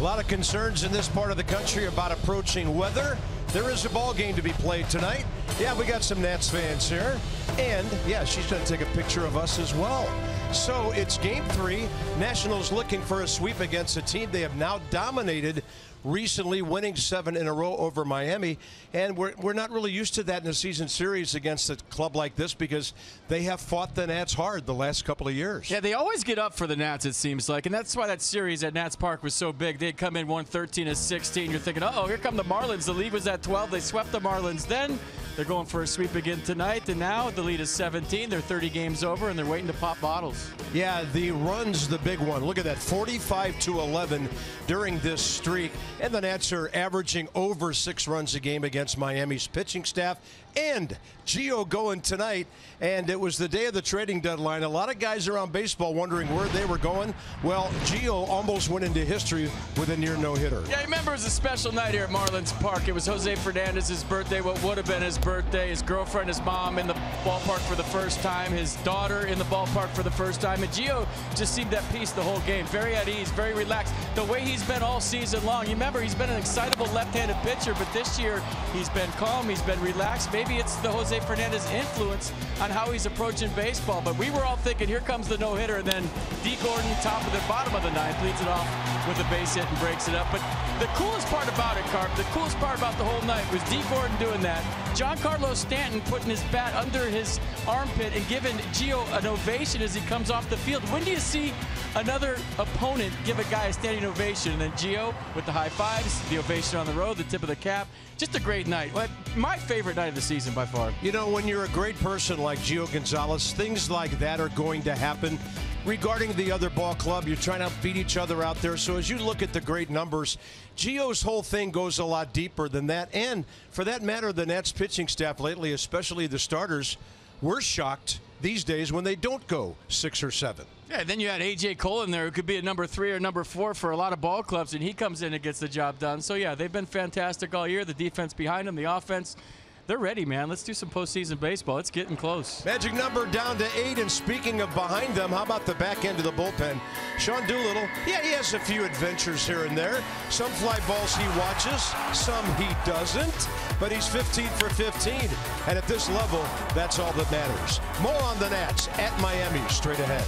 lot of concerns in this part of the country about approaching weather. There is a ball game to be played tonight. Yeah, we got some Nats fans here. And, yeah, she's going to take a picture of us as well. So it's Game 3. Nationals looking for a sweep against a team they have now dominated recently, winning 7 in a row over Miami. And we're not really used to that in a season series against a club like this because they have fought the Nats hard the last couple of years. Yeah, they always get up for the Nats, it seems like. And that's why that series at Nats Park was so big. They'd come in 113-16. You're thinking, uh-oh, here come the Marlins. The lead was at 12. They swept the Marlins then. They're going for a sweep again tonight, and now the lead is 17. They're 30 games over, and they're waiting to pop bottles. Yeah, the run's the big one. Look at that, 45-11 during this streak. And the Nats are averaging over 6 runs a game against Miami's pitching staff. And Gio going tonight, and it was the day of the trading deadline. A lot of guys around baseball wondering where they were going. Well, Gio almost went into history with a near no-hitter. Yeah, remember it was a special night here at Marlins Park. It was Jose Fernandez's birthday, what would have been his birthday. His girlfriend, his mom in the ballpark for the first time. His daughter in the ballpark for the first time. And Gio just seemed at peace the whole game. Very at ease, very relaxed. The way he's been all season long. You remember, he's been an excitable left-handed pitcher, but this year he's been calm, he's been relaxed. Maybe it's the Jose Fernandez influence on how he's approaching baseball. But we were all thinking, here comes the no-hitter, and then D. Gordon, top of the bottom of the ninth, leads it off with a base hit and breaks it up. But the coolest part about it, Carp, the coolest part about the whole night was D. Gordon doing that. Giancarlo Stanton putting his bat under his armpit and giving Gio an ovation as he comes off the field. When do you see another opponent give a guy a standing ovation? And then Gio with the high fives, the ovation on the road, the tip of the cap. Just a great night. My favorite night of the season by far. You know, when you're a great person like Gio Gonzalez, things like that are going to happen. Regarding the other ball club, you're trying to beat each other out there. So as you look at the great numbers, Gio's whole thing goes a lot deeper than that. And for that matter, the Nats pitching staff lately, especially the starters, we're shocked these days when they don't go 6 or 7. Yeah, then you had A.J. Cole in there, who could be a number 3 or number 4 for a lot of ball clubs, and he comes in and gets the job done. So, yeah, they've been fantastic all year. The defense behind them, the offense, they're ready, man. Let's do some postseason baseball. It's getting close. Magic number down to 8, and speaking of behind them, how about the back end of the bullpen? Sean Doolittle, yeah, he has a few adventures here and there. Some fly balls he watches, some he doesn't, but he's 15 for 15. And at this level, that's all that matters. More on the Nats at Miami straight ahead.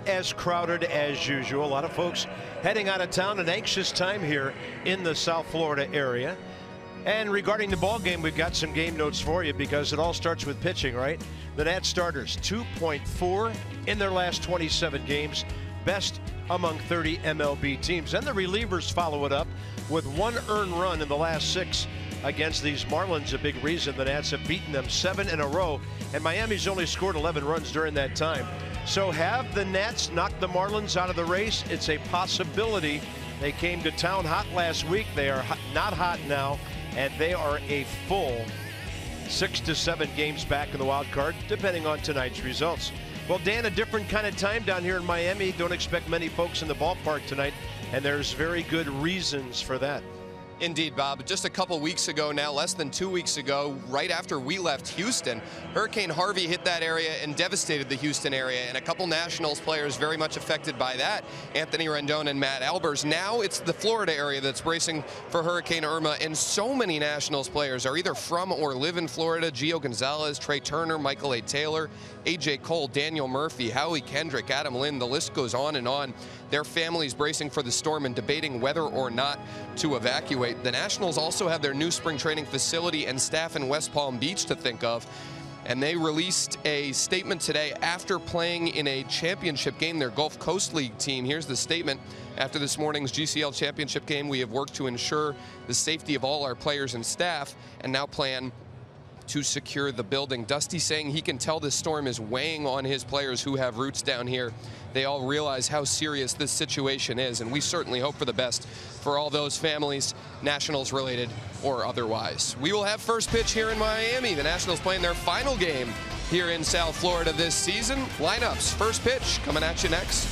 As crowded as usual. A lot of folks heading out of town, an anxious time here in the South Florida area. And regarding the ball game, we've got some game notes for you because it all starts with pitching, right? The Nats starters 2.4 in their last 27 games, best among 30 MLB teams. And the relievers follow it up with 1 earned run in the last 6 against these Marlins. A big reason the Nats have beaten them 7 in a row, and Miami's only scored 11 runs during that time. So have the Nats knocked the Marlins out of the race? It's a possibility. They came to town hot last week. They are not hot now, and they are a full 6 to 7 games back in the wild card, depending on tonight's results. Well, Dan, a different kind of time down here in Miami. Don't expect many folks in the ballpark tonight, and there's very good reasons for that. Indeed, Bob. Just a couple weeks ago now, less than 2 weeks ago, right after we left Houston, Hurricane Harvey hit that area and devastated the Houston area, and a couple Nationals players very much affected by that, Anthony Rendon and Matt Albers. Now it's the Florida area that's bracing for Hurricane Irma, and so many Nationals players are either from or live in Florida. Gio Gonzalez, Trey Turner, Michael A. Taylor, A.J. Cole, Daniel Murphy, Howie Kendrick, Adam Lynn, the list goes on and on. Their families bracing for the storm and debating whether or not to evacuate. The Nationals also have their new spring training facility and staff in West Palm Beach to think of. And they released a statement today after playing in a championship game, their Gulf Coast League team. Here's the statement. After this morning's GCL championship game, we have worked to ensure the safety of all our players and staff and now plan to secure the building. Dusty saying he can tell this storm is weighing on his players who have roots down here. They all realize how serious this situation is, and we certainly hope for the best for all those families, Nationals related or otherwise. We will have first pitch here in Miami. The Nationals playing their final game here in South Florida this season. Lineups, first pitch coming at you next.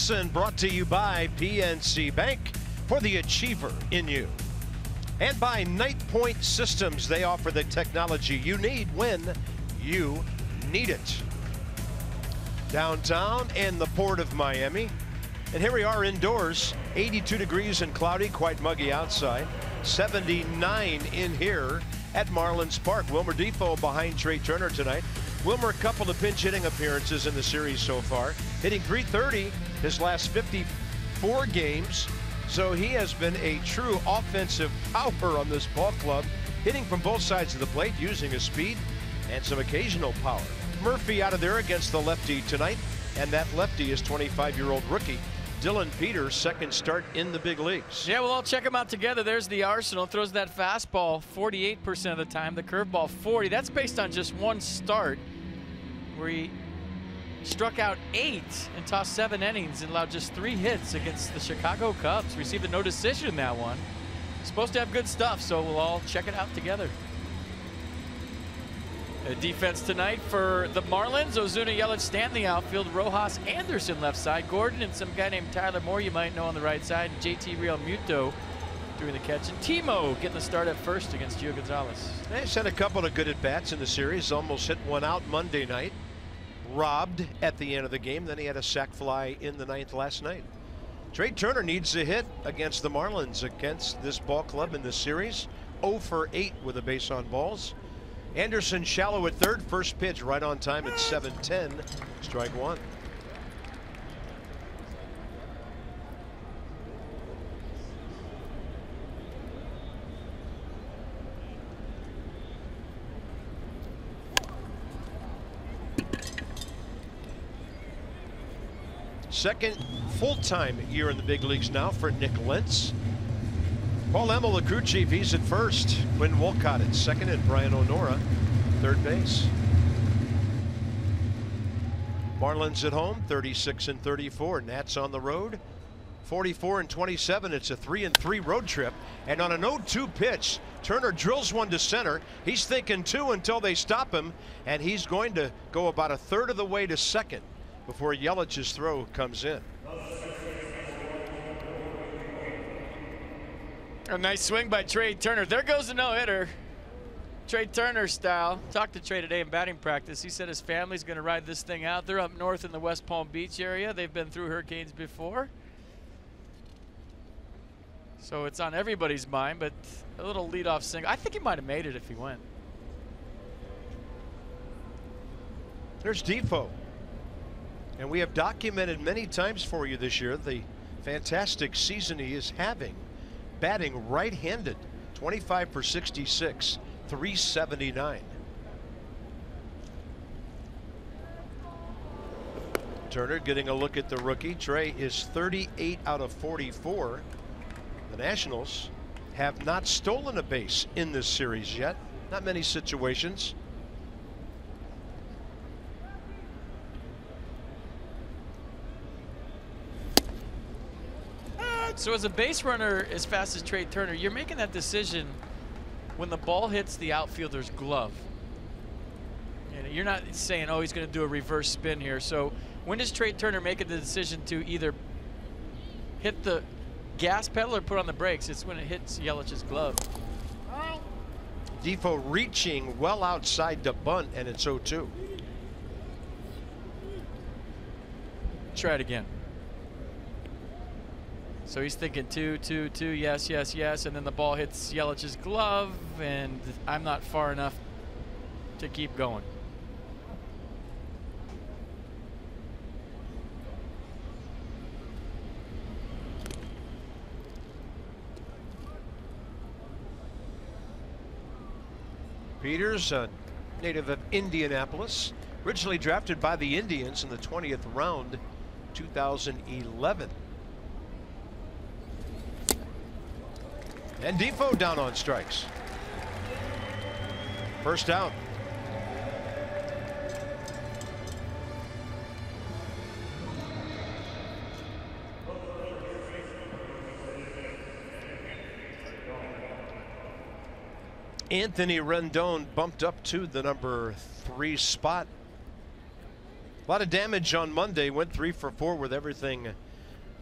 And brought to you by PNC Bank, for the achiever in you. And by Night Point Systems, they offer the technology you need when you need it. Downtown and the port of Miami. And here we are indoors, 82 degrees and cloudy, quite muggy outside. 79 in here at Marlins Park. Wilmer Defoe behind Trey Turner tonight. Wilmer, a couple of pinch hitting appearances in the series so far, hitting .330 his last 54 games. So he has been a true offensive power on this ball club, hitting from both sides of the plate, using his speed and some occasional power. Murphy out of there against the lefty tonight, and that lefty is 25-year-old rookie Dylan Peters, second start in the big leagues. Yeah, well, I'll check them out together. There's the arsenal. Throws that fastball 48% of the time, the curveball 40%. That's based on just one start where he struck out 8 and tossed 7 innings and allowed just 3 hits against the Chicago Cubs. Received a no decision in that one. Supposed to have good stuff, so we'll all check it out together. Defense tonight for the Marlins. Ozuna, Yelich, Stanley outfield. Rojas, Anderson left side. Gordon and some guy named Tyler Moore you might know on the right side. And JT Realmuto doing the catch. And Timo getting the start at first against Gio Gonzalez. He's had a couple of good at-bats in the series. Almost hit one out Monday night. Robbed at the end of the game. Then he had a sac fly in the 9th last night. Trey Turner needs a hit against the Marlins against this ball club in this series. 0 for 8 with a base on balls. Anderson shallow at third. First pitch right on time at 7:10. Strike 1. Second full-time year in the big leagues now for Nick Lentz. Paul Emmel, the crew chief, he's at first. Quinn Wolcott at second, and Brian Onora third base. Marlins at home, 36-34. Nats on the road, 44-27. It's a 3-3 road trip. And on an 0-2 pitch, Turner drills one to center. He's thinking 2 until they stop him, and he's going to go about a third of the way to second before Yelich's throw comes in. A nice swing by Trey Turner. There goes the no-hitter. Trey Turner style. Talked to Trey today in batting practice. He said his family's going to ride this thing out. They're up north in the West Palm Beach area. They've been through hurricanes before. So it's on everybody's mind, but a little leadoff single. I think he might have made it if he went. There's Defoe. And we have documented many times for you this year the fantastic season he is having. Batting right-handed, 25 for 66, 379. Turner getting a look at the rookie. Trey is 38 out of 44. The Nationals have not stolen a base in this series yet. Not many situations. So as a base runner as fast as Trey Turner, you're making that decision when the ball hits the outfielder's glove. You're not saying, oh, he's going to do a reverse spin here. So when does Trey Turner make the decision to either hit the gas pedal or put on the brakes? It's when it hits Yelich's glove. Defoe reaching well outside to bunt, and it's 0-2. Try it again. So he's thinking 2, 2, 2, yes, yes, yes, and then the ball hits Yelich's glove, and I'm not far enough to keep going. Peters, a native of Indianapolis, originally drafted by the Indians in the 20th round, 2011. And Defoe down on strikes. First out. Anthony Rendon bumped up to the number 3 spot. A lot of damage on Monday. Went 3 for 4 with everything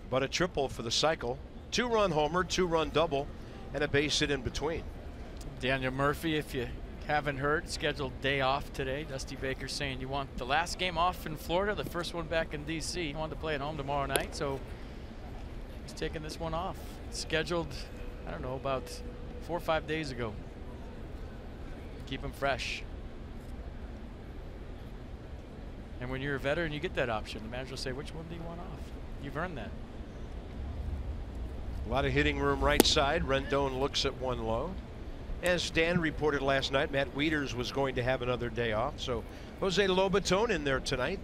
but a triple for the cycle. 2-run homer, 2-run double, and a base hit in between. Daniel Murphy, if you haven't heard, scheduled day off today. Dusty Baker saying you want the last game off in Florida, the first one back in D.C. He wanted to play at home tomorrow night, so he's taking this one off. Scheduled, I don't know, about 4 or 5 days ago. Keep him fresh. And when you're a veteran, you get that option. The manager will say, which one do you want off? You've earned that. A lot of hitting room right side. Rendon looks at one low. As Dan reported last night, Matt Wieters was going to have another day off. So Jose Lobaton in there tonight.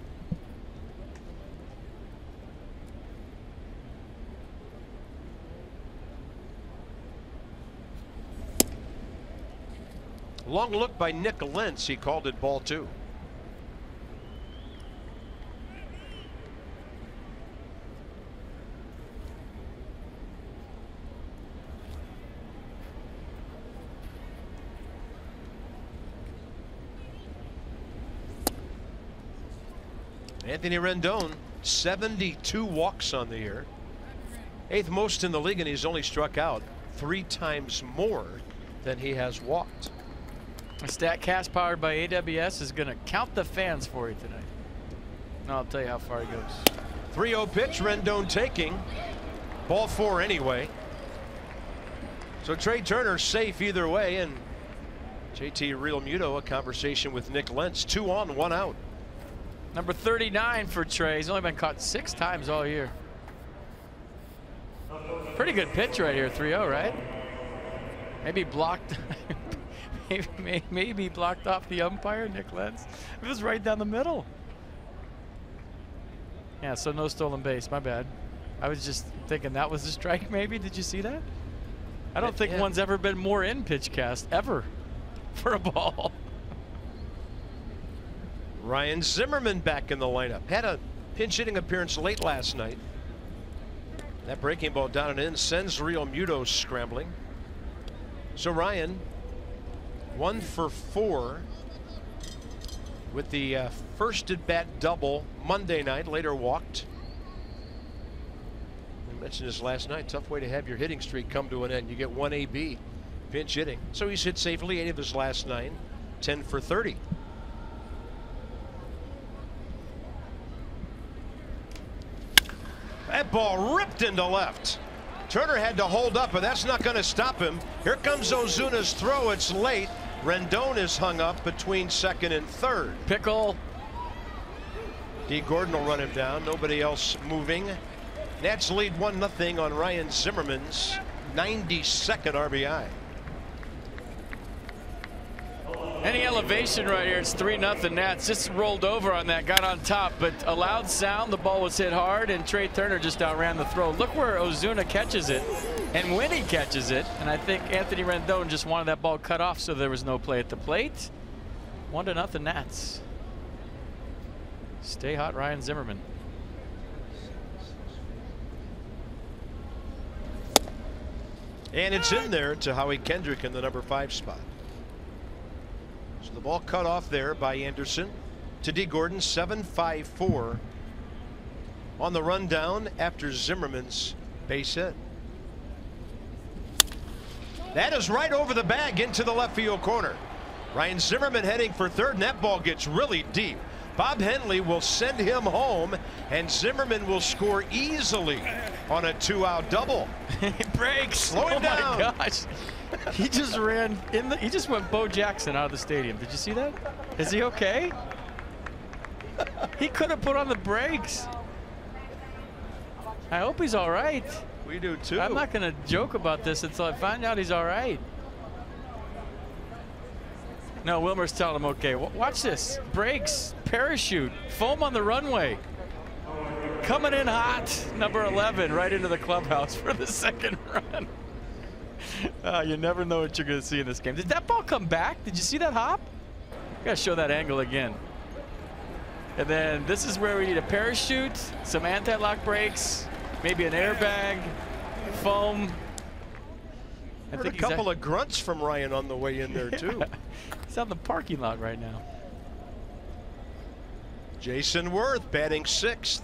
Long look by Nick Lentz. He called it ball 2. Anthony Rendon, 72 walks on the year. 8th most in the league, and he's only struck out 3 times more than he has walked. A StatCast powered by AWS is going to count the fans for you tonight. And I'll tell you how far he goes. 3-0 pitch, Rendon taking. Ball 4 anyway. So Trey Turner safe either way, and JT Realmuto, a conversation with Nick Lentz. 2 on, 1 out. Number 39 for Trey. He's only been caught 6 times all year. Pretty good pitch right here, 3-0, right? Maybe blocked. maybe blocked off the umpire, Nick Lentz. It was right down the middle. Yeah, so no stolen base. My bad. I was just thinking that was a strike. Maybe. Did you see that? I don't think one's ever been more in PitchCast ever for a ball. Ryan Zimmerman back in the lineup. Had a pinch hitting appearance late last night. That breaking ball down and in sends Realmuto scrambling. So Ryan 1 for 4 with the first at bat double Monday night, later walked. I mentioned this last night. Tough way to have your hitting streak come to an end. You get 1 AB pinch hitting. So he's hit safely 8 of his last 9, 10 for 30. That ball ripped into left. Turner had to hold up, but that's not going to stop him. Here comes Ozuna's throw. It's late. Rendon is hung up between second and third. Pickle. D. Gordon will run him down. Nobody else moving. Nats lead 1-0 on Ryan Zimmerman's 92nd RBI. Any elevation right here, it's 3-0 Nats. Just rolled over on that, got on top, but a loud sound. The ball was hit hard, and Trey Turner just outran the throw. Look where Ozuna catches it, and when he catches it, and I think Anthony Rendon just wanted that ball cut off, so there was no play at the plate. 1-0 Nats. Stay hot, Ryan Zimmerman. And it's in there to Howie Kendrick in the number 5 spot. So the ball cut off there by Anderson to D. Gordon. 7-5-4 on the rundown after Zimmerman's base hit. That is right over the bag into the left field corner. Ryan Zimmerman heading for third, and that ball gets really deep. Bob Henley will send him home, and Zimmerman will score easily on a 2-out double. It breaks. Slow him down. My gosh. He just ran in the, he just went Bo Jackson out of the stadium. Did you see that? Is he okay? He could have put on the brakes. I hope he's all right. We do too. I'm not going to joke about this until I find out he's all right. No, Wilmer's telling him okay. Watch this. Brakes, parachute, foam on the runway. Coming in hot, number 11, right into the clubhouse for the second run. You never know what you're going to see in this game. Did that ball come back? Did you see that hop? Got to show that angle again. And then this is where we need a parachute, some anti-lock brakes, maybe an airbag, foam. I Heard think a couple of grunts from Ryan on the way in there too. He's out in the parking lot right now. Jason Worth batting 6th.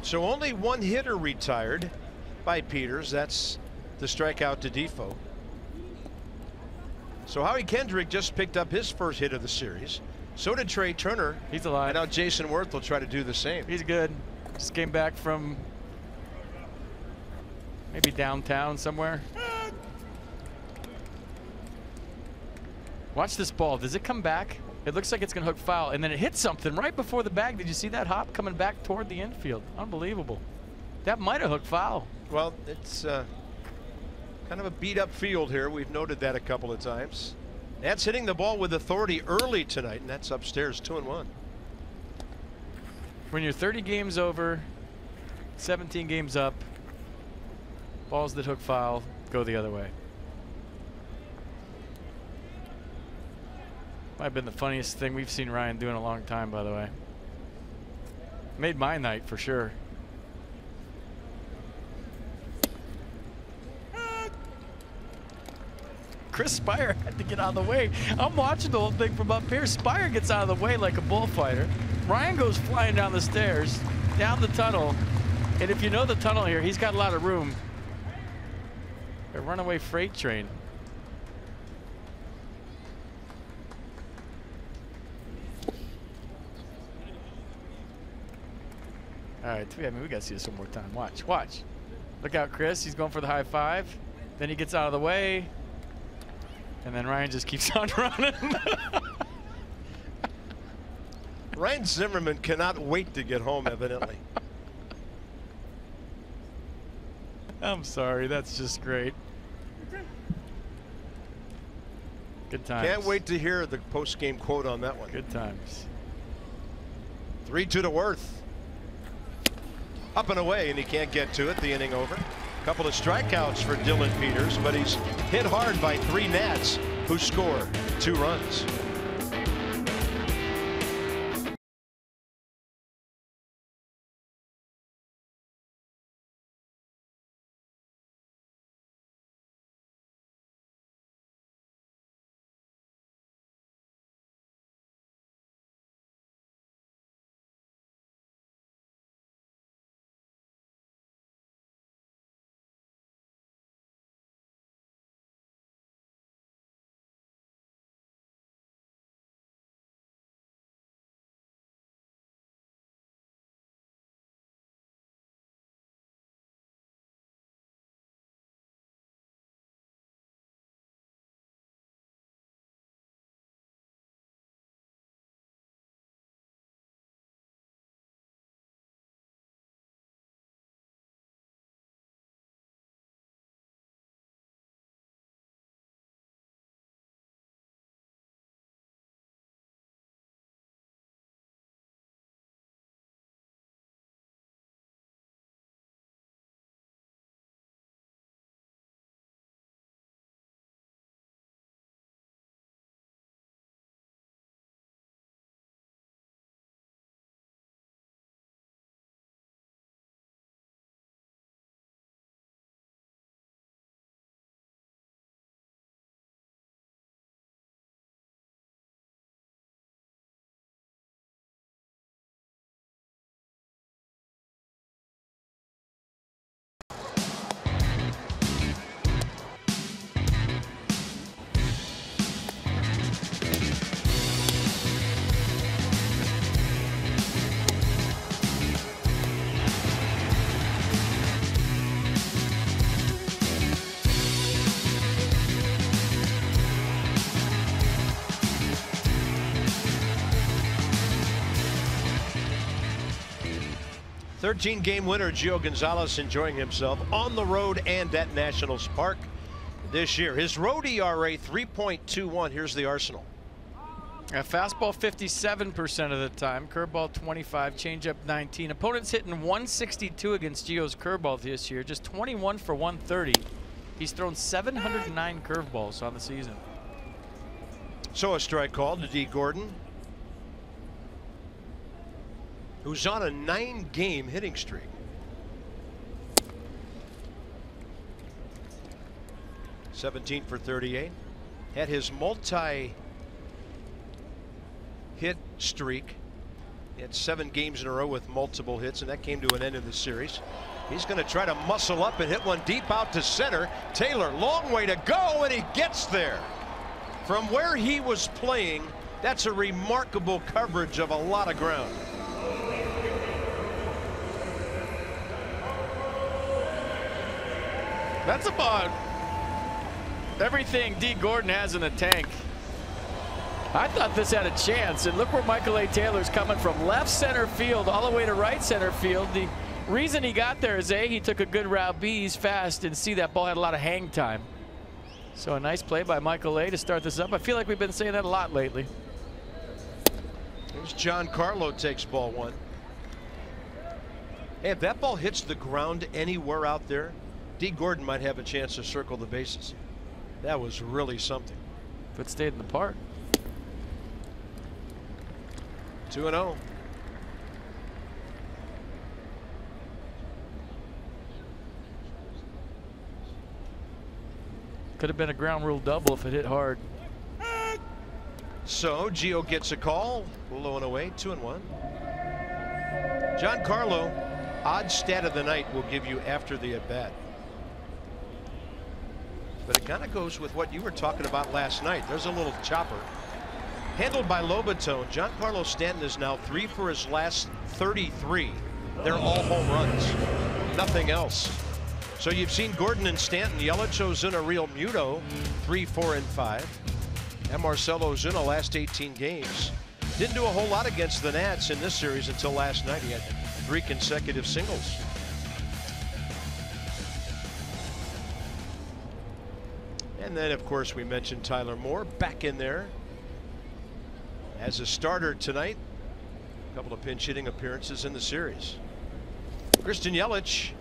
So only 1 hitter retired by Peters. That's the strikeout to Defoe. So Howie Kendrick just picked up his first hit of the series. So did Trey Turner. He's alive. And now Jason Worth will try to do the same. He's good. Just came back from maybe downtown somewhere. Watch this ball. Does it come back? It looks like it's going to hook foul, and then it hits something right before the bag. Did you see that hop coming back toward the infield? Unbelievable. That might have hooked foul. Well, it's kind of a beat-up field here. We've noted that a couple of times. Nats hitting the ball with authority early tonight, and that's upstairs 2-1. When you're 30 games over, 17 games up, balls that hook foul go the other way. Might have been the funniest thing we've seen Ryan do in a long time, by the way. Made my night for sure. Chris Spire had to get out of the way. I'm watching the whole thing from up here. Spire gets out of the way like a bullfighter. Ryan goes flying down the stairs, down the tunnel. And if you know the tunnel here, he's got a lot of room. A runaway freight train. All right, I mean, we got to see this one more time. Watch, watch. Look out, Chris. He's going for the high five. Then he gets out of the way. And then Ryan just keeps on running. Ryan Zimmerman cannot wait to get home, evidently. I'm sorry. That's just great. Good times. Can't wait to hear the post-game quote on that one. Good times. 3-2 to Worth. Up and away, and he can't get to it. The inning over. A couple of strikeouts for Dylan Peters, but he's hit hard by 3 Nats who score 2 runs. Thirteen-game winner Gio Gonzalez enjoying himself on the road and at Nationals Park this year. His road ERA 3.21. Here's the arsenal. A fastball 57% of the time, curveball 25, changeup 19. Opponents hitting 162 against Gio's curveball this year, just 21 for 130. He's thrown 709 curveballs on the season. So a strike call to D. Gordon, who's on a 9-game hitting streak. (17 for 38). Had his multi-hit streak. He had 7 games in a row with multiple hits, and that came to an end in the series. He's going to try to muscle up and hit one deep out to center. Taylor, long way to go, and he gets there. From where he was playing, that's a remarkable coverage of a lot of ground. That's about everything D. Gordon has in the tank. I thought this had a chance, and look where Michael A. Taylor's coming from. Left center field all the way to right center field. The reason he got there is A, he took a good route, B, he's fast, and C, that ball had a lot of hang time. So a nice play by Michael A. to start this up. I feel like we've been saying that a lot lately. Here's Giancarlo, takes ball 1. Hey, if that ball hits the ground anywhere out there, D. Gordon might have a chance to circle the bases. That was really something. If it stayed in the park. 2-0. Could have been a ground rule double if it hit hard. So Gio gets a call, low and away, 2-1. Giancarlo, odd stat of the night, will give you after the at bat. But it kind of goes with what you were talking about last night. There's a little chopper. Handled by Lobaton. Giancarlo Stanton is now 3 for his last 33. They're all home runs. Nothing else. So you've seen Gordon and Stanton, Yelich, Ozuna, Real Muto, 3, 4, and 5. And Marcell Ozuna last 18 games. Didn't do a whole lot against the Nats in this series until last night. He had 3 consecutive singles. And then, of course, we mentioned Tyler Moore back in there as a starter tonight. A couple of pinch hitting appearances in the series. Christian Yelich.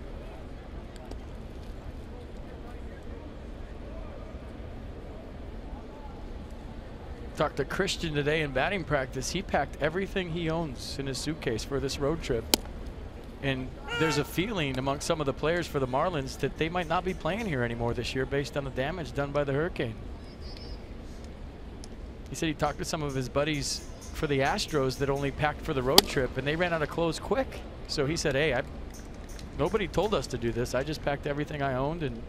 Talked to Christian today in batting practice. He packed everything he owns in his suitcase for this road trip. And there's a feeling among some of the players for the Marlins that they might not be playing here anymore this year based on the damage done by the hurricane. He said he talked to some of his buddies for the Astros that only packed for the road trip, and they ran out of clothes quick. So he said, hey, nobody told us to do this. I just packed everything I owned, and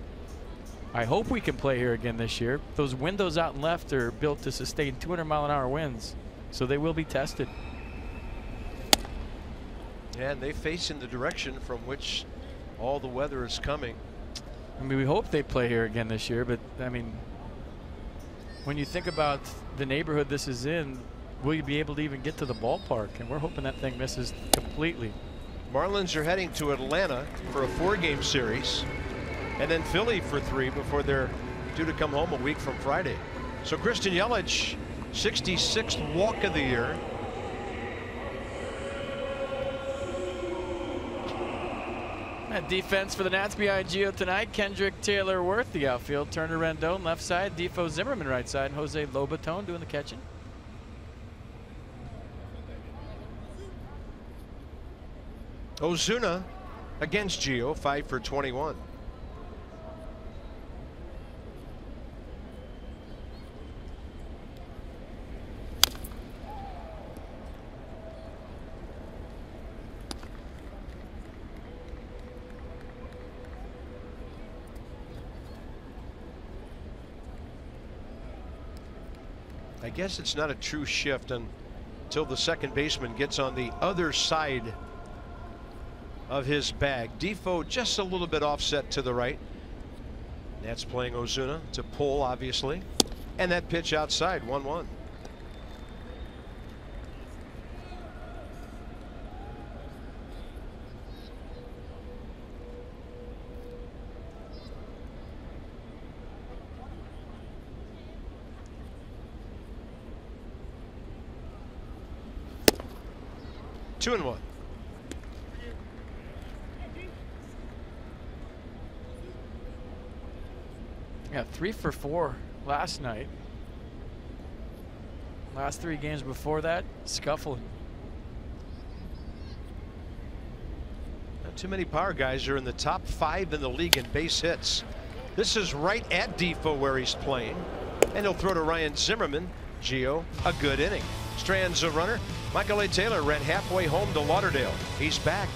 I hope we can play here again this year. Those windows out and left are built to sustain 200-mile-an-hour winds, so they will be tested. And they face in the direction from which all the weather is coming. I mean, we hope they play here again this year, but I mean, when you think about the neighborhood this is in, will you be able to even get to the ballpark? And we're hoping that thing misses completely. Marlins are heading to Atlanta for a 4-game series, and then Philly for 3 before they're due to come home a week from Friday. So Christian Yelich, 66th walk of the year. That defense for the Nats behind Gio tonight. Kendrick, Taylor, Worth, the outfield. Turner, Rendon, left side. Defoe, Zimmerman, right side. And Jose Lobaton doing the catching. Ozuna against Gio, 5 for 21. I guess it's not a true shift until the second baseman gets on the other side of his bag. Defoe just a little bit offset to the right. That's playing Ozuna to pull, obviously. And that pitch outside, 1-1. Two and 1. Yeah, 3 for 4 last night. Last 3 games before that, scuffling. Not too many power guys are in the top 5 in the league in base hits. This is right at Defoe where he's playing. And he'll throw to Ryan Zimmerman. Gio, a good inning. Strands a runner. Michael A. Taylor ran halfway home to Lauderdale. He's back.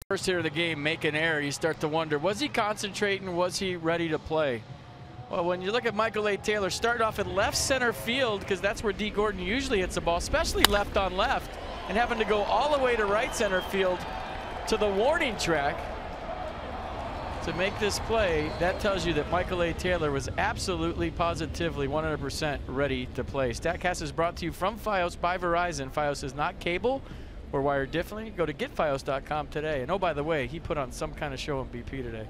First hitter of the game make an error, you start to wonder, was he concentrating? Was he ready to play? Well, when you look at Michael A. Taylor, starting off in left center field, because that's where D. Gordon usually hits the ball, especially left on left, and having to go all the way to right center field to the warning track to make this play, that tells you that Michael A. Taylor was absolutely, positively, 100% ready to play. StatCast is brought to you from Fios by Verizon. Fios is not cable or wired differently. Go to getfios.com today. And oh, by the way, he put on some kind of show on BP today.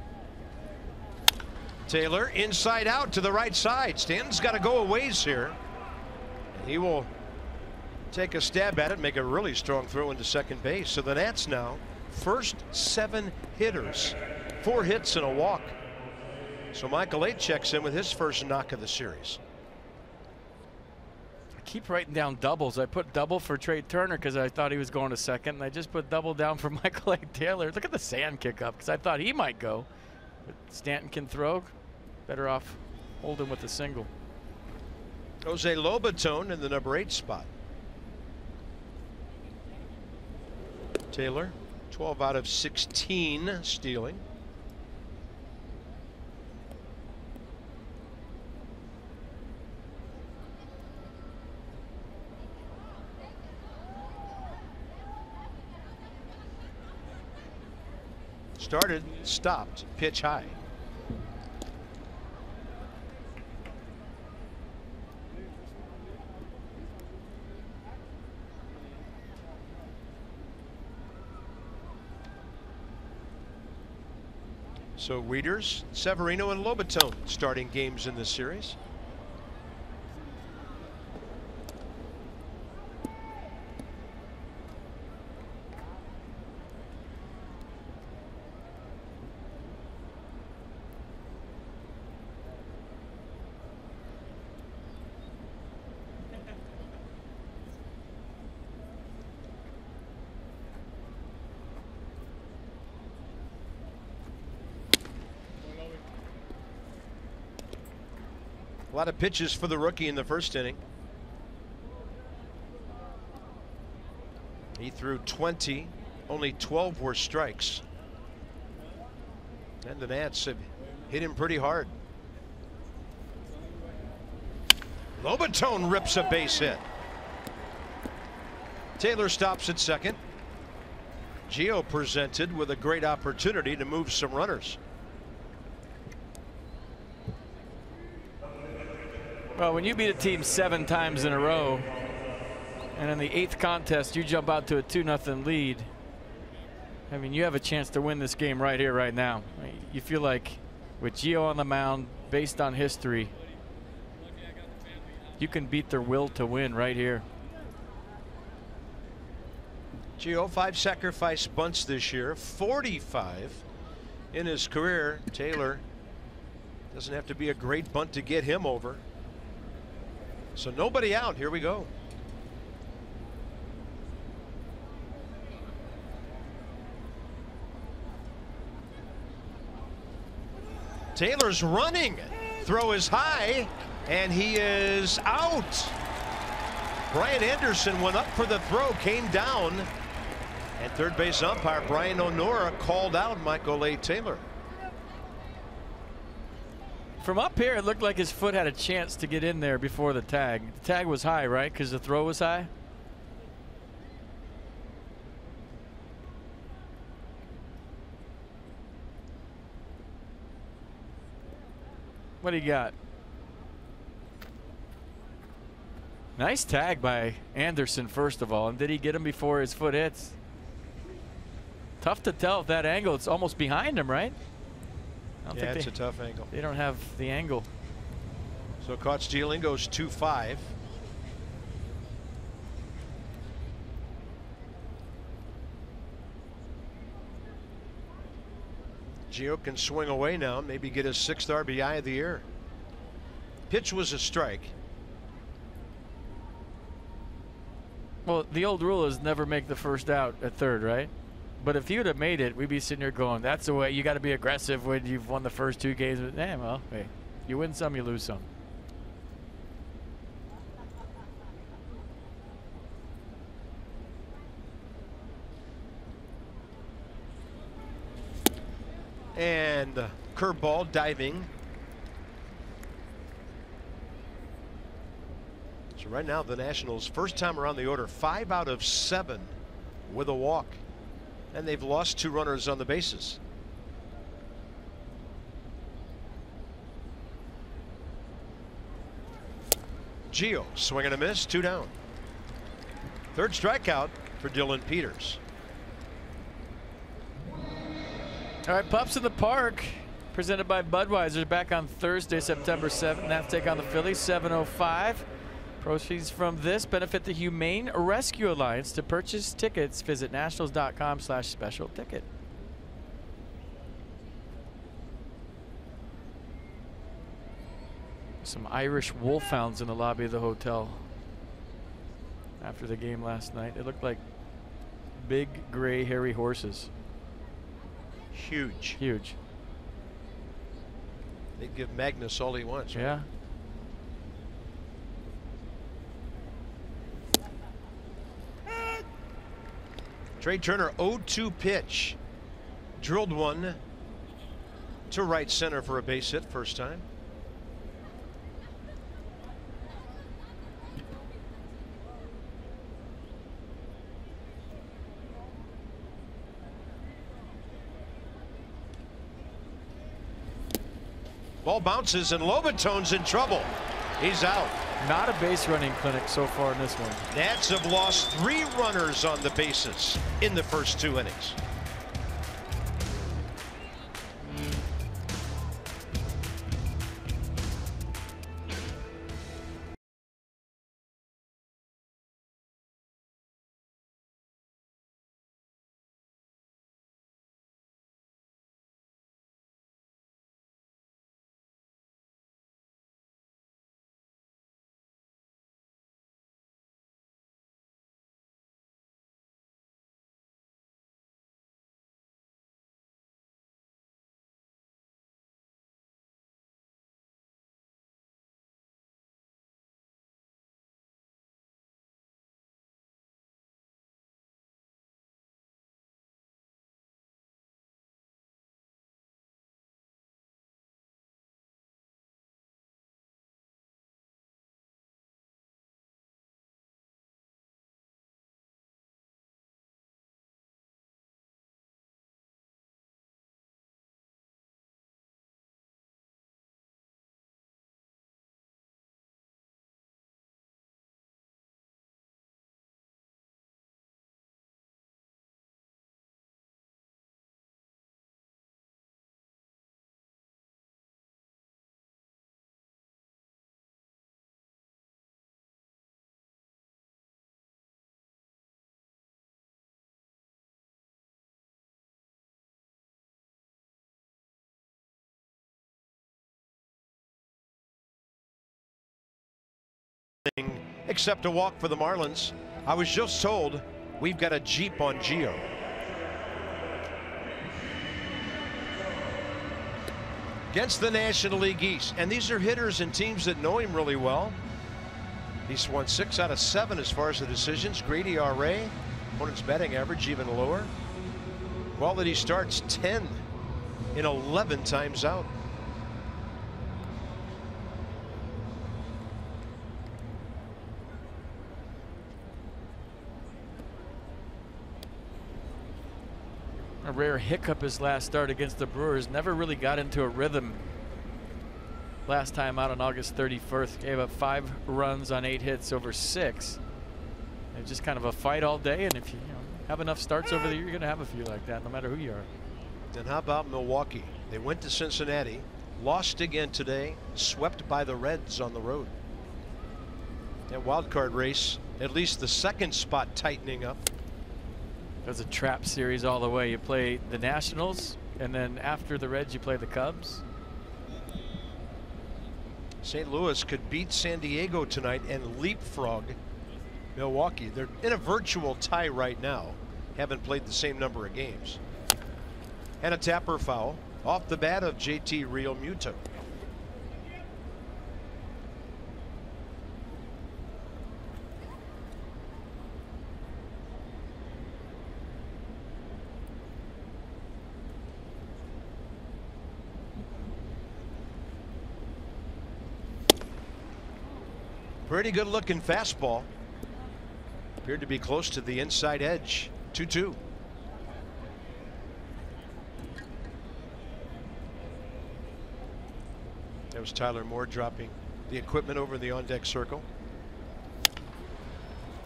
Taylor inside out to the right side. Stanton's got to go a ways here. He will take a stab at it, make a really strong throw into second base. So the Nats now first 7 hitters, 4 hits and a walk. So Michael A. checks in with his first knock of the series. Keep writing down doubles. I put double for Trey Turner because I thought he was going to second, and I just put double down for Michael A. Taylor. Look at the sand kick up because I thought he might go. But Stanton can throw. Better off holding with the single. Jose Lobaton in the number 8 spot. Taylor 12 out of 16 stealing. Started, stopped, pitch high. So Wieters, Severino, and Lobaton starting games in this series. A lot of pitches for the rookie in the first inning. He threw 20, only 12 were strikes. And the Nats have hit him pretty hard. Lobaton rips a base hit. Taylor stops at second. Gio presented with a great opportunity to move some runners. Well, when you beat a team 7 times in a row, and in the 8th contest you jump out to a 2-0 lead, I mean, you have a chance to win this game right here, right now. You feel like with Gio on the mound, based on history, you can beat their will to win right here. Gio 5 sacrifice bunts this year, 45 in his career. Taylor doesn't have to be a great bunt to get him over. So nobody out. Here we go. Taylor's running. Throw is high, and he is out. Brian Anderson went up for the throw, came down, and third base umpire Brian O'Nora called out Michael A. Taylor. From up here, it looked like his foot had a chance to get in there before the tag. The tag was high, right? Because the throw was high. What do you got? Nice tag by Anderson, first of all. And did he get him before his foot hits? Tough to tell if that angle. It's almost behind him, right? Yeah, it's a tough angle. They don't have the angle. So caught stealing goes 2-5. Gio can swing away now, maybe get his 6th RBI of the year. Pitch was a strike. Well, the old rule is never make the first out at third, right? But if you would have made it, we'd be sitting here going, that's the way you got to be aggressive when you've won the first 2 games. But, well, hey, you win some, you lose some. And curveball diving. So right now the Nationals, first time around the order, 5 out of 7 with a walk. And they've lost 2 runners on the bases. Gio, swing and a miss, 2 down. Third strikeout for Dylan Peters. All right, Pups in the Park, presented by Budweiser, back on Thursday, September 7th. Have to take on the Phillies, 7:05. Proceeds from this benefit the Humane Rescue Alliance. To purchase tickets, visit nationals.com/special ticket. Some Irish wolfhounds in the lobby of the hotel after the game last night. They looked like big, gray, hairy horses. Huge. Huge. They'd give Magnus all he wants. Right? Yeah. Trey Turner, 0-2 pitch. Drilled one to right center for a base hit, first time. Ball bounces and Lobatone's in trouble. He's out. Not a base running clinic so far in this one. Nats have lost 3 runners on the bases in the first 2 innings. Except a walk for the Marlins. I was just told we've got a Jeep on Gio. Against the National League East. And these are hitters and teams that know him really well. He's won 6 out of 7 as far as the decisions. Great ERA. Opponent's batting average even lower. Well, that he starts 10 in 11 times out. A rare hiccup his last start against the Brewers. Never really got into a rhythm last time out on August 31st. Gave up 5 runs on 8 hits over 6. It's just kind of a fight all day, and if you have enough starts over the year, you're going to have a few like that, no matter who you are. Then how about Milwaukee? They went to Cincinnati, lost again today, swept by the Reds on the road. That wild card race, at least the second spot tightening up. There's a trap series all the way. You play the Nationals, and then after the Reds, you play the Cubs. St. Louis could beat San Diego tonight and leapfrog Milwaukee. They're in a virtual tie right now. Haven't played the same number of games. And a tapper foul off the bat of JT Realmuto. Pretty good looking fastball. Appeared to be close to the inside edge. 2-2. That was Tyler Moore dropping the equipment over the on-deck circle.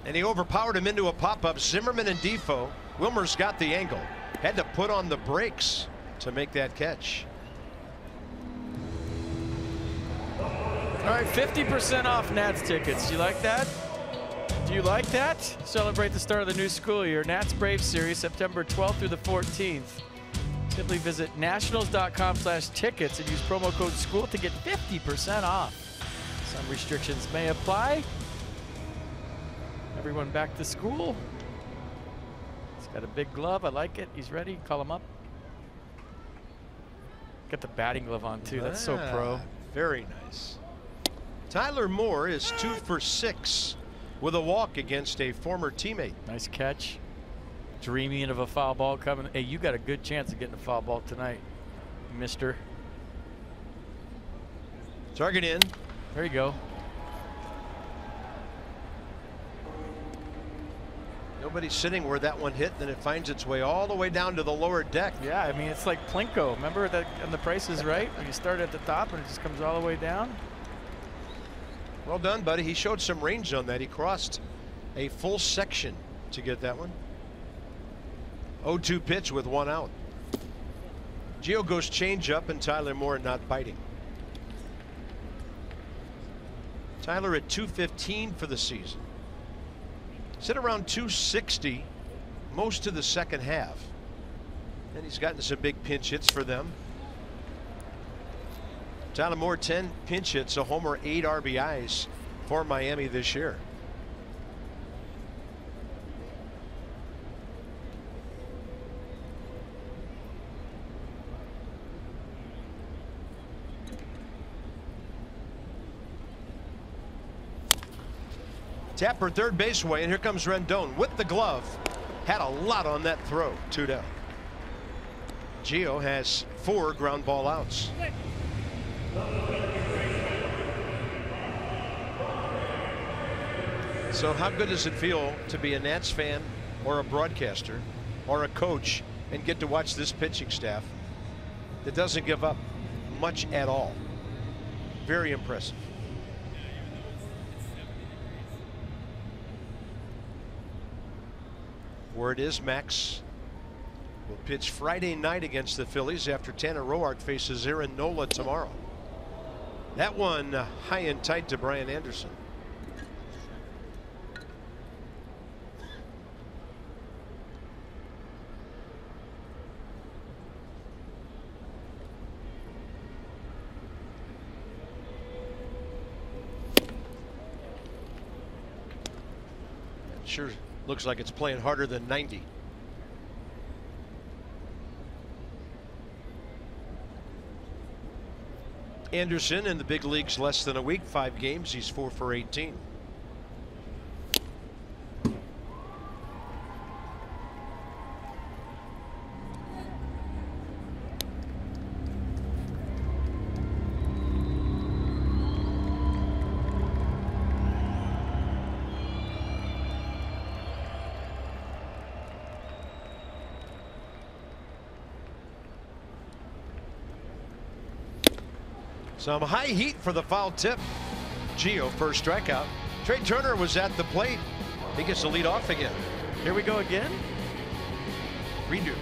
And he overpowered him into a pop-up. Zimmerman and Defoe. Wilmer's got the angle. Had to put on the brakes to make that catch. All right, 50% off Nats tickets. You like that? Do you like that? Celebrate the start of the new school year. Nats Braves Series, September 12th through the 14th. Simply visit nationals.com/tickets and use promo code SCHOOL to get 50% off. Some restrictions may apply. Everyone back to school. He's got a big glove. I like it. He's ready. Call him up. Got the batting glove on too. That's so pro. Very nice. Tyler Moore is 2 for 6 with a walk against a former teammate. Nice catch. Dreaming of a foul ball coming. Hey, you got a good chance of getting a foul ball tonight, mister. Target in. There you go. Nobody's sitting where that one hit, then it finds its way all the way down to the lower deck. Yeah, I mean, it's like Plinko. Remember that on The Price is Right? When you start at the top and it just comes all the way down? Well done, buddy. He showed some range on that. He crossed a full section to get that one. 0-2 pitch with 1 out. Gio goes change up and Tyler Moore not biting. Tyler at 215 for the season. Sit around 260 most of the second half. And he's gotten some big pinch hits for them. Tyler Moore 10 pinch hits, a homer, 8 RBIs for Miami this year. Tapper third base way, and here comes Rendon with the glove. Had a lot on that throw. 2 down. Gio has 4 ground ball outs. So how good does it feel to be a Nats fan or a broadcaster or a coach and get to watch this pitching staff that doesn't give up much at all? Very impressive. Word is Max will pitch Friday night against the Phillies after Tanner Roark faces Aaron Nola tomorrow. That one high and tight to Brian Anderson. Sure looks like it's playing harder than 90. Anderson in the big leagues less than a week, 5 games. He's 4 for 18. Some high heat for the foul tip. Gio first strikeout. Trey Turner was at the plate. He gets the lead off again. Here we go again. Redo.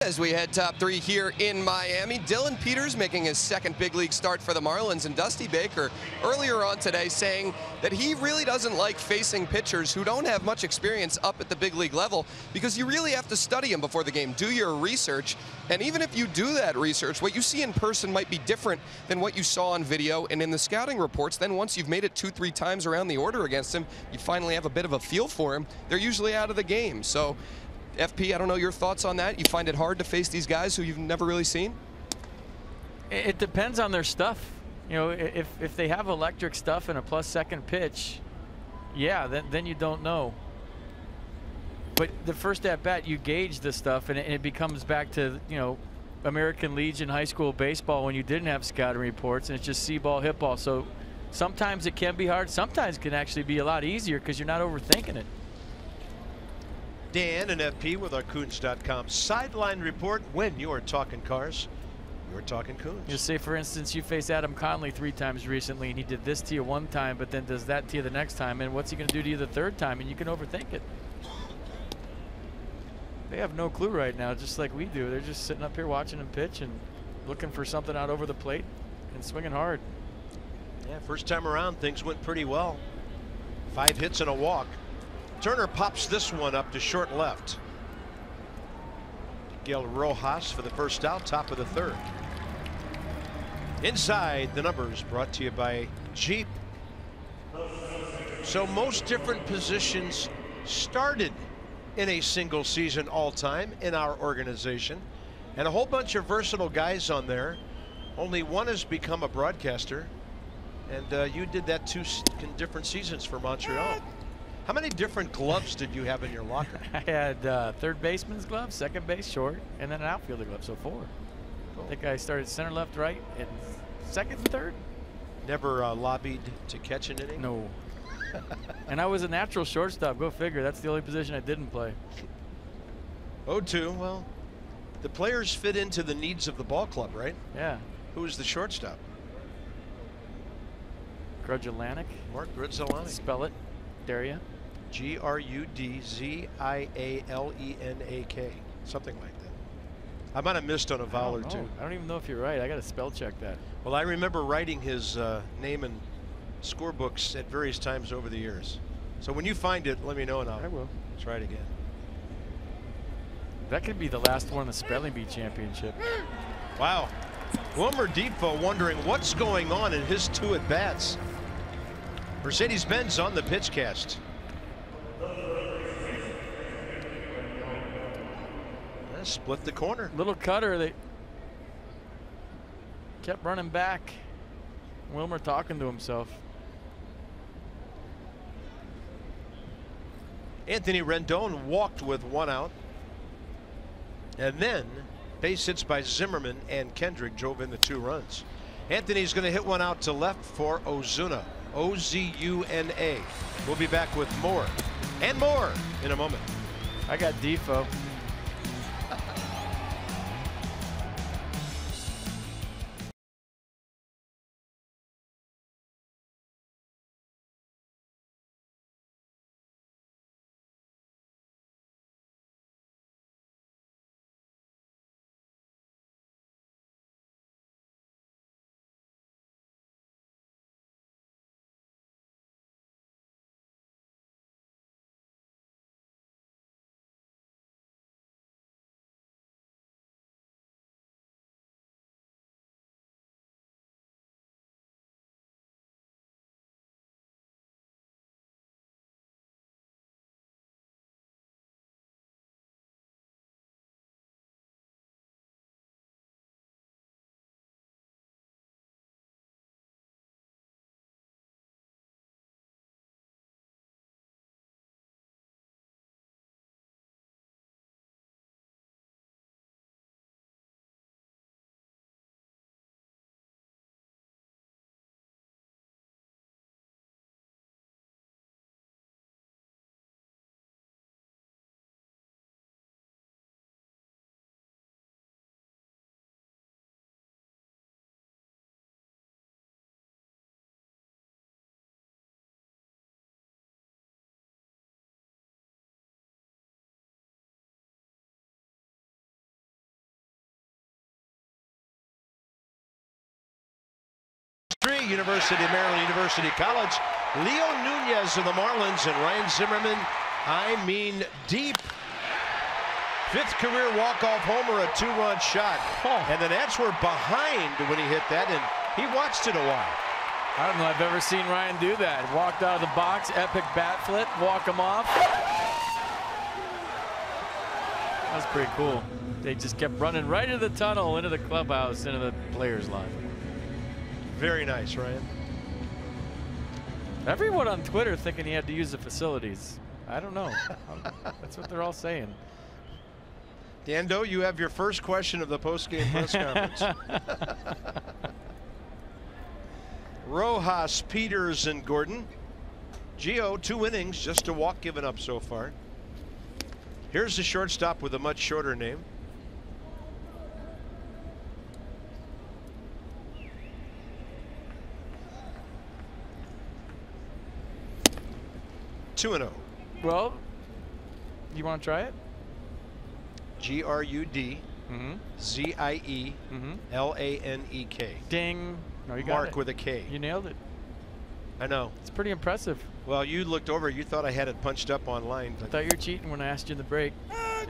As we head top three here in Miami, Dylan Peters making his second big league start for the Marlins, and Dusty Baker earlier on today saying that he really doesn't like facing pitchers who don't have much experience up at the big league level because you really have to study them before the game, do your research, and even if you do that research, what you see in person might be different than what you saw on video and in the scouting reports. Then once you've made it 2-3 times around the order against him, you finally have a bit of a feel for him, they're usually out of the game. So FP, I don't know your thoughts on that. You find it hard to face these guys who you've never really seen? It depends on their stuff. You know, if they have electric stuff and a plus second pitch, yeah, then you don't know. But the first at bat, you gauge the stuff, and it becomes back to, you know, American Legion high school baseball when you didn't have scouting reports and it's just see ball, hit ball. So sometimes it can be hard. Sometimes it can actually be a lot easier because you're not overthinking it. Dan and FP with our Coons.com sideline report. When you are talking cars, you're talking Coons. Just say, for instance, you face Adam Conley 3 times recently, and he did this to you one time, but then does that to you the next time, and what's he going to do to you the third time, and you can overthink it. They have no clue right now, just like we do. They're just sitting up here watching him pitch and looking for something out over the plate and swinging hard. Yeah, first time around, things went pretty well. 5 hits and a walk. Turner pops this one up to short left. Miguel Rojas for the first out, top of the third. Inside the numbers, brought to you by Jeep. So most different positions started in a single season all time in our organization, and a whole bunch of versatile guys on there. Only one has become a broadcaster, and you did that 2 different seasons for Montreal. How many different gloves did you have in your locker? I had third baseman's glove, second base short, and then an outfielder glove, so 4. Cool. I think I started center, left, right, and second and third. Never lobbied to catch an inning? No. And I was a natural shortstop. Go figure. That's the only position I didn't play. 0-2. Well, the players fit into the needs of the ball club, right? Yeah. Who was the shortstop? Grudzelanic. Mark Grudzelanic. Spell it. Dare ya? Grudzelaniak. Something like that. I might have missed on a vowel or two. I don't even know if you're right. I got to spell check that. Well, I remember writing his name in scorebooks at various times over the years. So when you find it, let me know and I will try it again. That could be the last one in the Spelling Bee Championship. Wow. Wilmer Depot wondering what's going on in his 2 at-bats. Mercedes-Benz on the pitch cast. Split the corner. Little cutter. They kept running back. Wilmer talking to himself. Anthony Rendon walked with 1 out. And then base hits by Zimmerman and Kendrick drove in the 2 runs. Anthony's going to hit 1 out to left for Ozuna. O-Z-U-N-A. We'll be back with more and more in a moment. I got Defoe. University of Maryland University College. Leo Nunez of the Marlins and Ryan Zimmerman, I mean deep. 5th career walk-off homer, a 2-run shot. And the Nats were behind when he hit that, and he watched it a while. I don't know I've ever seen Ryan do that. Walked out of the box, epic bat flip, walk him off. That's pretty cool. They just kept running right into the tunnel, into the clubhouse, into the players' line. Very nice, Ryan. Everyone on Twitter thinking he had to use the facilities. I don't know. That's what they're all saying. Dando, you have your first question of the post-game press conference. Rojas, Peters, and Gordon. Gio, 2 innings, just a walk given up so far. Here's the shortstop with a much shorter name. (2-0). Well, you want to try it? G-R-U-D-Z-I-E-L-A-N-E-K. Ding. No, you got Mark it. with a K. You nailed it. I know. It's pretty impressive. Well, you looked over. You thought I had it punched up online. I thought you were cheating when I asked you in the break.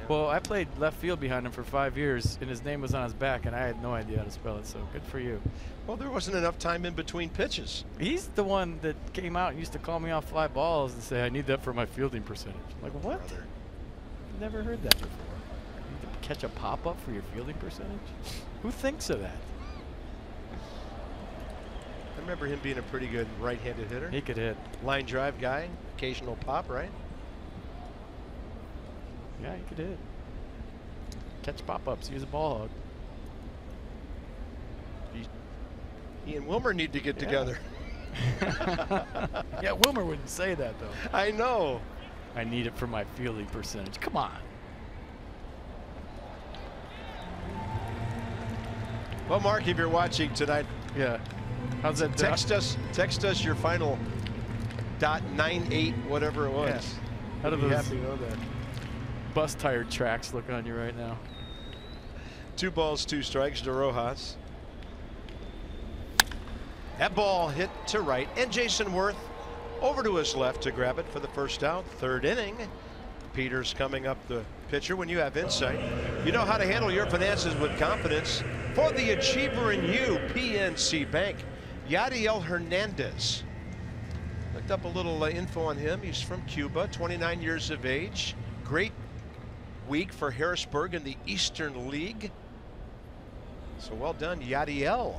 Well, I played left field behind him for 5 years, and his name was on his back, and I had no idea how to spell it, so good for you. Well, there wasn't enough time in between pitches. He's the one that came out and used to call me off fly balls and say, I need that for my fielding percentage. I'm like, what? Brother. Never heard that before. You need to catch a pop-up for your fielding percentage? Who thinks of that? I remember him being a pretty good right-handed hitter. He could hit. Line drive guy, occasional pop, right? Yeah, he could hit. Catch pop-ups, use a ball hog. He and Wilmer need to get together. Yeah, Wilmer wouldn't say that, though. I know. I need it for my fielding percentage. Come on. Well, Mark, if you're watching tonight, Yeah. How's that? text us your final .98 whatever it was. Yeah. How do Be those happy to know that. bus tire tracks look on you right now? 2 balls, 2 strikes to Rojas. That ball hit to right, and Jason Worth over to his left to grab it for the first out. 3rd inning. Peters coming up the pitcher. When you have insight, you know how to handle your finances with confidence. For the achiever in you, PNC Bank. Yadiel Hernandez. Looked up a little info on him. He's from Cuba, 29 years of age. Great week for Harrisburg in the Eastern League. So well done, Yadiel.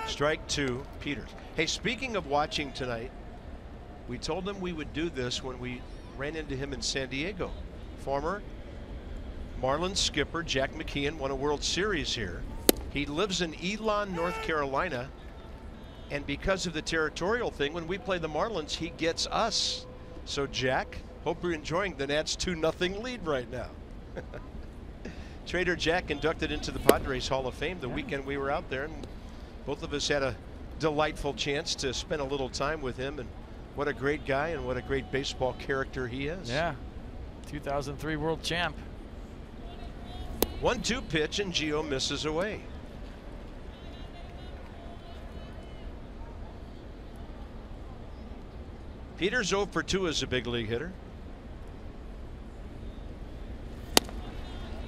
Strike 2, Peters. Hey, speaking of watching tonight, we told him we would do this when we ran into him in San Diego. Former Marlins skipper Jack McKeon won a World Series here. He lives in Elon, North Carolina, and because of the territorial thing, when we play the Marlins, he gets us. So Jack, hope you're enjoying the Nats 2-0 lead right now. Trader Jack inducted into the Padres Hall of Fame the weekend we were out there, and both of us had a delightful chance to spend a little time with him, and what a great guy and what a great baseball character he is. Yeah. 2003 world champ. 1-2 pitch, and Gio misses away. Peters 0 for 2 as a big league hitter.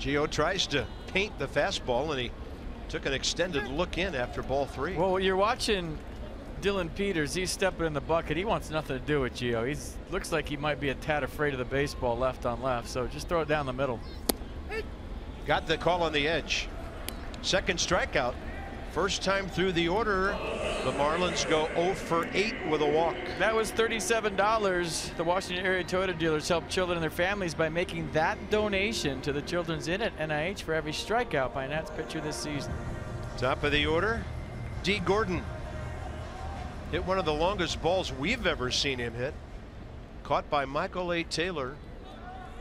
Gio tries to paint the fastball, and he took an extended look in after ball 3. Well, you're watching Dylan Peters. He's stepping in the bucket. He wants nothing to do with Gio. He looks like he might be a tad afraid of the baseball left on left. So just throw it down the middle. Got the call on the edge. 2nd strikeout. First time through the order. The Marlins go 0 for 8 with a walk. That was $37. The Washington area Toyota dealers help children and their families by making that donation to the Children's Inn at NIH for every strikeout by a Nats pitcher this season. Top of the order, D. Gordon. Hit one of the longest balls we've ever seen him hit. Caught by Michael A. Taylor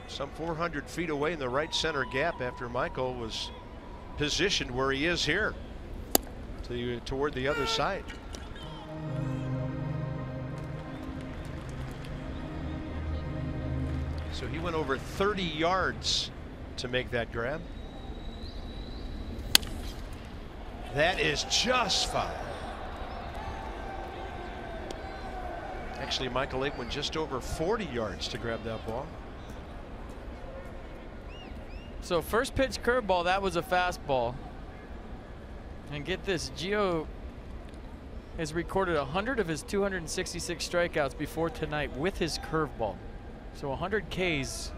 some 400 feet away in the right center gap after Michael was positioned where he is here toward the other side. So he went over 30 yards to make that grab. That is just foul. Actually, Michael Ake went just over 40 yards to grab that ball. So first pitch curveball, that was a fastball. And get this, Gio has recorded 100 of his 266 strikeouts before tonight with his curveball. So 100 Ks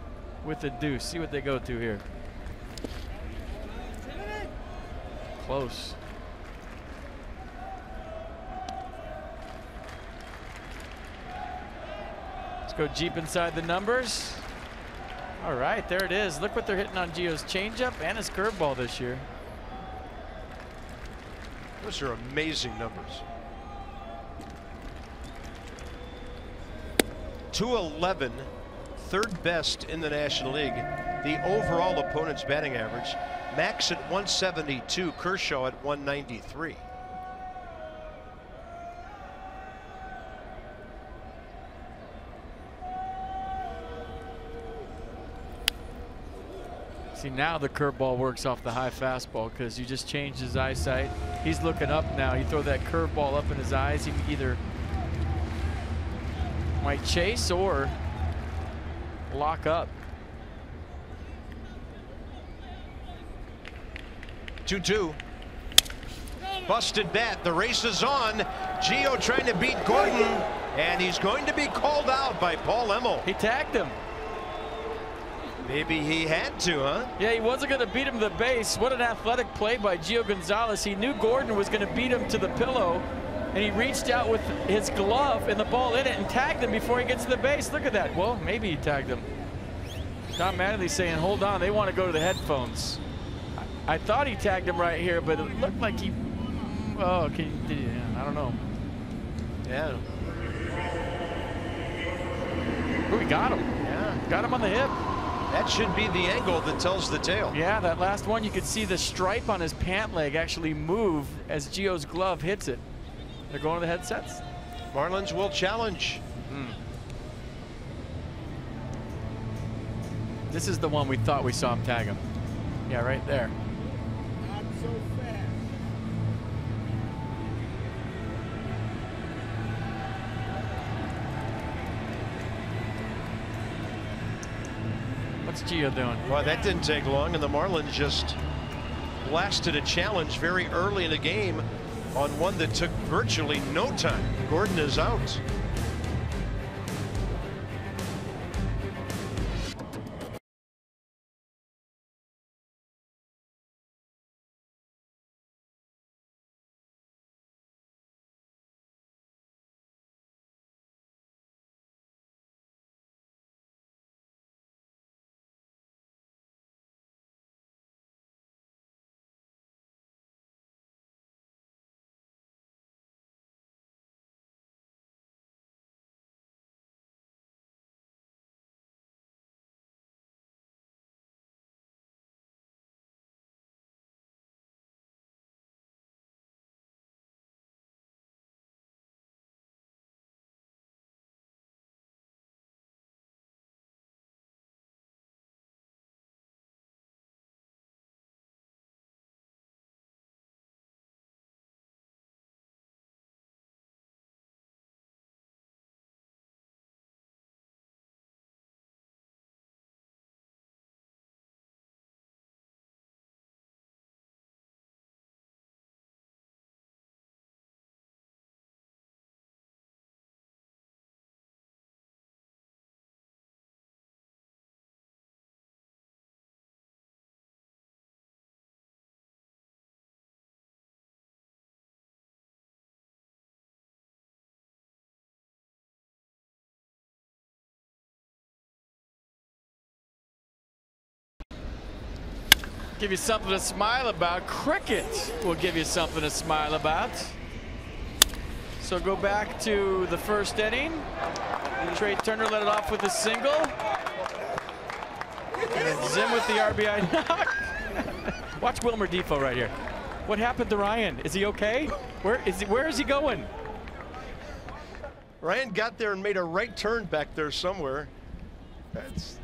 with the deuce. See what they go to here. Close. Let's go deep inside the numbers. All right, there it is. Look what they're hitting on Gio's changeup and his curveball this year. Those are amazing numbers. 211, third best in the National League. The overall opponent's batting average, Max at 172, Kershaw at 193. See, now the curveball works off the high fastball because you just changed his eyesight. He's looking up now. You throw that curveball up in his eyes, he either might chase or lock up. 2-2. Busted bat. The race is on. Gio trying to beat Gordon, and he's going to be called out by Paul Emmel. He tagged him. Maybe he had to, huh? Yeah, he wasn't going to beat him to the base. What an athletic play by Gio Gonzalez. He knew Gordon was going to beat him to the pillow, and he reached out with his glove and the ball in it and tagged him before he gets to the base. Look at that. Well, maybe he tagged him. Tom Mattingly saying, hold on, they want to go to the headphones. I thought he tagged him right here, but it looked like he, oh, I don't know. Yeah. Ooh, he got him. Yeah. Got him on the hip. That should be the angle that tells the tale. Yeah, that last one, you could see the stripe on his pant leg actually move as Gio's glove hits it. They're going to the headsets. Marlins will challenge. This is the one we thought we saw him tag him. Yeah, right there. Not so fast. What's Gio doing? Well, that didn't take long, and the Marlins just blasted a challenge very early in the game on one that took virtually no time. Gordon is out. Give you something to smile about. Cricket will give you something to smile about. So go back to the first inning. Trey Turner led it off with a single. And then Zim with the RBI knock. Watch Wilmer Defoe right here. What happened to Ryan? Is he okay? Where is he going? Ryan got there and made a right turn back there somewhere. That's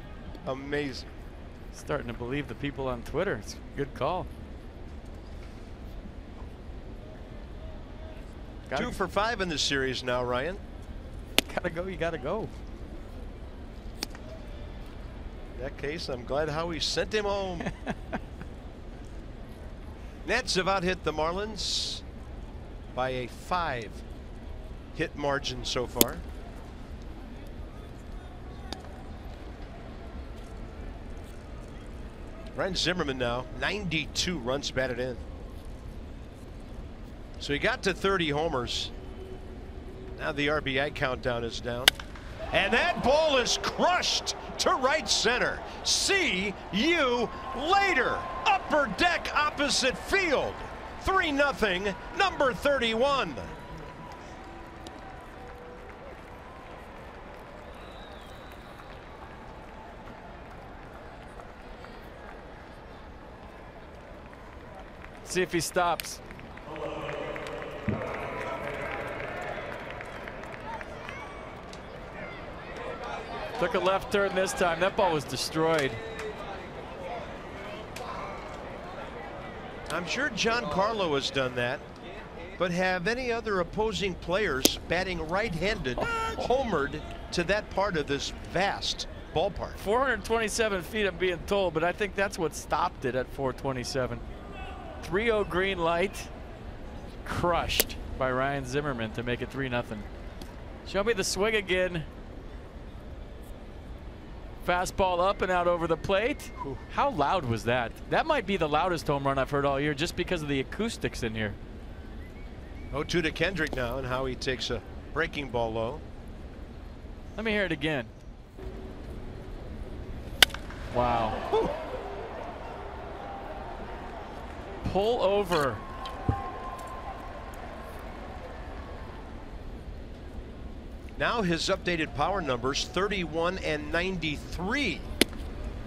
amazing. Starting to believe the people on Twitter. It's a good call. 2 for 5 in the series now, Ryan. Gotta go, you gotta go. In that case, I'm glad Howie sent him home. Nats have out-hit the Marlins by a 5-hit margin so far. Ryan Zimmerman now 92 runs batted in. So he got to 30 homers. Now the RBI countdown is down. And that ball is crushed to right center. See you later. Upper deck opposite field. 3-0, number 31. See if he stops. Took a left turn this time. That ball was destroyed. I'm sure Giancarlo has done that, but have any other opposing players batting right-handed homered to that part of this vast ballpark? 427 feet, I'm being told, but I think that's what stopped it at 427. 3-0 green light, crushed by Ryan Zimmerman to make it 3-0. Show me the swing again. Fastball up and out over the plate. How loud was that? That might be the loudest home run I've heard all year just because of the acoustics in here. 0-2 to Kendrick now, and Howie takes a breaking ball low. Let me hear it again. Wow. Whew. Pull over. Now his updated power numbers 31 and 93.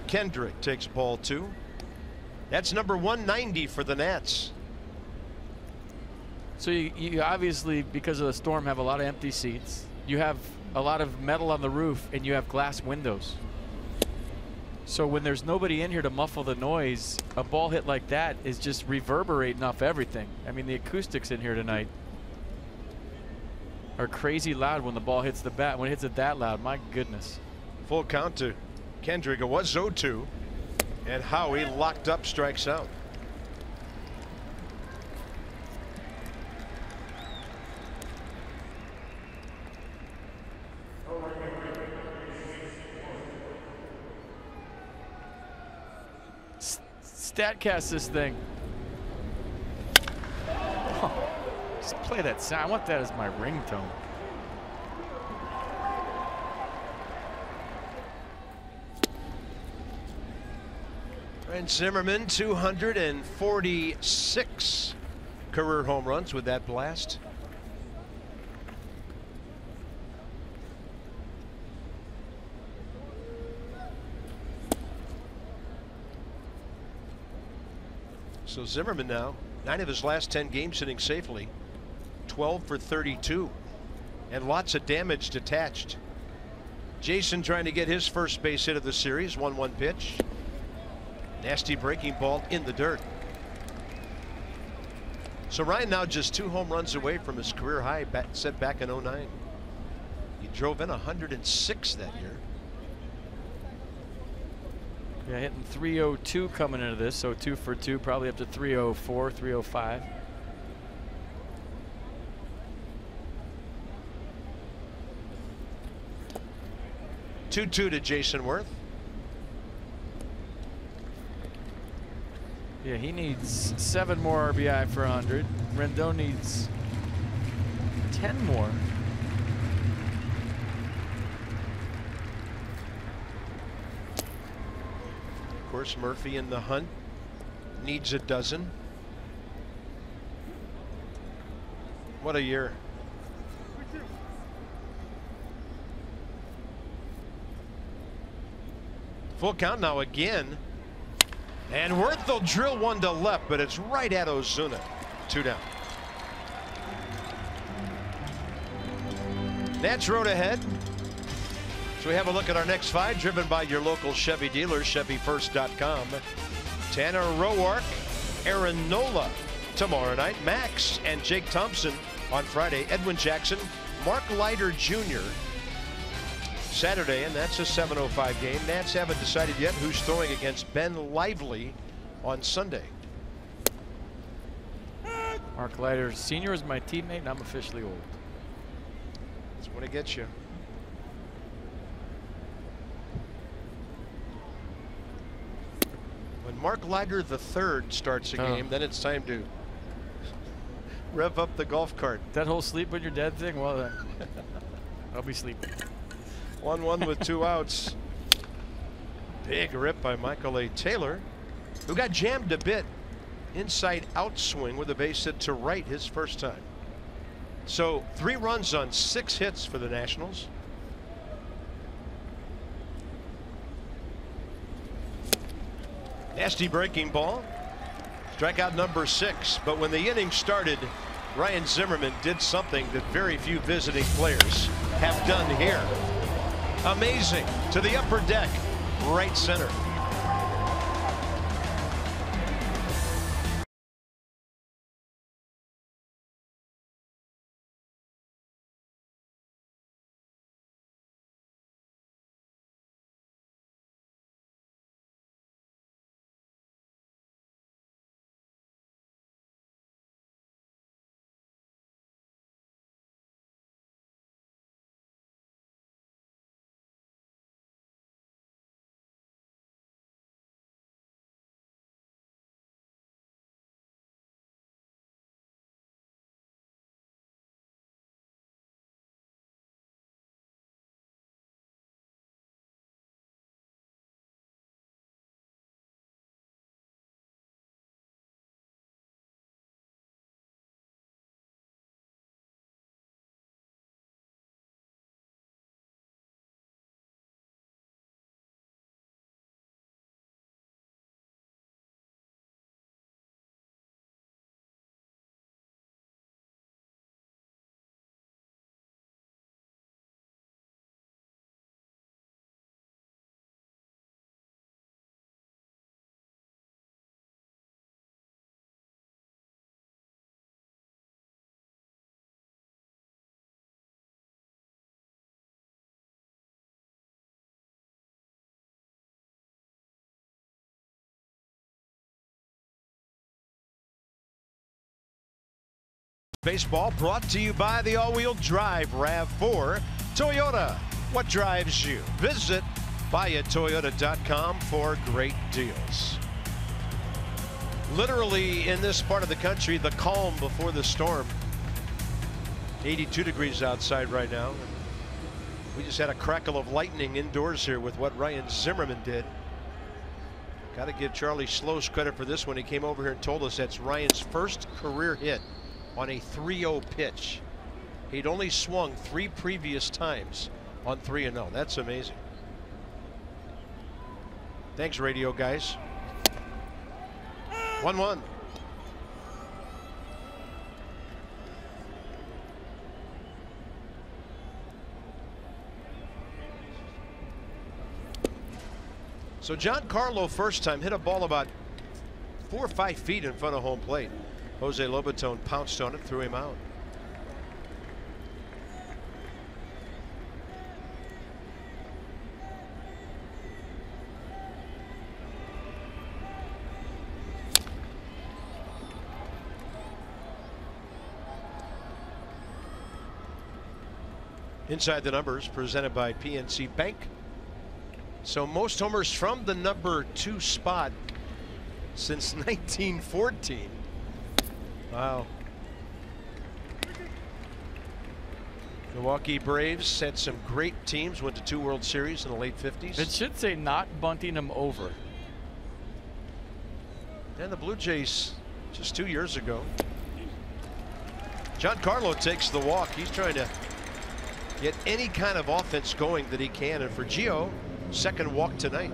Kendrick takes ball 2. That's number 190 for the Nats. So you obviously, because of the storm, have a lot of empty seats. You have a lot of metal on the roof, and you have glass windows. So when there's nobody in here to muffle the noise, a ball hit like that is just reverberating off everything. I mean, the acoustics in here tonight are crazy loud when the ball hits the bat. When it hits it that loud, my goodness. Full count to Kendrick. It was 0-2, and Howie locked up, strikes out. Statcast this thing. Oh, just play that sound. I want that as my ringtone. And Zimmerman 246 career home runs with that blast. So Zimmerman now 9 of his last 10 games hitting safely, 12 for 32, and lots of damage detached. Jason trying to get his first base hit of the series. 1-1 pitch. Nasty breaking ball in the dirt. So Ryan now just 2 home runs away from his career high set back in 09. He drove in 106 that year. Yeah, hitting 302 coming into this, so 2 for 2, probably up to 304, 305. Two to Jason Worth. Yeah, he needs 7 more RBI for 100. Rendon needs 10 more. Of course, Murphy in the hunt needs a dozen. What a year. Full count now again. And Worth will drill one to left, but it's right at Ozuna. 2 down. Nats road ahead. So we have a look at our next 5, driven by your local Chevy dealer, ChevyFirst.com. Tanner Roark, Aaron Nola tomorrow night. Max and Jake Thompson on Friday. Edwin Jackson, Mark Leiter Jr. Saturday, and that's a 7:05 game. Nats haven't decided yet who's throwing against Ben Lively on Sunday. Mark Leiter Sr. is my teammate, and I'm officially old. That's when it gets you. When Mark Leiter III starts a game, then it's time to rev up the golf cart. That whole sleep when you're dead thing, well, I'll be sleeping. 1-1 with 2 outs. Big rip by Michael A. Taylor, who got jammed a bit. Inside out swing with a base hit to right his first time. So 3 runs on 6 hits for the Nationals. Nasty breaking ball. Strikeout number 6. But when the inning started, Ryan Zimmerman did something that very few visiting players have done here. Amazing. To the upper deck, right center. Baseball brought to you by the all-wheel drive RAV4 Toyota. What drives you? Visit buyatoyota.com for great deals. Literally in this part of the country, the calm before the storm. 82 degrees outside right now. We just had a crackle of lightning indoors here with what Ryan Zimmerman did. Got to give Charlie Sloas credit for this one. He came over here and told us that's Ryan's first career hit on a 3-0 pitch. He'd only swung 3 previous times on 3-0. That's amazing. Thanks, radio guys. 1-1. So Giancarlo first time hit a ball about 4 or 5 feet in front of home plate. Jose Lobaton pounced on it, threw him out. Inside the Numbers, presented by PNC Bank. So most homers from the number 2 spot since 1914. Wow. Milwaukee Braves had some great teams, went to 2 World Series in the late 50s. It should say not bunting them over. And the Blue Jays just 2 years ago. Giancarlo takes the walk. He's trying to get any kind of offense going that he can. And for Gio, second walk tonight.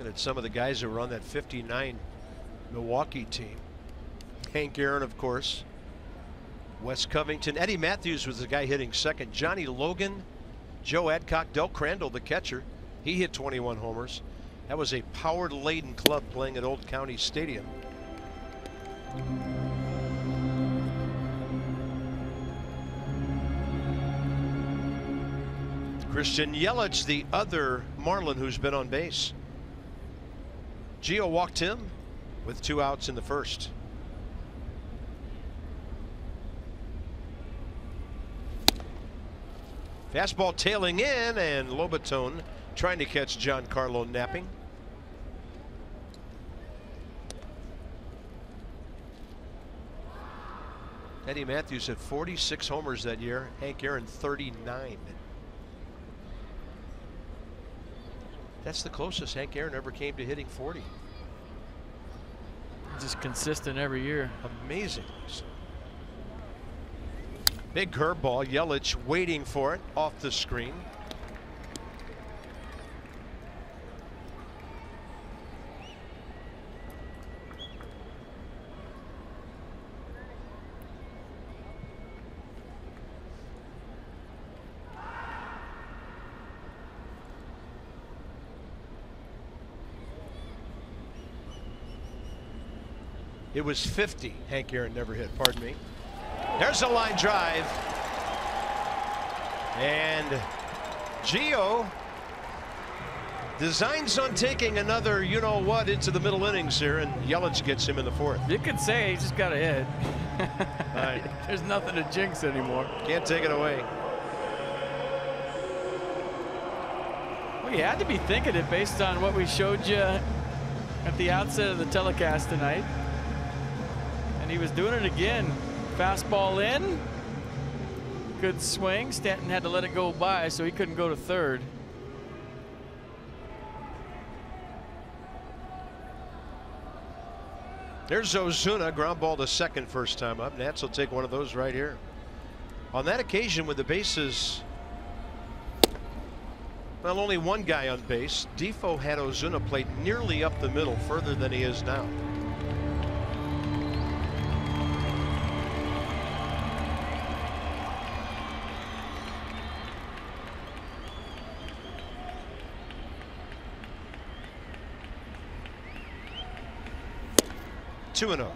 at some of the guys who were on that '59 Milwaukee team. Hank Aaron, of course. Wes Covington. Eddie Matthews was the guy hitting second. Johnny Logan, Joe Adcock, Del Crandall, the catcher. He hit 21 homers. That was a power-laden club playing at Old County Stadium. Christian Yelich, the other Marlin who's been on base. Gio walked him with 2 outs in the first. Fastball tailing in, and Lobaton trying to catch Giancarlo napping. Eddie Matthews had 46 homers that year. Hank Aaron 39. That's the closest Hank Aaron ever came to hitting 40. Just consistent every year. Amazing. Big curveball. Yelich waiting for it off the screen. It was 50 Hank Aaron never hit, pardon me. There's a line drive. And Gio designs on taking another you-know-what into the middle innings here, and Yelich gets him in the fourth. You could say he just got a hit. Right. There's nothing to jinx anymore. Can't take it away. Well, you had to be thinking it based on what we showed you at the outset of the telecast tonight. And he was doing it again. Fastball in. Good swing. Stanton had to let it go by, so he couldn't go to third. There's Ozuna, ground ball to second first time up. Nats will take one of those right here. On that occasion, with the bases, well, only one guy on base, Defoe had Ozuna played nearly up the middle, further than he is now. Two and 0.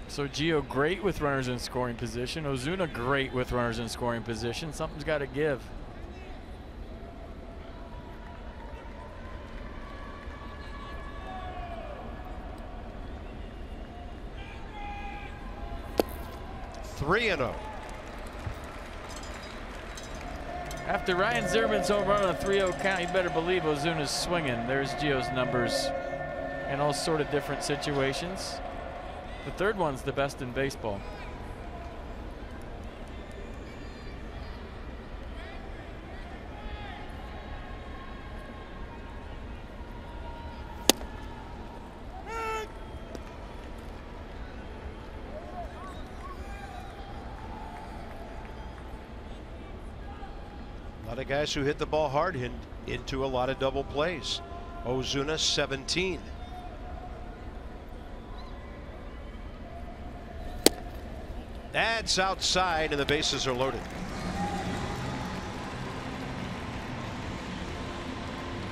So Gio great with runners in scoring position. Ozuna great with runners in scoring position. Something's got to give. Three and 0. After Ryan Zimmerman's home run on a 3-0 count, you better believe Ozuna's swinging. There's Gio's numbers in all sort of different situations. The third one's the best in baseball. A lot of guys who hit the ball hard into a lot of double plays. Ozuna 17. That's outside, and the bases are loaded.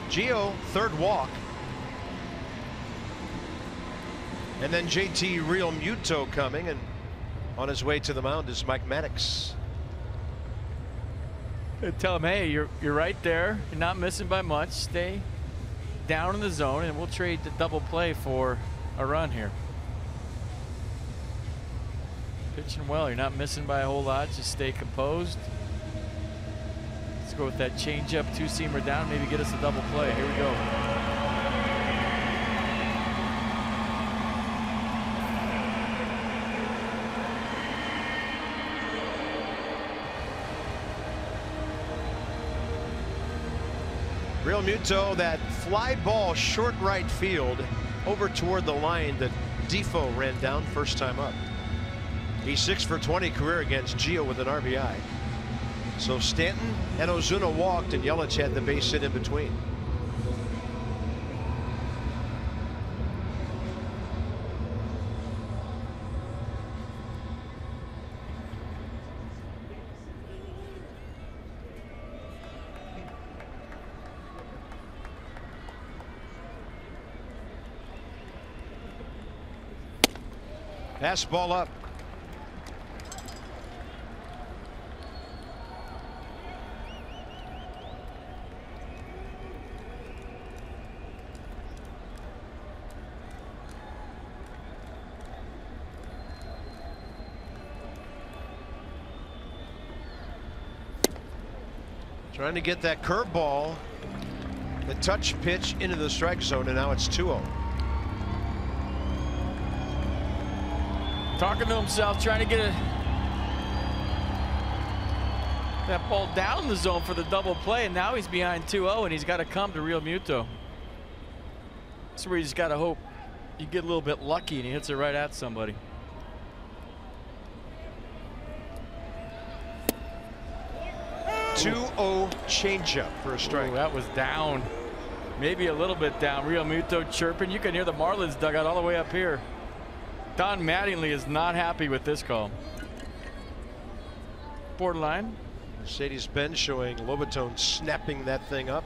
Gio, third walk. And then JT Real Muto coming, and on his way to the mound is Mike Maddox. Tell him, hey, you're right there. You're not missing by much. Stay down in the zone, and we'll trade the double play for a run here. Pitching well. You're not missing by a whole lot. Just stay composed. Let's go with that changeup, two-seamer down. Maybe get us a double play. Here we go. Real Muto, that fly ball short right field over toward the line that Defoe ran down first time up. He's 6 for 20 career against Gio with an RBI. So Stanton and Ozuna walked, and Yelich had the base hit in between. Fastball up. Trying to get that curveball, the touch pitch into the strike zone, and now it's 2-0. Talking to himself, trying to get that ball down the zone for the double play, and now he's behind 2-0, and he's got to come to Real Muto. That's where he's got to hope you get a little bit lucky and he hits it right at somebody. Changeup for a strike. Ooh, that was down, maybe a little bit down. Real Muto chirping. You can hear the Marlins dugout all the way up here. Don Mattingly is not happy with this call. Borderline. Mercedes-Benz showing Lobaton snapping that thing up.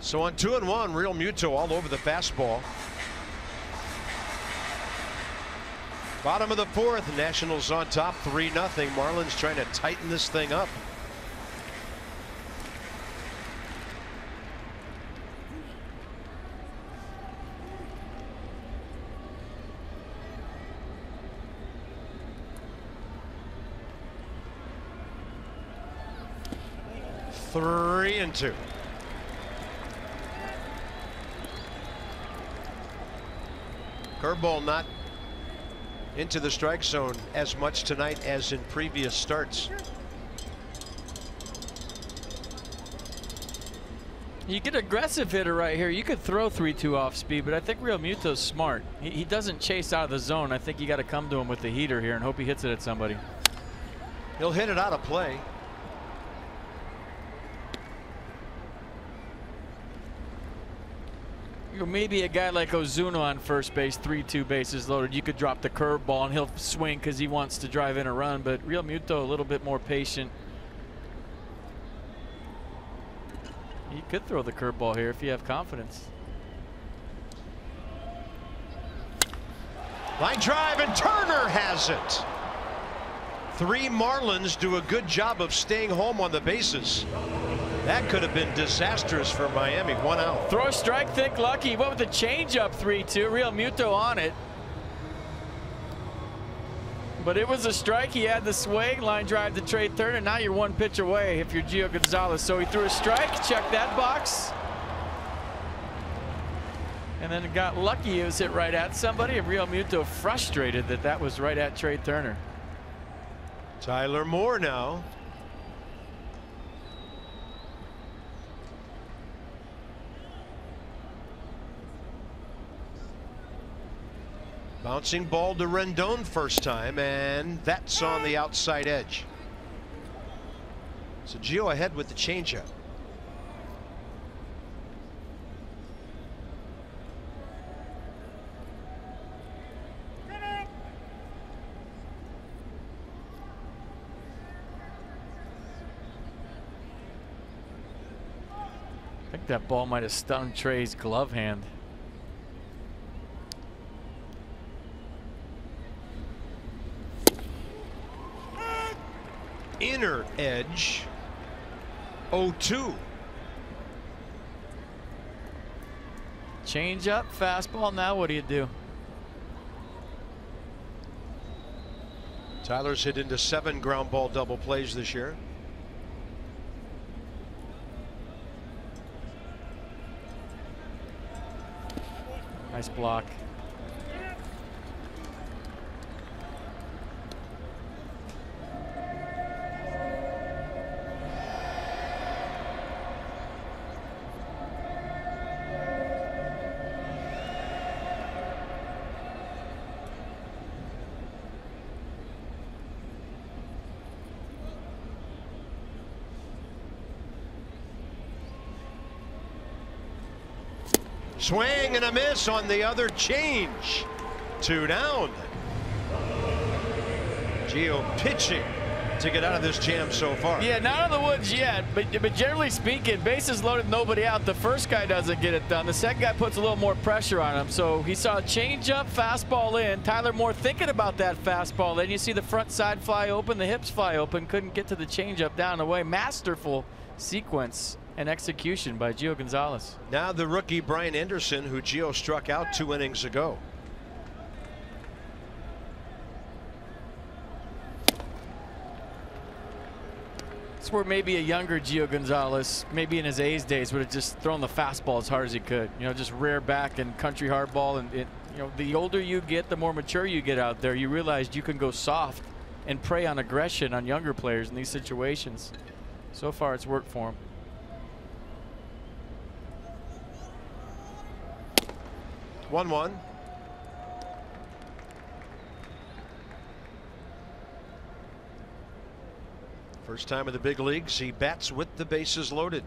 So on 2-1, Real Muto all over the fastball. Bottom of the fourth, Nationals on top 3-0. Marlins trying to tighten this thing up. Three and two. Curveball not into the strike zone as much tonight as in previous starts. You get aggressive hitter right here. You could throw 3-2 off speed, but I think Real Muto's smart. He doesn't chase out of the zone. I think you got to come to him with the heater here and hope he hits it at somebody. He'll hit it out of play. Maybe a guy like Ozuna on first base, 3-2 bases loaded. You could drop the curveball and he'll swing because he wants to drive in a run. But Real Muto a little bit more patient. He could throw the curveball here if you have confidence. Line drive, and Turner has it. 3 Marlins do a good job of staying home on the bases. That could have been disastrous for Miami. 1 out. Throw a strike, think lucky. What with the changeup 3-2? Real Muto on it. But it was a strike. He had the swing. Line drive to Trey Turner. Now you're 1 pitch away if you're Gio Gonzalez. So he threw a strike. Check that box. And then it got lucky. It was hit right at somebody. And Real Muto frustrated that that was right at Trey Turner. Tyler Moore now. Bouncing ball to Rendon first time, and that's on the outside edge. So Gio ahead with the changeup. I think that ball might have stung Trey's glove hand. Inner edge. 0-2. Change up, fastball. Now what do you do? Tyler's hit into 7 ground ball double plays this year. Nice block. Swing and a miss on the other change. 2 down. Gio pitching to get out of this jam so far. Yeah, not out of the woods yet, but generally speaking, bases loaded, nobody out. The first guy doesn't get it done. The second guy puts a little more pressure on him. So he saw a changeup, fastball in. Tyler Moore thinking about that fastball. Then you see the front side fly open, the hips fly open. Couldn't get to the changeup down and away. Masterful sequence and execution by Gio Gonzalez. Now the rookie Brian Anderson, who Gio struck out 2 innings ago. It's where maybe a younger Gio Gonzalez, maybe in his A's days, would have just thrown the fastball as hard as he could. You know, just rear back and country hardball. And you know, the older you get, the more mature you get out there. You realize you can go soft and prey on aggression on younger players in these situations. So far, it's worked for him. One. First time in the big leagues, he bats with the bases loaded.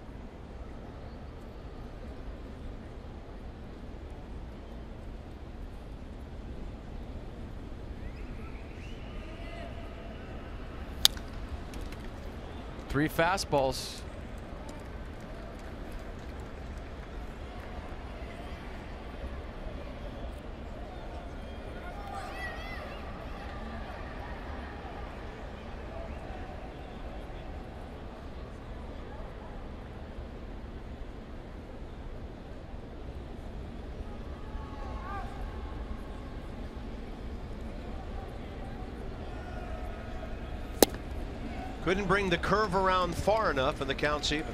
Three fastballs. Couldn't bring the curve around far enough, and the count's even.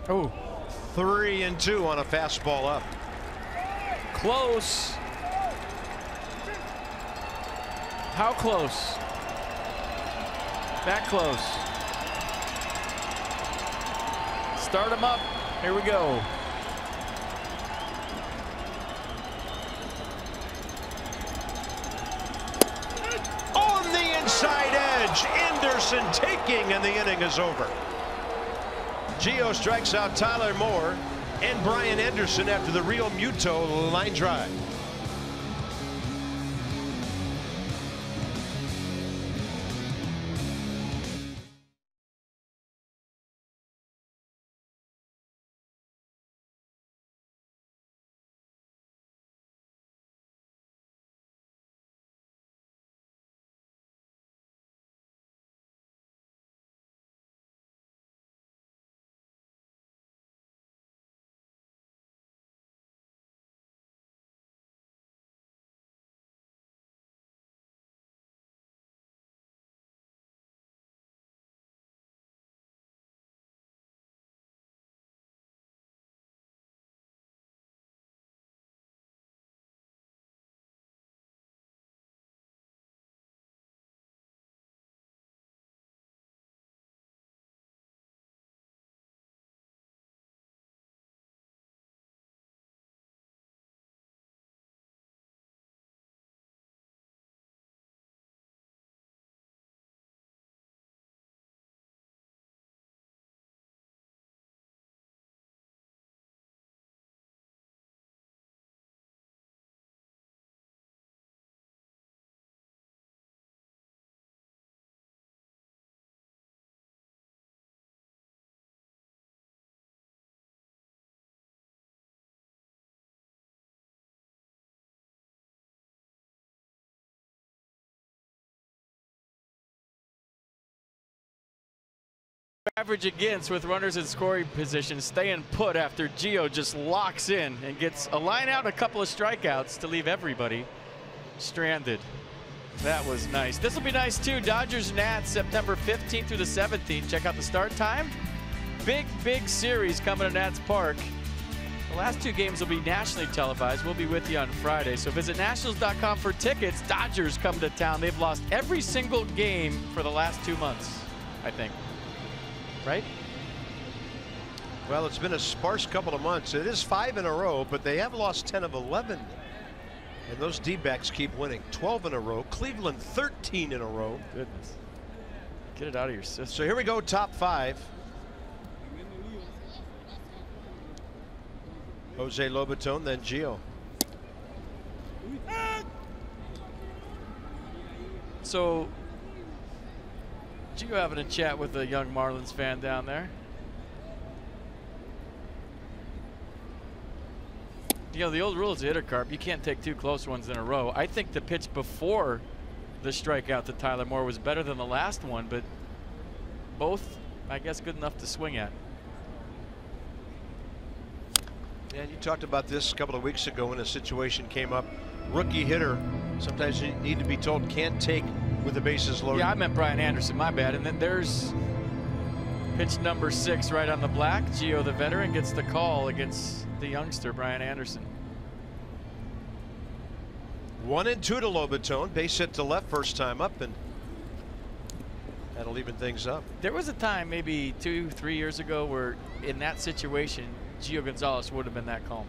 Oh, 3-2 on a fastball up. close. How close? That close. Start him up. Here we go. On the inside edge, Anderson taking, and the inning is over. Gio strikes out Tyler Moore and Brian Anderson after the Real Muto line drive. Average against with runners in scoring position, staying put after Gio just locks in and gets a line out, a couple of strikeouts to leave everybody stranded. That was nice. This will be nice too. Dodgers Nats September 15th through the 17th. Check out the start time. Big series coming to Nats Park. The last two games will be nationally televised. We'll be with you on Friday. So visit nationals.com for tickets. Dodgers come to town. They've lost every single game for the last 2 months, I think. Right? Well, it's been a sparse couple of months. It is 5 in a row, but they have lost 10 of 11. And those D-backs keep winning. 12 in a row. Cleveland 13 in a row. Goodness. Get it out of your system. So here we go, top 5. Jose Lobaton, then Gio. So, Gio having a chat with a young Marlins fan down there. You know, the old rule is hitter carp. You can't take 2 close ones in a row. I think the pitch before the strikeout to Tyler Moore was better than the last one, but both, I guess, good enough to swing at. And you talked about this a couple of weeks ago when a situation came up. Rookie hitter, sometimes you need to be told, can't take with the bases loaded. Yeah, I meant Brian Anderson, my bad. And then there's pitch number 6 right on the black. Gio, the veteran, gets the call against the youngster, Brian Anderson. 1-2 to Lobaton. Base hit to left first time up, and that'll even things up. There was a time maybe 2-3 years ago where in that situation, Gio Gonzalez would have been that calm,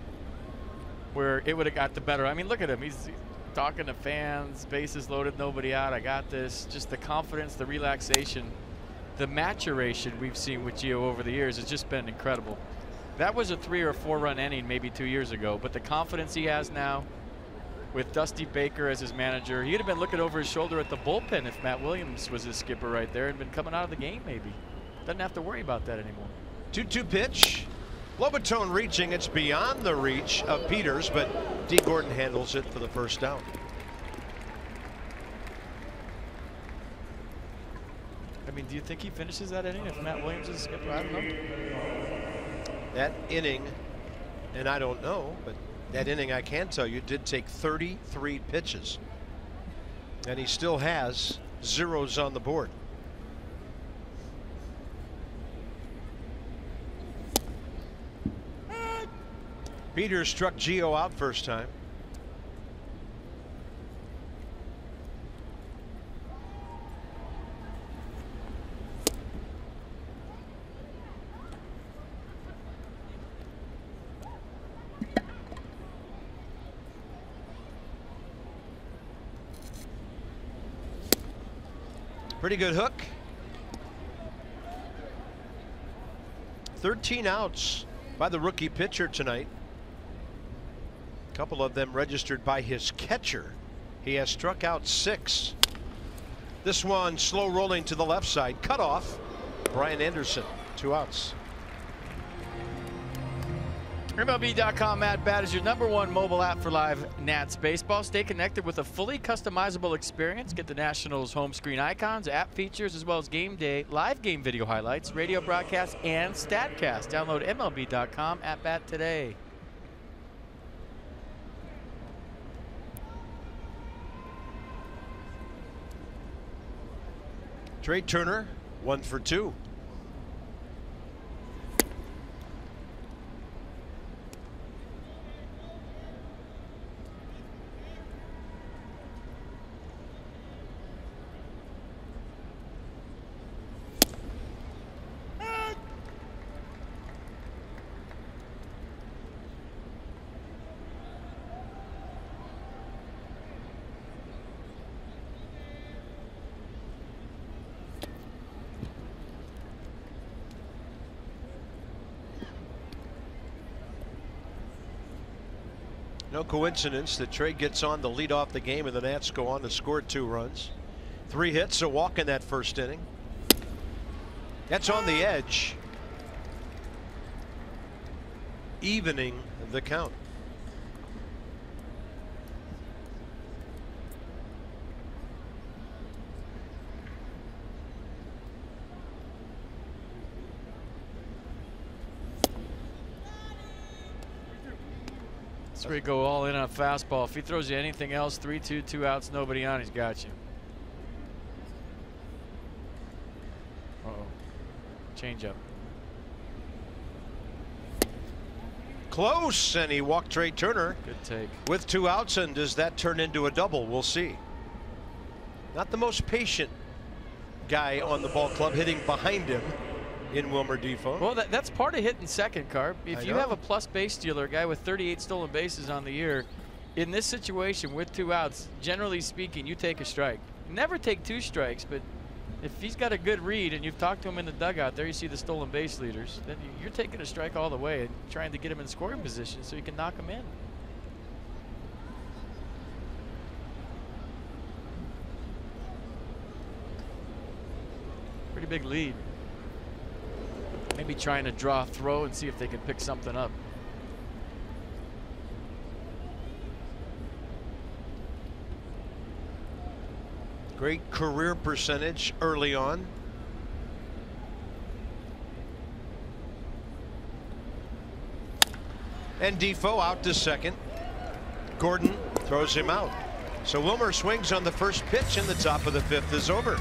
where it would have got the better. I mean, look at him. He's talking to fans, bases loaded, nobody out. I got this. Just the confidence, the relaxation, the maturation we've seen with Gio over the years has just been incredible. That was a 3 or 4 run inning maybe 2 years ago, but the confidence he has now with Dusty Baker as his manager, he'd have been looking over his shoulder at the bullpen if Matt Williams was his skipper right there and been coming out of the game maybe. Doesn't have to worry about that anymore. 2-2 pitch. Lobaton reaching. It's beyond the reach of Peters, but D. Gordon handles it for the first down. I mean, do you think he finishes that inning if Matt Williams is a skipper? I don't know. That inning, and I don't know, but that inning, I can tell you, did take 33 pitches. And he still has zeros on the board. Peters struck Gio out first time. Pretty good hook. 13 outs by the rookie pitcher tonight. A couple of them registered by his catcher. He has struck out 6. This one slow rolling to the left side. Cut off. Brian Anderson. 2 outs. MLB.com at bat is your #1 mobile app for live Nats baseball. Stay connected with a fully customizable experience. Get the Nationals home screen icons, app features, as well as game day, live game video highlights, radio broadcasts, and StatCast. Download MLB.com at bat today. Trey Turner, 1 for 2. No coincidence that Trey gets on to lead off the game and the Nats go on to score 2 runs. 3 hits, a walk in that first inning. That's on the edge, evening the count. That's where you go all in on a fastball. If he throws you anything else, 3-2, 2 outs, nobody on, he's got you. Uh-oh. Change up. Close, and he walked Trey Turner. Good take. With 2 outs, and does that turn into a double? We'll see. Not the most patient guy on the ball club, hitting behind him. in Wilmer Defoe. Well, that's part of hitting second, Carp. If you have a plus base stealer, a guy with 38 stolen bases on the year, in this situation with 2 outs, generally speaking, you take a strike. Never take 2 strikes, but if he's got a good read and you've talked to him in the dugout, there you see the stolen base leaders, then you're taking a strike all the way and trying to get him in scoring position so you can knock him in. Pretty big lead. Maybe trying to draw a throw and see if they can pick something up. Great career percentage early on. And Defoe out to second. Gordon throws him out. So Wilmer swings on the first pitch, and the top of the 5th is over.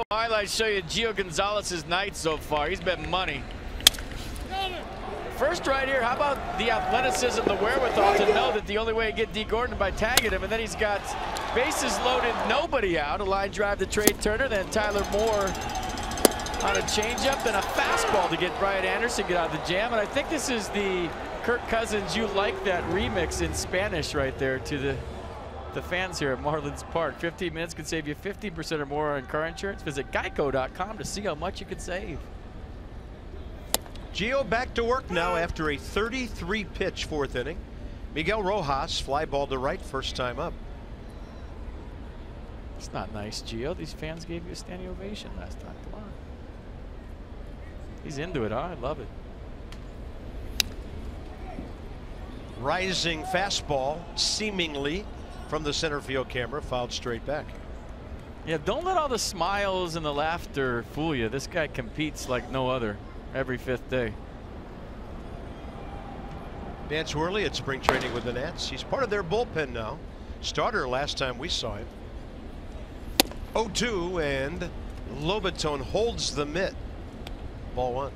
Highlights show you Gio Gonzalez's night so far. He's been money. First right here, how about the athleticism, the wherewithal to know that the only way to get D. Gordon is by tagging him, and then he's got bases loaded, nobody out. A line drive to Trey Turner, then Tyler Moore on a changeup, then a fastball to get Brian Anderson get out of the jam. And I think this is the Kirk Cousins "You Like That" remix in Spanish right there to the fans here at Marlins Park. 15 minutes can save you 15% or more on car insurance. Visit geico.com to see how much you can save. Gio back to work now after a 33-pitch 4th inning. Miguel Rojas fly ball to right, first time up. It's not nice, Gio. These fans gave you a standing ovation last time. Come on. He's into it, huh? I love it. Rising fastball, seemingly from the center field camera, fouled straight back. Yeah, don't let all the smiles and the laughter fool you. This guy competes like no other every 5th day. Vance Worley at spring training with the Nats. He's part of their bullpen now. Starter last time we saw him. 0-2, and Lobaton holds the mitt. Ball 1.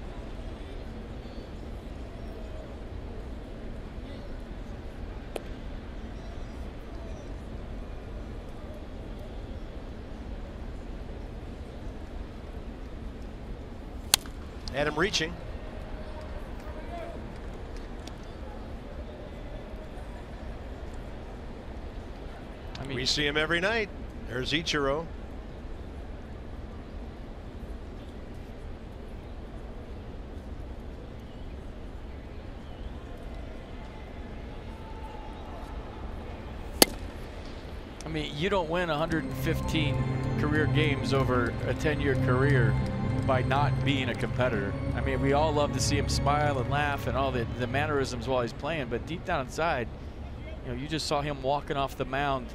Adam reaching. I mean, we see him every night. There's Ichiro. I mean, you don't win 115 career games over a 10-year career by not being a competitor. I mean, we all love to see him smile and laugh and all the mannerisms while he's playing, but deep down inside, you know, you just saw him walking off the mound.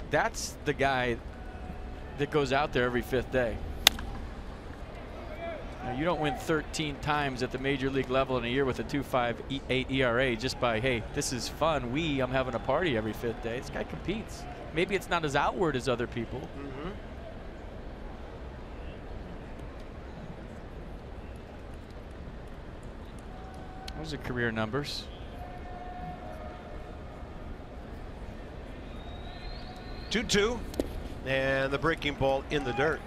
That's the guy that goes out there every 5th day. Now, you don't win 13 times at the major league level in a year with a 2.58 ERA just by, hey, this is fun. I'm having a party every 5th day. This guy competes. Maybe it's not as outward as other people. Mm-hmm. Those are career numbers. Two, and the breaking ball in the dirt.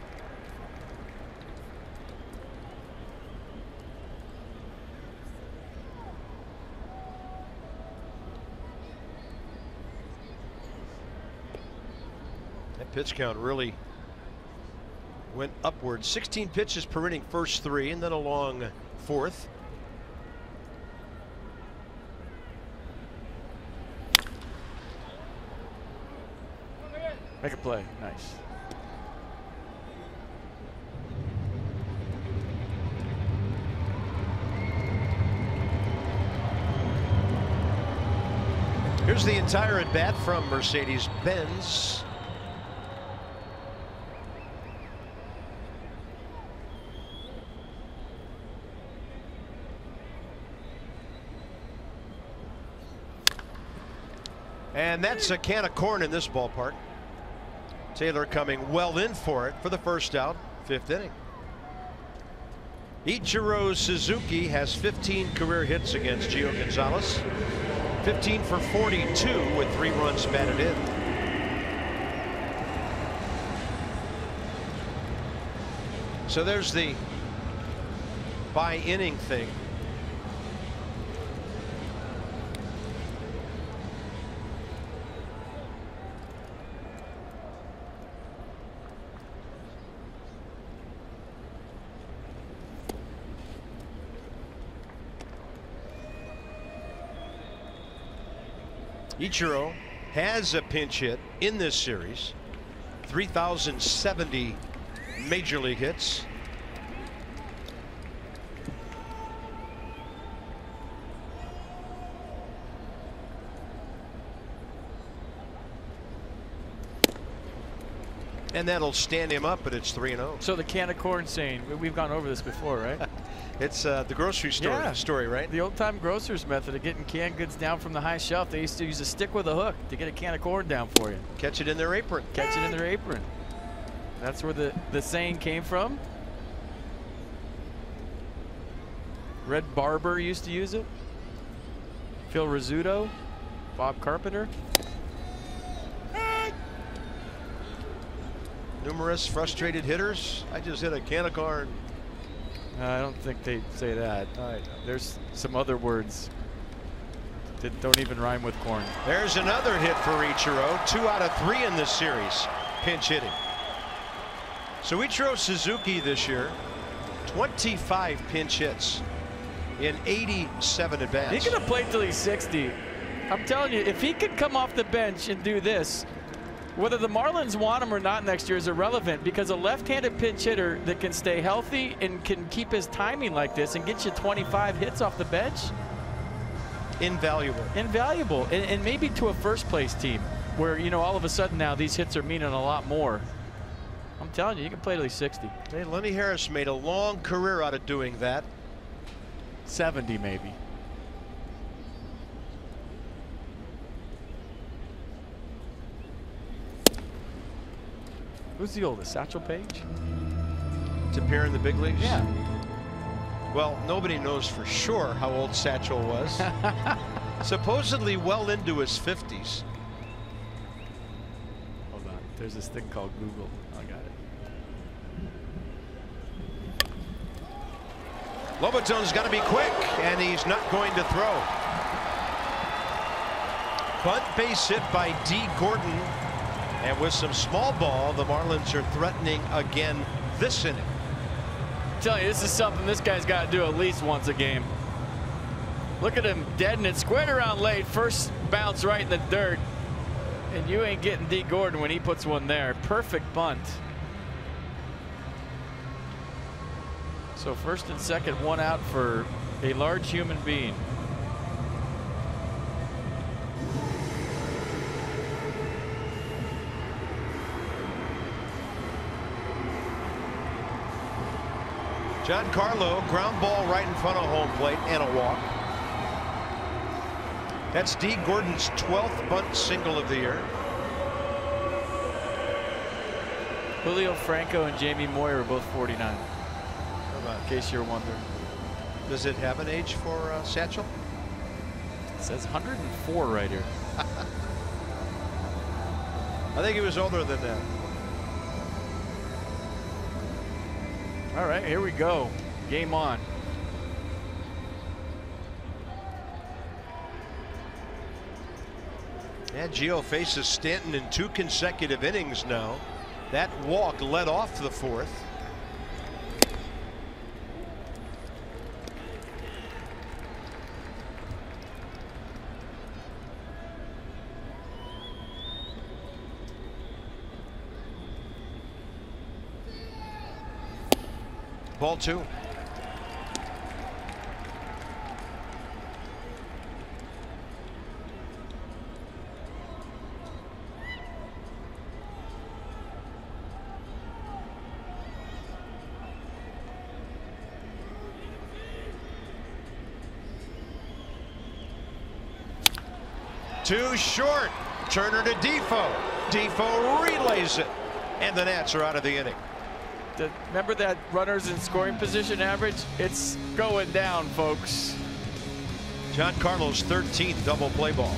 That pitch count really went upward. 16 pitches per inning, first 3, and then a long 4th. Make a play. Nice. Here's the entire at bat from Mercedes-Benz. And that's a can of corn in this ballpark. Taylor coming well in for it for the first out, 5th inning. Ichiro Suzuki has 15 career hits against Gio Gonzalez. 15 for 42 with 3 runs batted in. So there's the by inning thing. Ichiro has a pinch hit in this series. 3,070 major league hits. And that'll stand him up, but it's 3-0. So the can of corn saying, we've gone over this before, right? It's the grocery store story, right? The old-time grocer's method of getting canned goods down from the high shelf. They used to use a stick with a hook to get a can of corn down for you. Catch it in their apron. Catch it in their apron. That's where the saying came from. Red Barber used to use it. Phil Rizzuto, Bob Carpenter. Numerous frustrated hitters. I just hit a can of corn. I don't think they'd say that. There's some other words that don't even rhyme with corn. There's another hit for Ichiro. 2 out of 3 in this series. Pinch hitting. So Ichiro Suzuki this year, 25 pinch hits in 87 at bats. He could have played till he's 60. I'm telling you, if he could come off the bench and do this, whether the Marlins want him or not next year is irrelevant, because a left-handed pinch hitter that can stay healthy and can keep his timing like this and get you 25 hits off the bench. Invaluable. Invaluable. And maybe to a first-place team where, you know, all of a sudden now these hits are meaning a lot more. I'm telling you, you can play till he's 60. Hey, Lenny Harris made a long career out of doing that. 70 maybe. Who's the oldest? Satchel Paige? To appear in the big leagues? Yeah. Well, nobody knows for sure how old Satchel was. Supposedly well into his 50s. Hold on. There's this thing called Google. I got it. Lobaton's got to be quick, and he's not going to throw. Bunt base hit by D. Gordon. And with some small ball, the Marlins are threatening again this inning. I'm telling you, this is something this guy's got to do at least once a game. Look at him deadening it, squared around late, first bounce right in the dirt. And you ain't getting D. Gordon when he puts one there. Perfect bunt. So first and second, 1 out for a large human being. Giancarlo, ground ball right in front of home plate and a walk. That's D. Gordon's 12th bunt single of the year. Julio Franco and Jamie Moyer are both 49. In case you're wondering. Does it have an age for Satchel? It says 104 right here. I think he was older than that. All right, here we go. Game on. And Gio faces Stanton in 2 consecutive innings now. That walk led off the 4th. Ball 2. Too short. Turner to Defoe. Defoe relays it. And the Nats are out of the inning. Remember that runners in scoring position average? It's going down, folks. Giancarlo's 13th double play ball.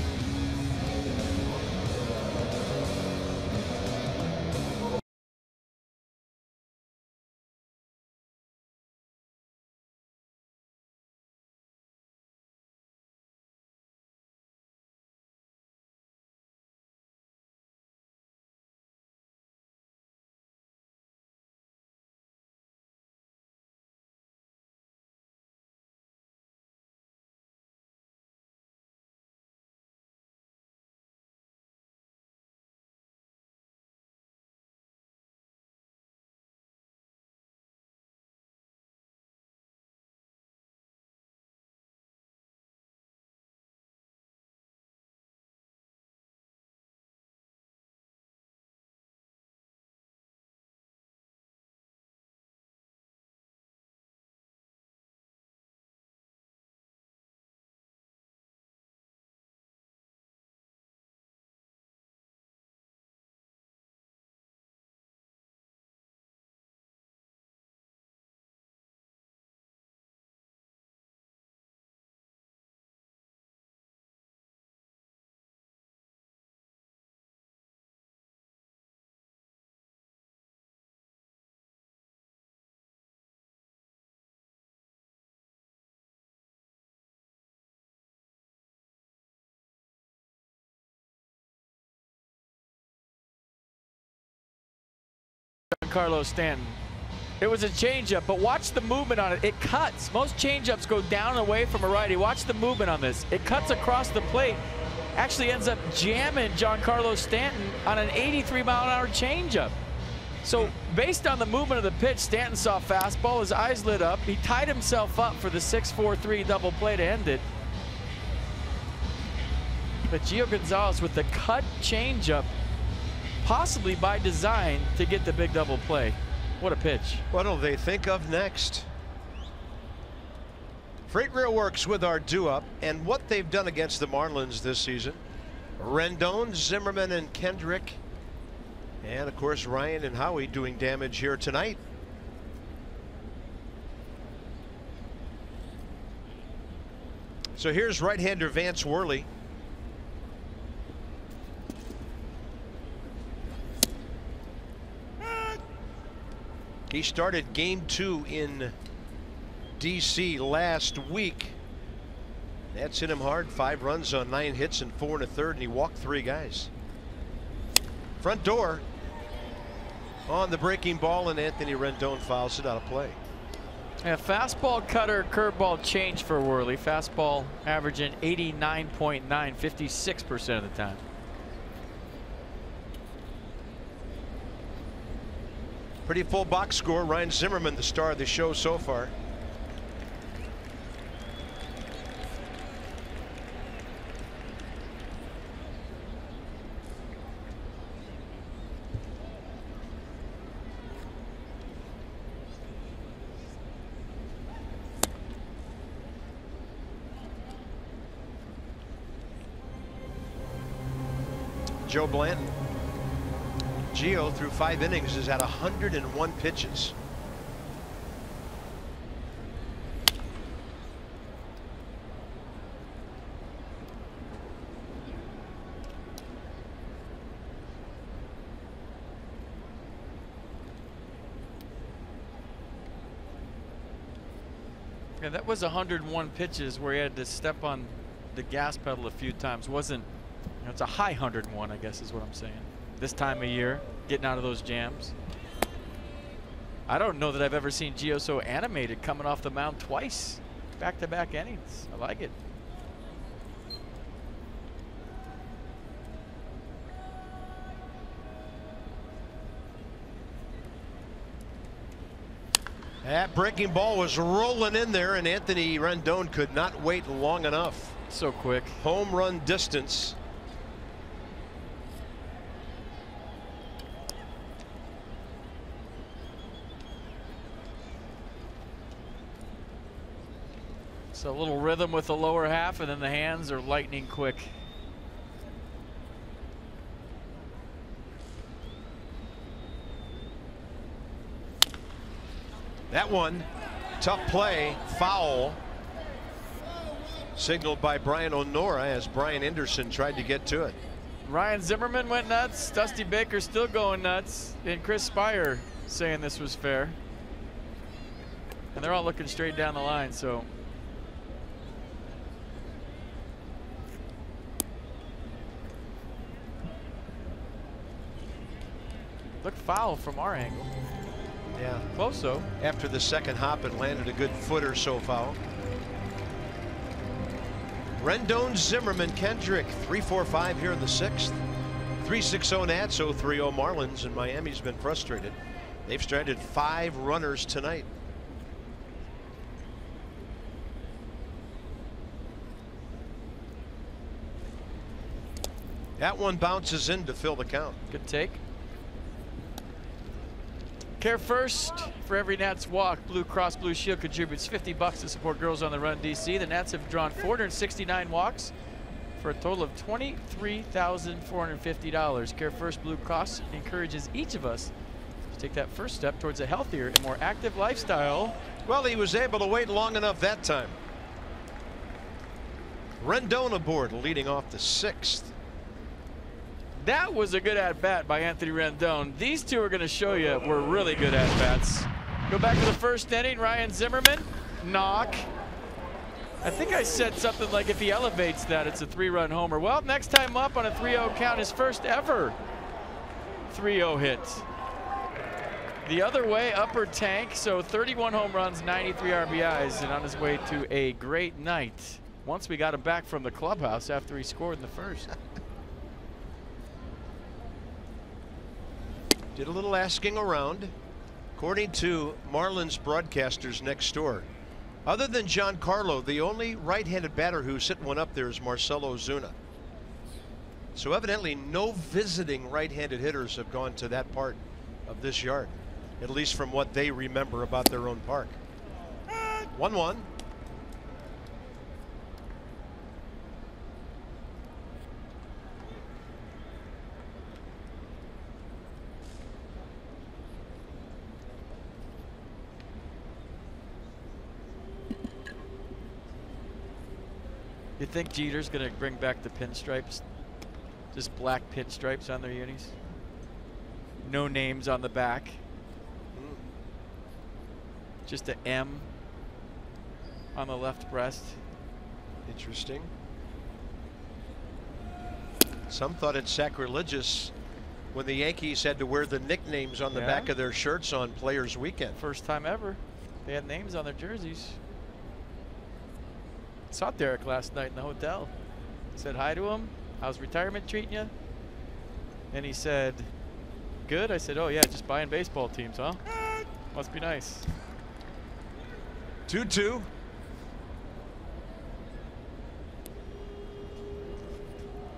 Giancarlo Stanton. It was a changeup, but watch the movement on it. It cuts. Most changeups go down and away from a righty. Watch the movement on this. It cuts across the plate. Actually ends up jamming Giancarlo Stanton on an 83-mile-an-hour changeup. So based on the movement of the pitch, Stanton saw fastball. His eyes lit up. He tied himself up for the 6-4-3 double play to end it. But Gio Gonzalez with the cut changeup, possibly by design to get the big double play. What a pitch. What'll they think of next? Freight Rail Works with our do-up and what they've done against the Marlins this season. Rendon, Zimmerman, and Kendrick. And of course Ryan and Howie doing damage here tonight. So here's right-hander Vance Worley. He started game 2 in DC last week. That's hit him hard. 5 runs on 9 hits and 4 1/3, and he walked 3 guys. Front door on the breaking ball, and Anthony Rendon fouls it out of play. Yeah, fastball, cutter, curveball change for Worley. Fastball averaging 89.9, 56% of the time. Pretty full box score. Ryan Zimmerman, the star of the show so far. Joe Blanton. Gio through 5 innings is at 101 pitches. Yeah, that was 101 pitches where he had to step on the gas pedal a few times. Wasn't, you know, it's a high 101, I guess is what I'm saying. This time of year, getting out of those jams. I don't know that I've ever seen Gio so animated coming off the mound twice, back-to-back innings. I like it. That breaking ball was rolling in there, and Anthony Rendon could not wait long enough. So quick. Home run distance. So a little rhythm with the lower half, and then the hands are lightning quick. That one, tough play, foul. Signaled by Brian O'Nora as Brian Anderson tried to get to it. Ryan Zimmerman went nuts. Dusty Baker still going nuts. And Chris Spire saying this was fair. And they're all looking straight down the line, so. Looked foul from our angle. Yeah. Close though. After the second hop, it landed a good foot or so foul. Rendon, Zimmerman, Kendrick, 3-4-5 here in the 6th. 3-6-0 Nats, 0-3-0 Marlins, and Miami's been frustrated. They've stranded 5 runners tonight. That one bounces in to fill the count. Good take. Care First, for every Nats walk, Blue Cross Blue Shield contributes $50 to support Girls on the Run DC. The Nats have drawn 469 walks for a total of $23,450. Care First Blue Cross encourages each of us to take that first step towards a healthier and more active lifestyle. Well, he was able to wait long enough that time. Rendon aboard, leading off the 6th. That was a good at-bat by Anthony Rendon. These two are going to show you were really good at-bats. Go back to the first inning. Ryan Zimmerman, knock. I think I said something like if he elevates that, it's a 3-run homer. Well, next time up on a 3-0 count, his first ever 3-0 hit. The other way, upper tank, so 31 home runs, 93 RBIs, and on his way to a great night once we got him back from the clubhouse after he scored in the first. Did a little asking around. According to Marlins broadcasters next door, other than Giancarlo, the only right-handed batter who's hitting one up there is Marcelo Ozuna. So evidently no visiting right-handed hitters have gone to that part of this yard, at least from what they remember about their own park. 1-1. You think Jeter's going to bring back the pinstripes? Just black pinstripes on their unis? No names on the back? Just an M on the left breast? Interesting. Some thought it sacrilegious when the Yankees had to wear the nicknames on the back of their shirts on Players Weekend. First time ever. They had names on their jerseys. Saw Derek last night in the hotel. Said hi to him. How's retirement treating you? And he said, good. I said, oh yeah, just buying baseball teams, huh? Must be nice. 2-2.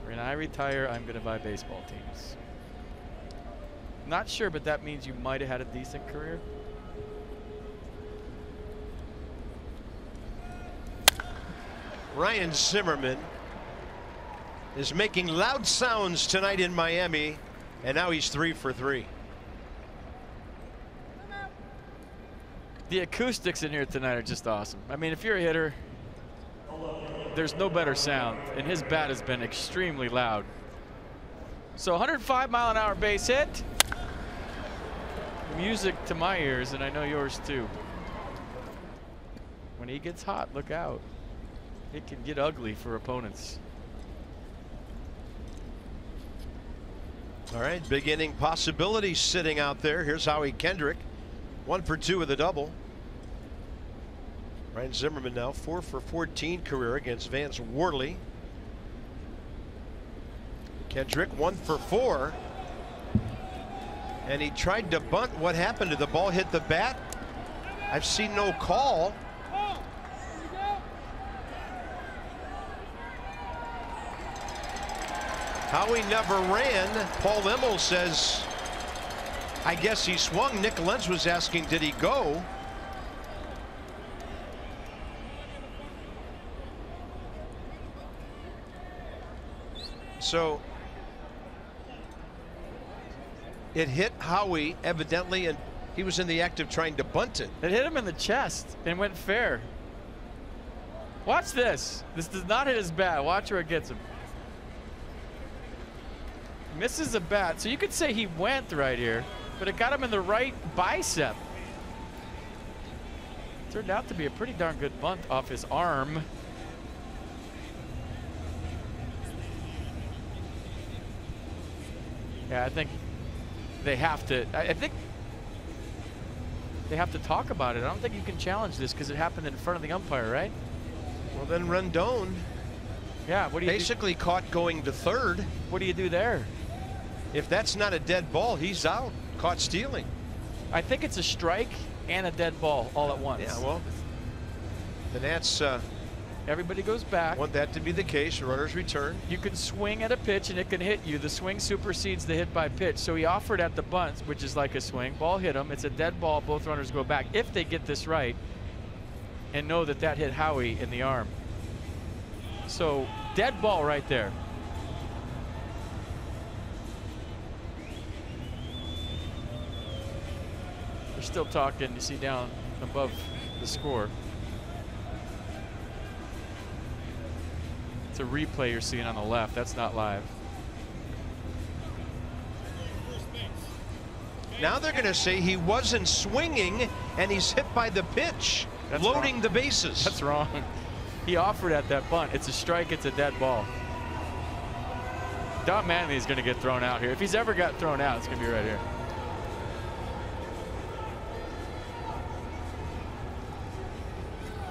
When I retire, I'm going to buy baseball teams. Not sure, but that means you might have had a decent career. Ryan Zimmerman is making loud sounds tonight in Miami, and now he's 3 for 3. The acoustics in here tonight are just awesome. I mean, if you're a hitter, there's no better sound, and his bat has been extremely loud. So 105-mile-an-hour base hit. Music to my ears, and I know yours too. When he gets hot, look out. It can get ugly for opponents. All right, big inning possibilities sitting out there. Here's Howie Kendrick, 1 for 2 with a double. Ryan Zimmerman now 4 for 14 career against Vance Worley. Kendrick 1 for 4. And he tried to bunt. What happened? Did the ball hit the bat? I've seen no call. Howie never ran. Paul Immel says, I guess he swung. Nick Lentz was asking, did he go? So it hit Howie evidently, and he was in the act of trying to bunt it. It hit him in the chest and went fair. Watch this. This does not hit his bat. Watch where it gets him. Misses a bat. So you could say he went right here, but it got him in the right bicep. Turned out to be a pretty darn good bunt off his arm. Yeah, I think they have to. I think they have to talk about it. I don't think you can challenge this because it happened in front of the umpire, right? Well, then Rendon, yeah, what do you basically caught going to third. What do you do there? If that's not a dead ball, he's out. Caught stealing. I think it's a strike and a dead ball all at once. Yeah, well, the Nats everybody goes back. want that to be the case. Runners return. You can swing at a pitch and it can hit you. The swing supersedes the hit by pitch. So he offered at the bunt, which is like a swing. Ball hit him. It's a dead ball. Both runners go back if they get this right and know that that hit Howie in the arm. So dead ball right there. They're still talking, you see down above the score. It's a replay you're seeing on the left. That's not live. Now they're going to say he wasn't swinging and he's hit by the pitch. That's loading wrong. The bases. That's wrong. He offered at that bunt. It's a strike. It's a dead ball. Don Manley's going to get thrown out here. If he's ever got thrown out, it's going to be right here.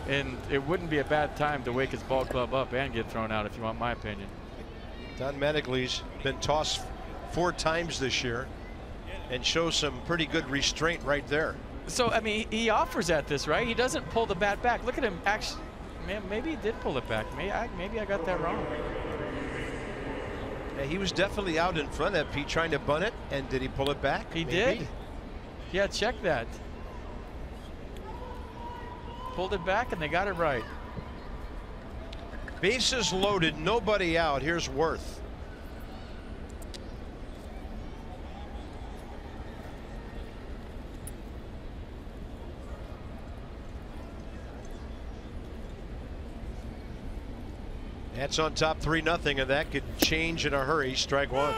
And it wouldn't be a bad time to wake his ball club up and get thrown out, if you want my opinion. Don Mattingly's been tossed 4 times this year and shows some pretty good restraint right there. So, I mean, he offers at this, right? He doesn't pull the bat back. Look at him. Actually, man, maybe he did pull it back. Maybe I got that wrong. Yeah, he was definitely out in front of Pete trying to bunt it. And did he pull it back? He Maybe. did. Yeah, check that. Pulled it back and they got it right. Bases loaded, nobody out. Here's Worth. That's on top 3-0, and that could change in a hurry. Strike 1.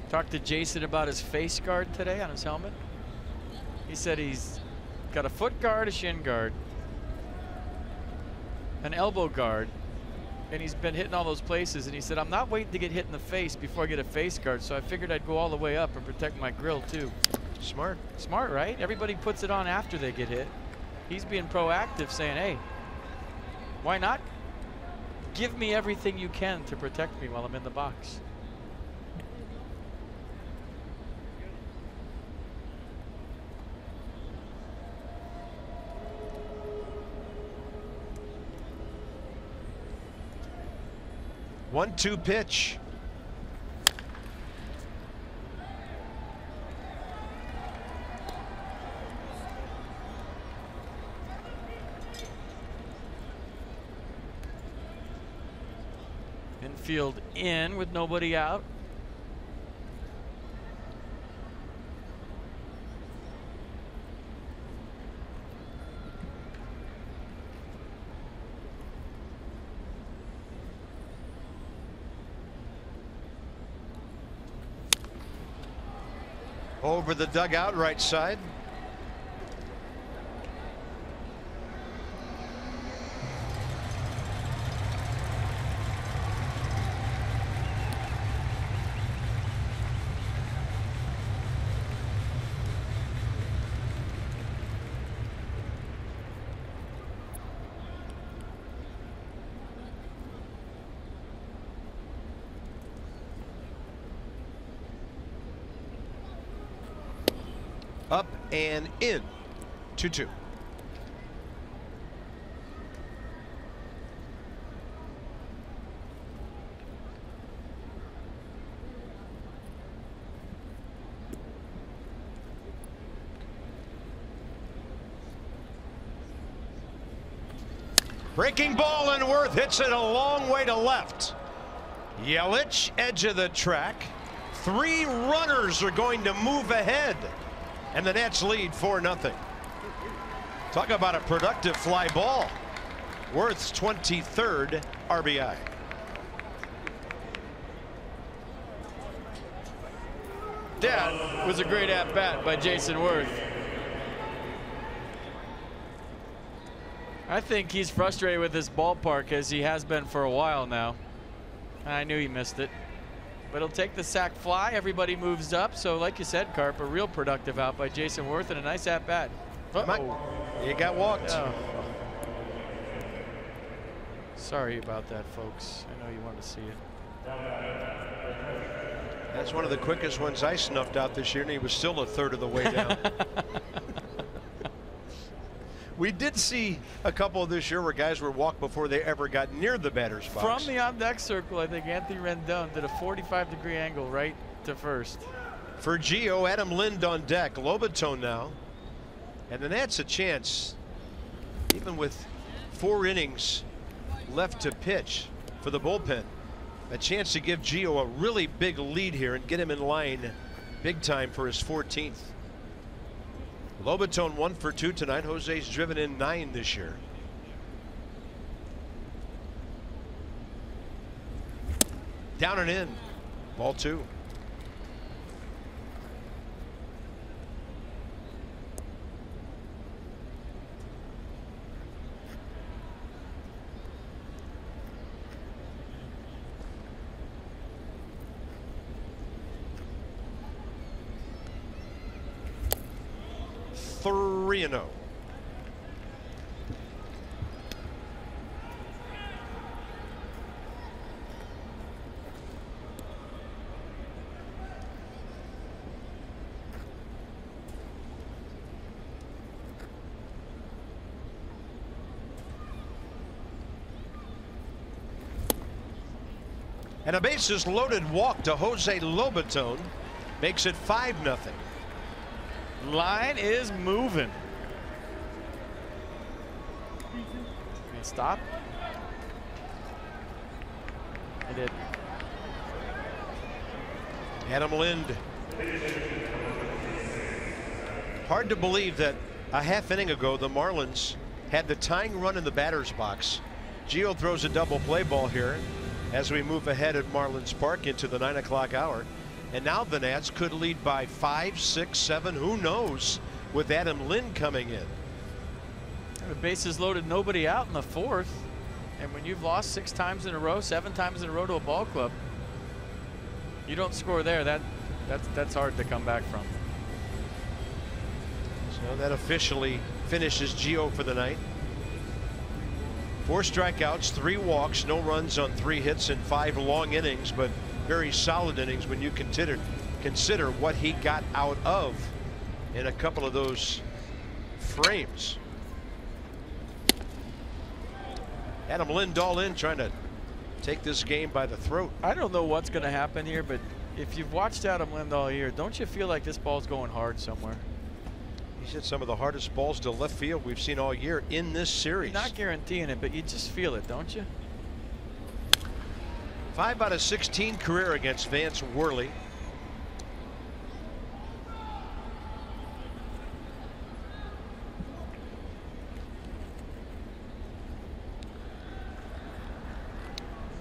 Talked to Jason about his face guard today on his helmet. He said he's got a foot guard, a shin guard, an elbow guard, and he's been hitting all those places. And he said, I'm not waiting to get hit in the face before I get a face guard, so I figured I'd go all the way up and protect my grill too. Smart. Smart, right? Everybody puts it on after they get hit. He's being proactive, saying, hey, why not give me everything you can to protect me while I'm in the box? 1-2 pitch. Infield in with nobody out. Over the dugout, right side. Up and in. 2-2. Breaking ball, and Worth hits it a long way to left. Yelich, edge of the track. 3 runners are going to move ahead. And the Nats lead 4-0. Talk about a productive fly ball. Worth's 23rd RBI. That was a great at-bat by Jason Worth. I think he's frustrated with this ballpark, as he has been for a while now. I knew he missed it. But he'll take the sac fly. Everybody moves up. So like you said, Carp, a real productive out by Jason Worth and a nice at-bat. You got walked. Oh. Sorry about that, folks. I know you want to see it. That's one of the quickest ones I snuffed out this year, and he was still a third of the way down. We did see a couple this year where guys were walked before they ever got near the batter's box. From the on-deck circle, I think Anthony Rendon did a 45-degree angle right to first. For Gio, Adam Lind on deck. Lobaton now. And the Nats a chance, even with 4 innings left to pitch for the bullpen, a chance to give Gio a really big lead here and get him in line big time for his 14th. Lobaton 1 for 2 tonight. Jose's driven in 9 this year. Down and in. Ball 2. Three and 0. And a bases loaded walk to Jose Lobaton makes it 5-0. Line is moving. Can he stop? He did. Adam Lind. Hard to believe that a half inning ago the Marlins had the tying run in the batter's box. Gio throws a double play ball here as we move ahead at Marlins Park into the 9 o'clock hour. And now the Nats could lead by 5, 6, 7, who knows, with Adam Lind coming in. The bases loaded, nobody out in the 4th. And when you've lost 6 times in a row, 7 times in a row to a ball club, you don't score there. That's hard to come back from. So that officially finishes Gio for the night. 4 strikeouts, 3 walks, no runs on 3 hits in 5 long innings, but very solid innings when you consider what he got out of in a couple of those frames. Adam Lind all in, trying to take this game by the throat. I don't know what's going to happen here, but if you've watched Adam Lind all year, don't you feel like this ball's going hard somewhere? He's hit some of the hardest balls to left field we've seen all year in this series. You're not guaranteeing it, but you just feel it, don't you? 5 out of 16 career against Vance Worley.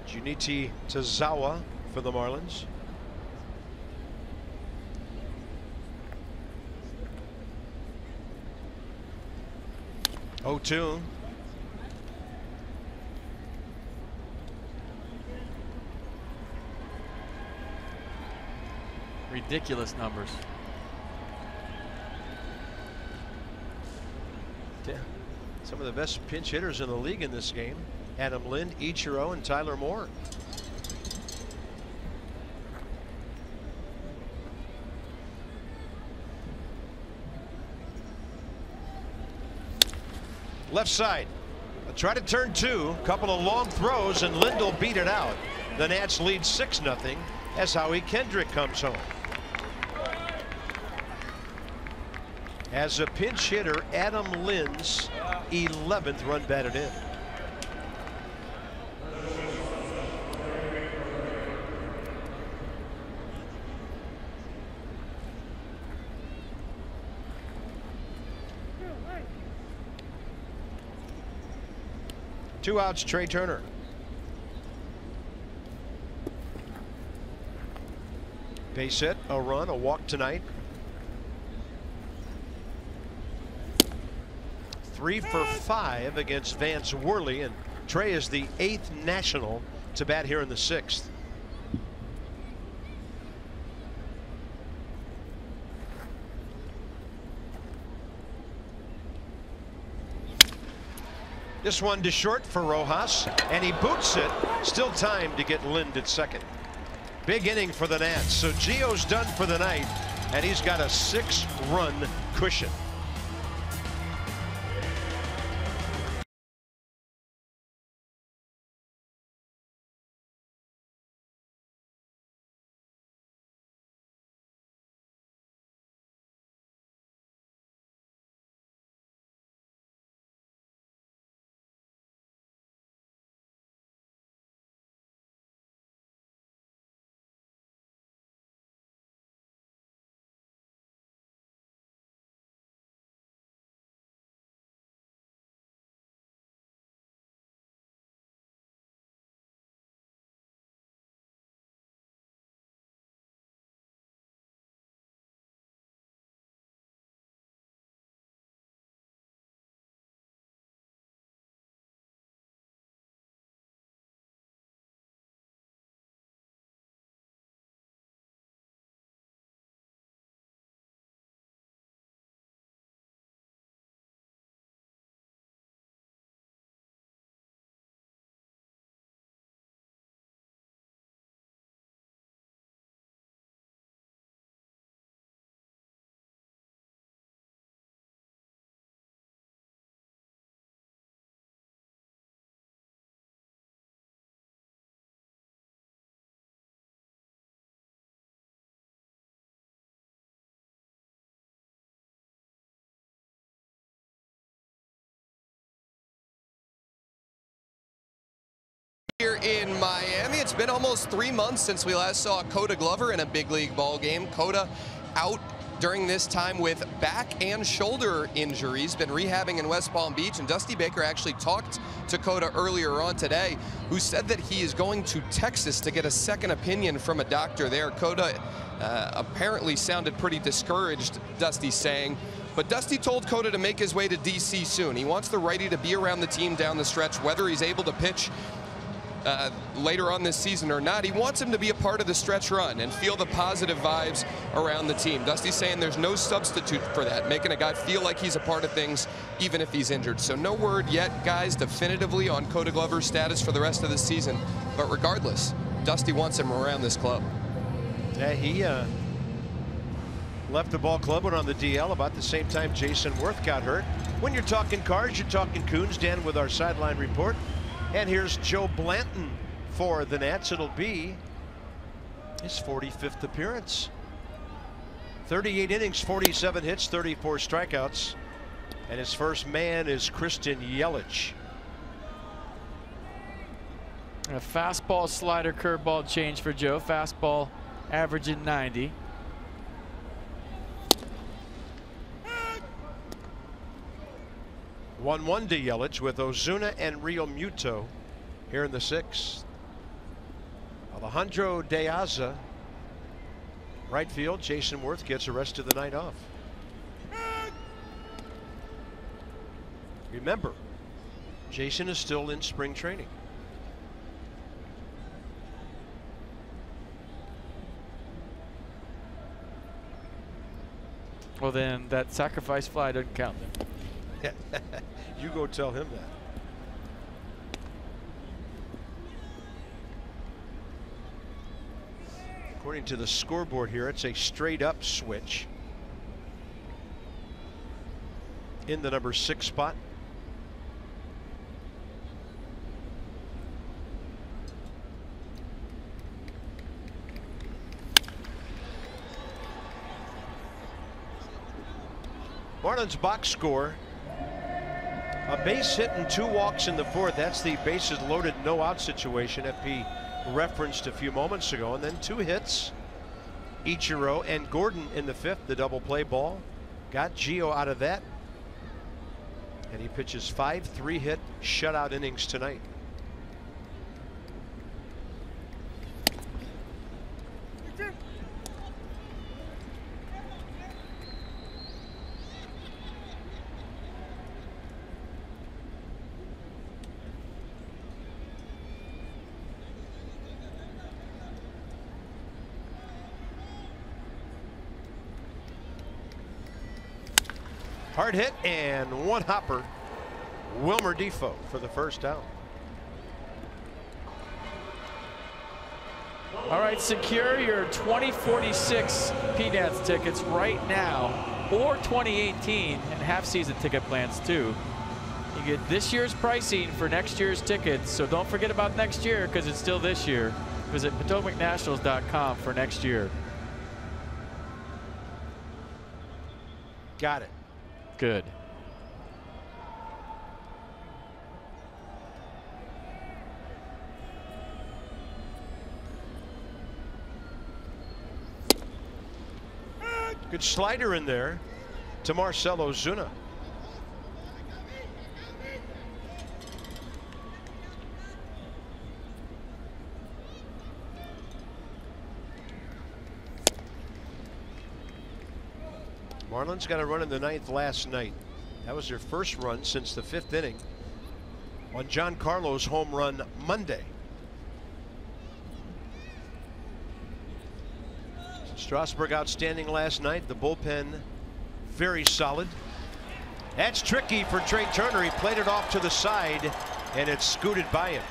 Junichi Tazawa for the Marlins. Oh, 2. Ridiculous numbers. Yeah. Some of the best pinch hitters in the league in this game. Adam Lind, Ichiro, and Tyler Moore. Left side. Try to turn 2. Couple of long throws, and Lindell beat it out. The Nats lead 6-0 as Howie Kendrick comes home. As a pinch hitter, Adam Lind's 11th run batted in. Two outs, Trey Turner. Base hit, a run, a walk tonight. 3 for 5 against Vance Worley, and Trey is the 8th national to bat here in the 6th. This one to short for Rojas, and he boots it. Still time to get Lind at second. Big inning for the Nats. So Gio's done for the night, and he's got a 6-run cushion. Here in Miami, it's been almost 3 months since we last saw Koda Glover in a big league ball game. Koda out during this time with back and shoulder injuries, been rehabbing in West Palm Beach, and Dusty Baker actually talked to Koda earlier on today, who said that he is going to Texas to get a second opinion from a doctor there. Koda apparently sounded pretty discouraged, Dusty's saying. But Dusty told Koda to make his way to D.C. soon. He wants the righty to be around the team down the stretch, whether he's able to pitch later on this season or not. He wants him to be a part of the stretch run and feel the positive vibes around the team. Dusty's saying there's no substitute for that, making a guy feel like he's a part of things even if he's injured. So no word yet, guys, definitively on Koda Glover's status for the rest of the season. But regardless, Dusty wants him around this club. Yeah, he left the ball club, went on the DL about the same time Jason Worth got hurt. When you're talking Cards, you're talking Coons. Dan with our sideline report. And here's Joe Blanton for the Nats, it'll be his 45th appearance. 38 innings, 47 hits, 34 strikeouts. And his first man is Christian Yelich. A fastball, slider, curveball change for Joe. Fastball averaging 90. One to Yelich with Ozuna and Real Muto here in the 6th. Alejandro De Aza, right field. Jason Worth gets the rest of the night off. Remember, Jason is still in spring training. Well, then that sacrifice fly doesn't count then. You go tell him that. According to the scoreboard here, it's a straight up switch in the number 6 spot. Marlins box score: a base hit and 2 walks in the 4th. That's the bases loaded, no out situation FP referenced a few moments ago. And then 2 hits, Ichiro and Gordon in the 5th, the double play ball. Got Gio out of that. And he pitches 5 3-hit shutout innings tonight. Hard hit and 1 hopper. Wilmer Defoe for the first out. All right, secure your 2046 PNATS tickets right now, or 2018 and half-season ticket plans too. You get this year's pricing for next year's tickets, so don't forget about next year because it's still this year. Visit PotomacNationals.com for next year. Got it. Good. Good slider in there to Marcell Ozuna. Marlins got a run in the 9th last night. That was their first run since the 5th inning on Giancarlo's home run Monday. Strasburg outstanding last night. The bullpen very solid. That's tricky for Trey Turner. He played it off to the side and it scooted by him.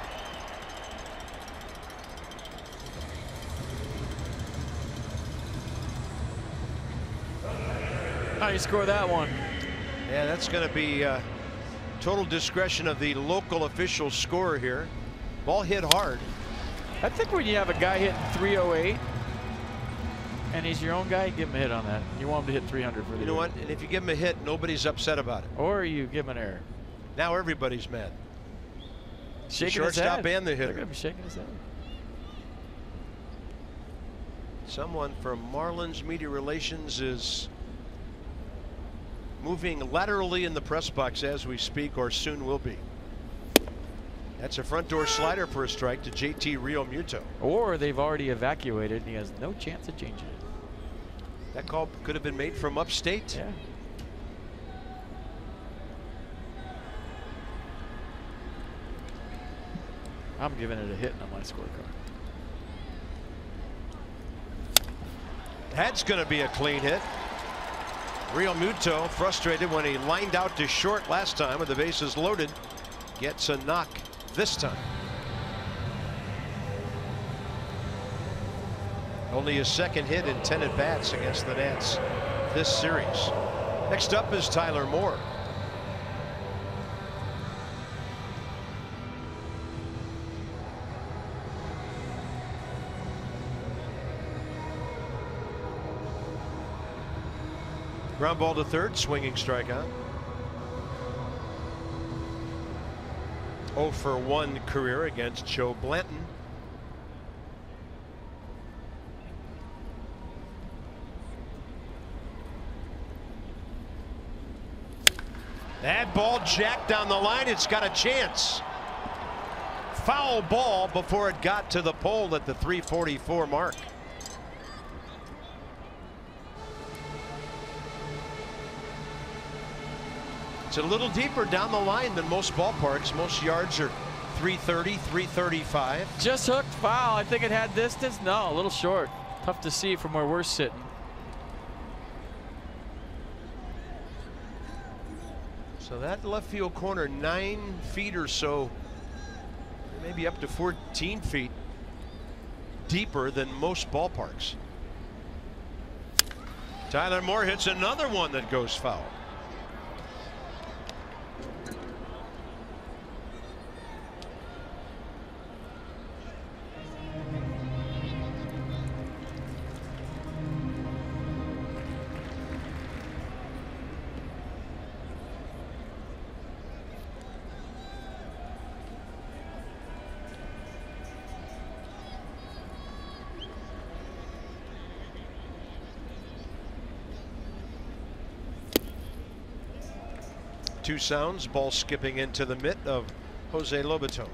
How do you score that one? Yeah, that's going to be total discretion of the local official scorer here. Ball hit hard. I think when you have a guy hitting 308 and he's your own guy, give him a hit on that. You want him to hit 300 for the You know what? And if you give him a hit, nobody's upset about it. Or you give him an error. Now everybody's mad. Shaking the his shortstop head. and the hitter. They're going to be shaking his head. Someone from Marlins Media Relations is moving laterally in the press box as we speak, or soon will be. That's a front door slider for a strike to JT Real Muto. Or they've already evacuated and he has no chance of changing it. That call could have been made from upstate. Yeah. I'm giving it a hit on my scorecard. That's going to be a clean hit. Real Muto, frustrated when he lined out to short last time with the bases loaded, gets a knock this time. Only his 2nd hit in 10 at-bats against the Nats this series. Next up is Tyler Moore. Ground ball to third, swinging strikeout. 0 for 1 career against Joe Blanton. That ball jacked down the line. It's got a chance. Foul ball before it got to the pole at the 344 mark. It's a little deeper down the line than most ballparks. Most yards are 330, 335. Just hooked, foul. I think it had distance. No, a little short. Tough to see from where we're sitting. So that left field corner, 9 feet or so, maybe up to 14 feet deeper than most ballparks. Tyler Moore hits another one that goes foul. Two sounds, ball skipping into the mitt of Jose Lobaton.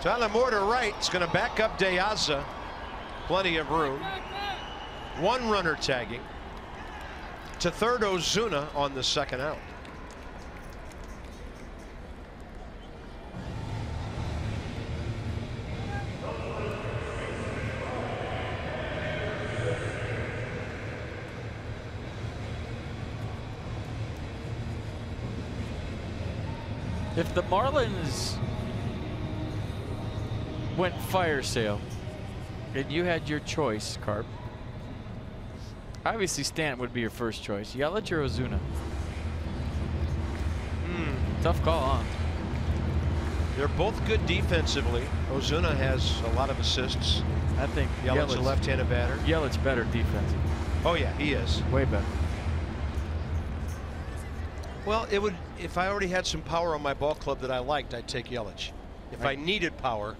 Tyler Moore to right. It's going to back up De Aza. Plenty of room. 1 runner tagging. To third, Ozuna on the second out. If the Marlins went fire sale and you had your choice, Carp, obviously Stanton would be your first choice. Yelich or Ozuna? Tough call, huh? They're both good defensively. Ozuna has a lot of assists. I think Yelich a left-handed batter. Yelich better defensive. Oh yeah, he is. Way better. Well, it would, if I already had some power on my ball club that I liked, I'd take Yelich. If I needed power,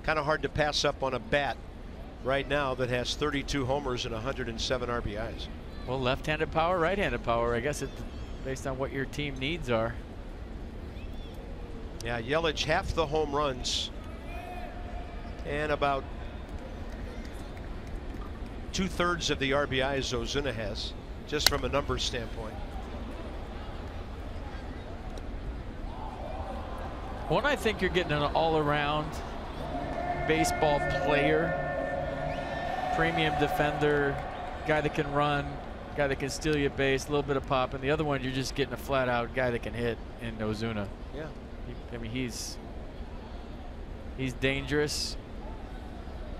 kind of hard to pass up on a bat right now that has 32 homers and 107 RBIs. Well, left-handed power, right-handed power. I guess it's based on what your team needs are. Yeah, Yelich half the home runs and about 2/3 of the RBIs Ozuna has, just from a numbers standpoint. One, I think you're getting an all-around baseball player, premium defender, guy that can run, guy that can steal you a base, a little bit of pop, and the other one you're just getting a flat-out guy that can hit in Ozuna. Yeah. I mean, he's dangerous.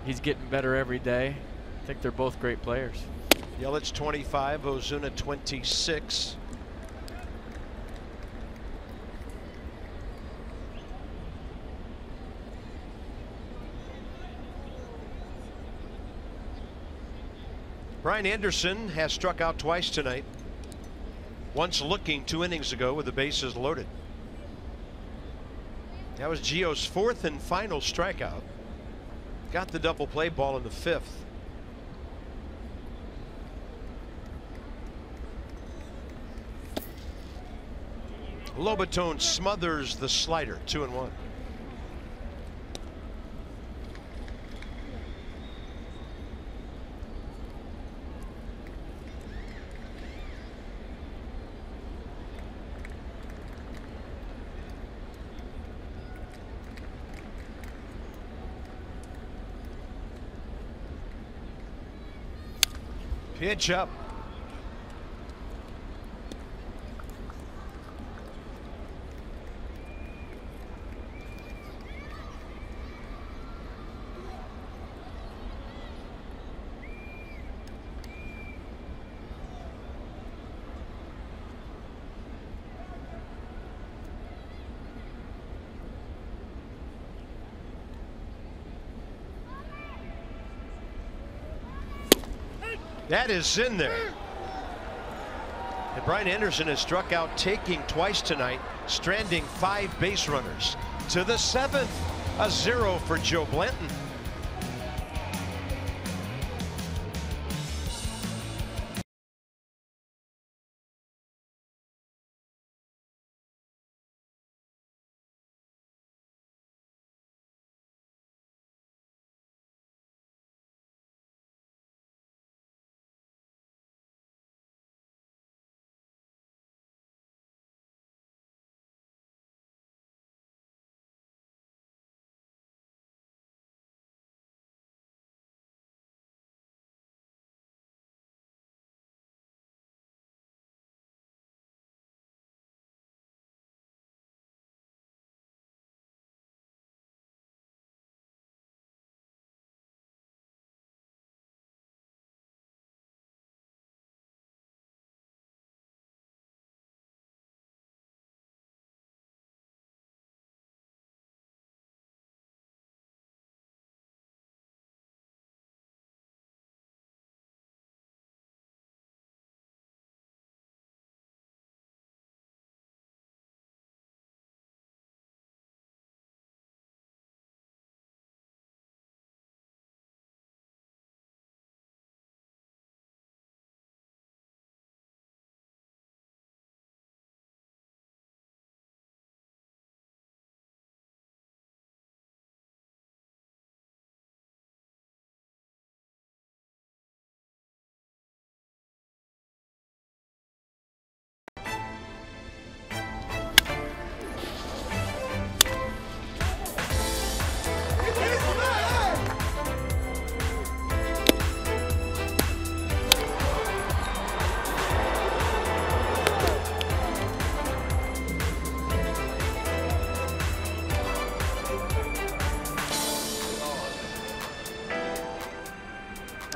He's getting better every day. I think they're both great players. Yelich 25, Ozuna 26. Brian Anderson has struck out twice tonight. Once looking 2 innings ago with the bases loaded. That was Gio's 4th and final strikeout. Got the double play ball in the 5th. Lobaton smothers the slider, 2-1. Pitch up. That is in there. And Brian Anderson has struck out taking twice tonight, stranding 5 base runners. To the 7th, a 0 for Joe Blanton.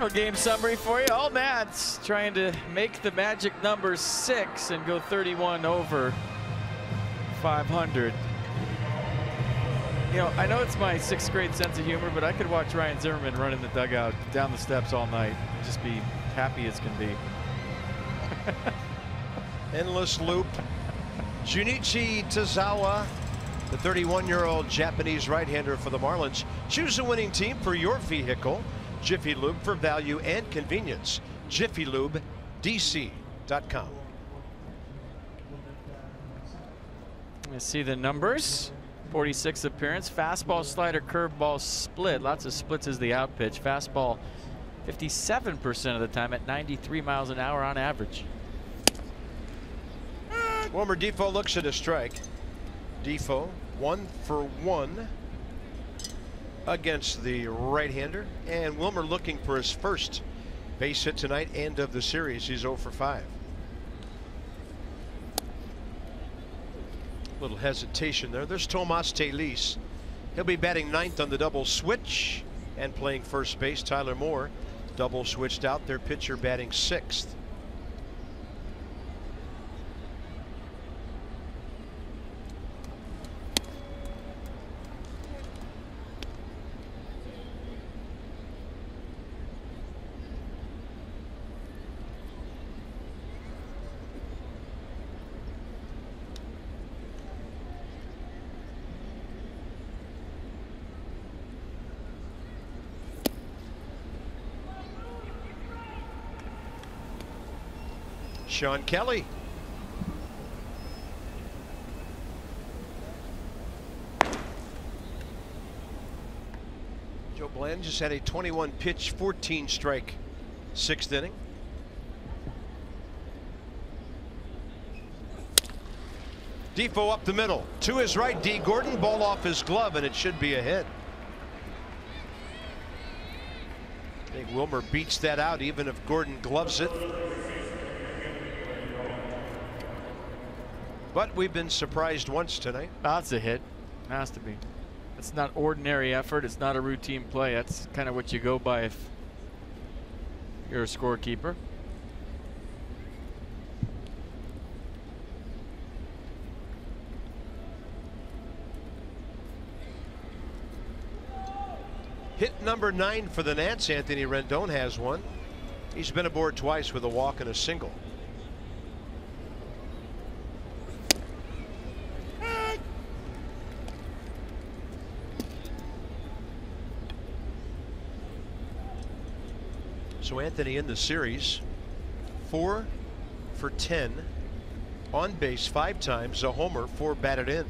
A game summary for you. All Nats trying to make the magic number 6 and go 31 over 500. You know, I know it's my 6th grade sense of humor, but I could watch Ryan Zimmerman run in the dugout down the steps all night and just be happy as can be. Endless loop. Junichi Tozawa, the 31-year-old Japanese right-hander for the Marlins. Choose a winning team for your vehicle. Jiffy Lube, for value and convenience. JiffyLubeDC.com. Let's see the numbers. 46 appearance. Fastball, slider, curveball, split. Lots of splits as the out pitch. Fastball 57% of the time at 93 miles an hour on average. Wilmer Difo looks at a strike. Difo 1 for 1 against the right-hander, and Wilmer looking for his first base hit tonight and of the series. He's 0 for 5. Little hesitation there. There's Tomas Telis. He'll be batting 9th on the double switch and playing first base. Tyler Moore double switched out, their pitcher batting 6th. Sean Kelly. Joe Blanton just had a 21 pitch, 14 strike 6th inning. Difo up the middle to his right. D. Gordon, ball off his glove, and it should be a hit. I think Wilmer beats that out even if Gordon gloves it. But we've been surprised once tonight. That's a hit. Has to be. It's not ordinary effort. It's not a routine play. That's kind of what you go by if you're a scorekeeper. Hit number 9 for the Nats. Anthony Rendon has one. He's been aboard twice with a walk and a single. So Anthony in the series, 4 for 10, on base 5 times, a homer, 4 batted in.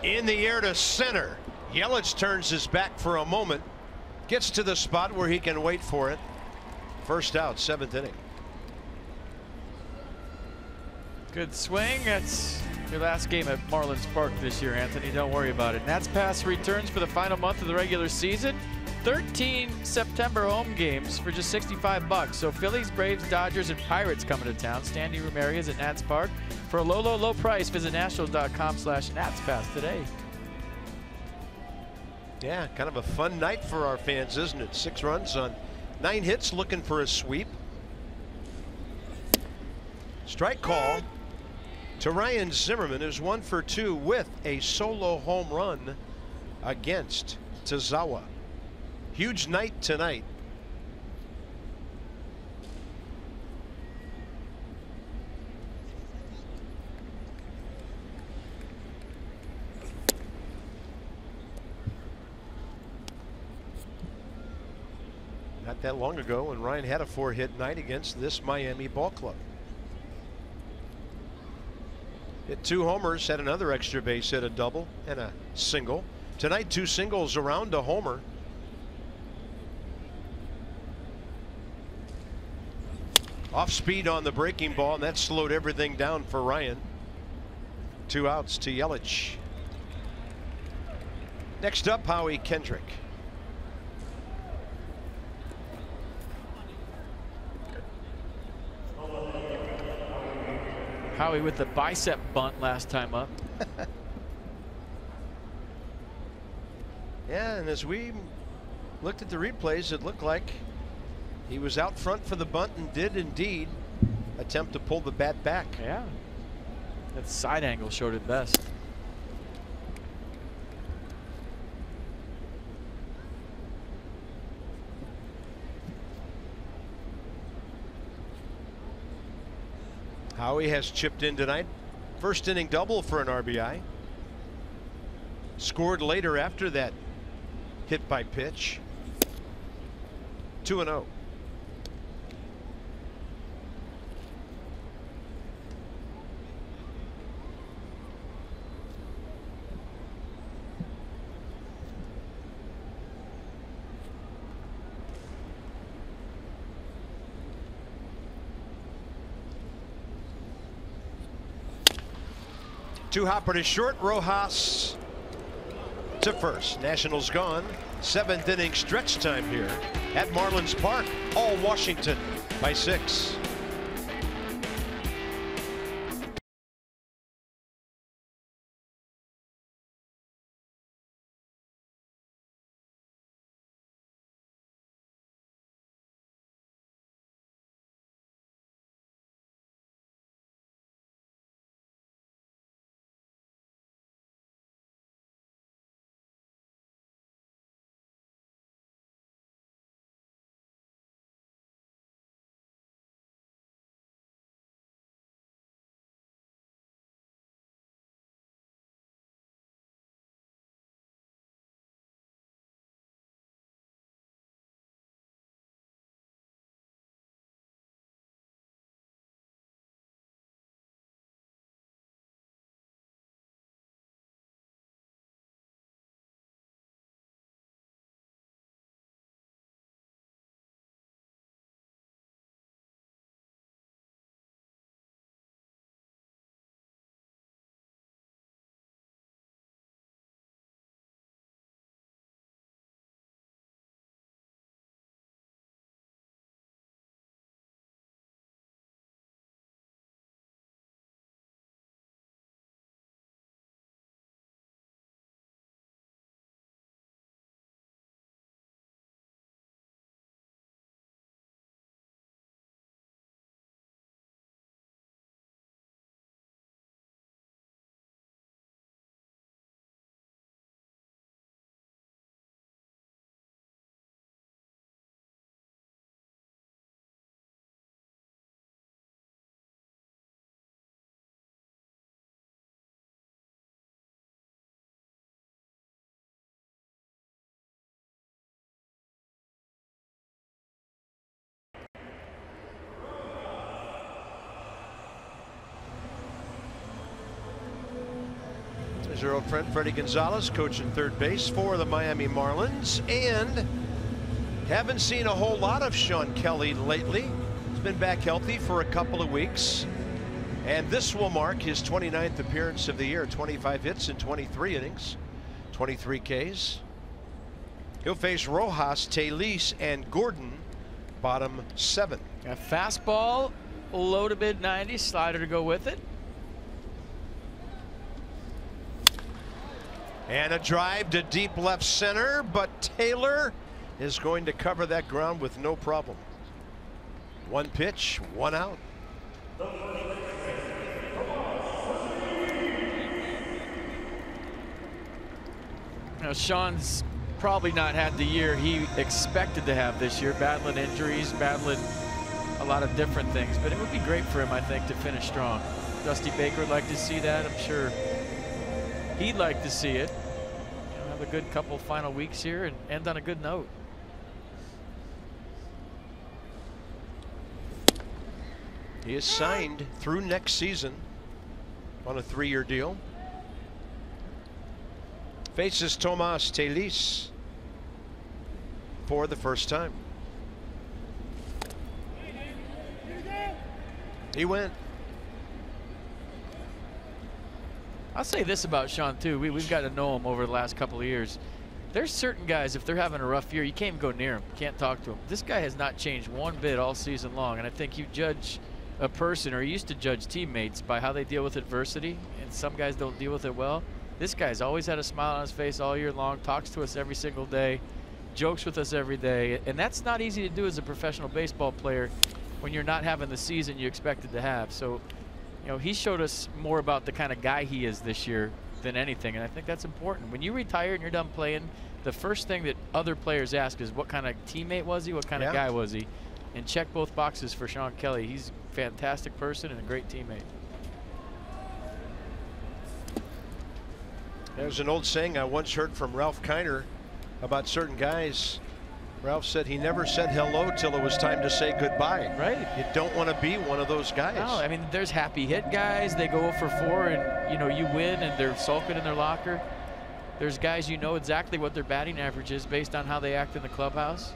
In the air to center. Yelich turns his back for a moment, gets to the spot where he can wait for it. First out, 7th inning. Good swing. That's your last game at Marlins Park this year, Anthony. Don't worry about it. Nats Pass returns for the final month of the regular season. 13 September home games for just $65. So Phillies, Braves, Dodgers, and Pirates coming to town. Standing room areas at Nats Park. For a low price, visit nationals.com/NatsPass today. Yeah, kind of a fun night for our fans, isn't it? 6 runs on 9 hits, looking for a sweep. Strike call to Ryan Zimmerman, who's 1 for 2 with a solo home run against Tazawa. Huge night tonight. Not that long ago when Ryan had a 4-hit night against this Miami ball club. Hit 2 homers, had another extra base hit, a double and a single. Tonight 2 singles around a homer. Off speed on the breaking ball, and that slowed everything down for Ryan. 2 outs to Yelich. Next up, Howie Kendrick. Howie with the bicep bunt last time up. Yeah, and as we looked at the replays, it looked like he was out front for the bunt and did indeed attempt to pull the bat back. Yeah. That side angle showed it best. Howie has chipped in tonight. First inning double for an RBI. Scored later after that hit by pitch. 2-0. Two hopper to short. Rojas to first. Nationals gone. 7th inning stretch time here at Marlins Park. All Washington by 6. There's our old friend Freddie Gonzalez coaching third base for the Miami Marlins. And haven't seen a whole lot of Sean Kelly lately. He's been back healthy for a couple of weeks. And this will mark his 29th appearance of the year. 25 hits in 23 innings. 23 Ks. He'll face Rojas, Telis, and Gordon, bottom 7. A fastball, low to mid 90s, slider to go with it. And a drive to deep left center, but Taylor is going to cover that ground with no problem. 1 pitch, 1 out. Now, Sean's probably not had the year he expected to have this year, battling injuries, battling a lot of different things, but it would be great for him, I think, to finish strong. Dusty Baker would like to see that. I'm sure he'd like to see it. You know, have a good couple final weeks here and end on a good note. He is signed through next season on a 3-year deal. Faces Tomas Telis for the first time. He went. I'll say this about Sean too. We've got to know him over the last couple of years. There's certain guys, if they're having a rough year, you can't even go near him. Can't talk to him. This guy has not changed one bit all season long, and I think you judge a person, or you used to judge teammates, by how they deal with adversity, and some guys don't deal with it well. This guy's always had a smile on his face all year long, talks to us every single day, jokes with us every day, and that's not easy to do as a professional baseball player when you're not having the season you expected to have. So, you know, he showed us more about the kind of guy he is this year than anything, and I think that's important. When you retire and you're done playing, the first thing that other players ask is, what kind of teammate was he, what kind of guy was he? And check both boxes for Sean Kelly. He's a fantastic person and a great teammate. There's an old saying I once heard from Ralph Kiner about certain guys. Ralph said he never said hello till it was time to say goodbye. Right. You don't want to be one of those guys. No, I mean, there's happy hit guys. They go for 4 and, you know, you win and they're sulking in their locker. There's guys you know exactly what their batting average is based on how they act in the clubhouse.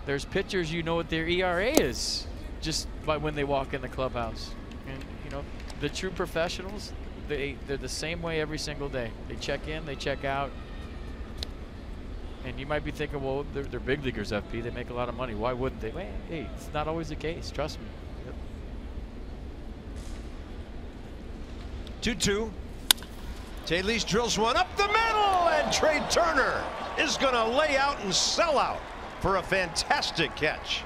There's pitchers you know what their ERA is just by when they walk in the clubhouse. And, you know, the true professionals, they're the same way every single day. They check in, they check out. And you might be thinking, well, they're big leaguers, FP. They make a lot of money. Why wouldn't they? Well, hey, it's not always the case. Trust me. 2-2. Telis drills one up the middle, and Trey Turner is going to lay out and sell out for a fantastic catch.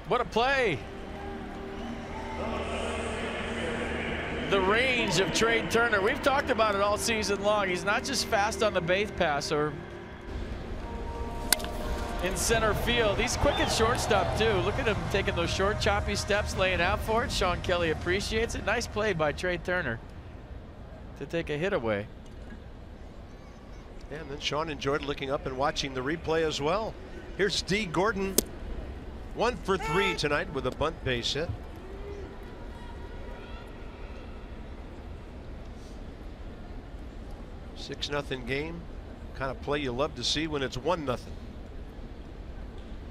What a play. The range of Trey Turner. We've talked about it all season long. He's not just fast on the base pass or in center field. He's quick at shortstop too. Look at him taking those short, choppy steps, laying out for it. Sean Kelly appreciates it. Nice play by Trey Turner to take a hit away. And then Sean enjoyed looking up and watching the replay as well. Here's D. Gordon, 1 for 3 tonight with a bunt base hit. $6-0 game, kind of play you love to see when it's 1-0.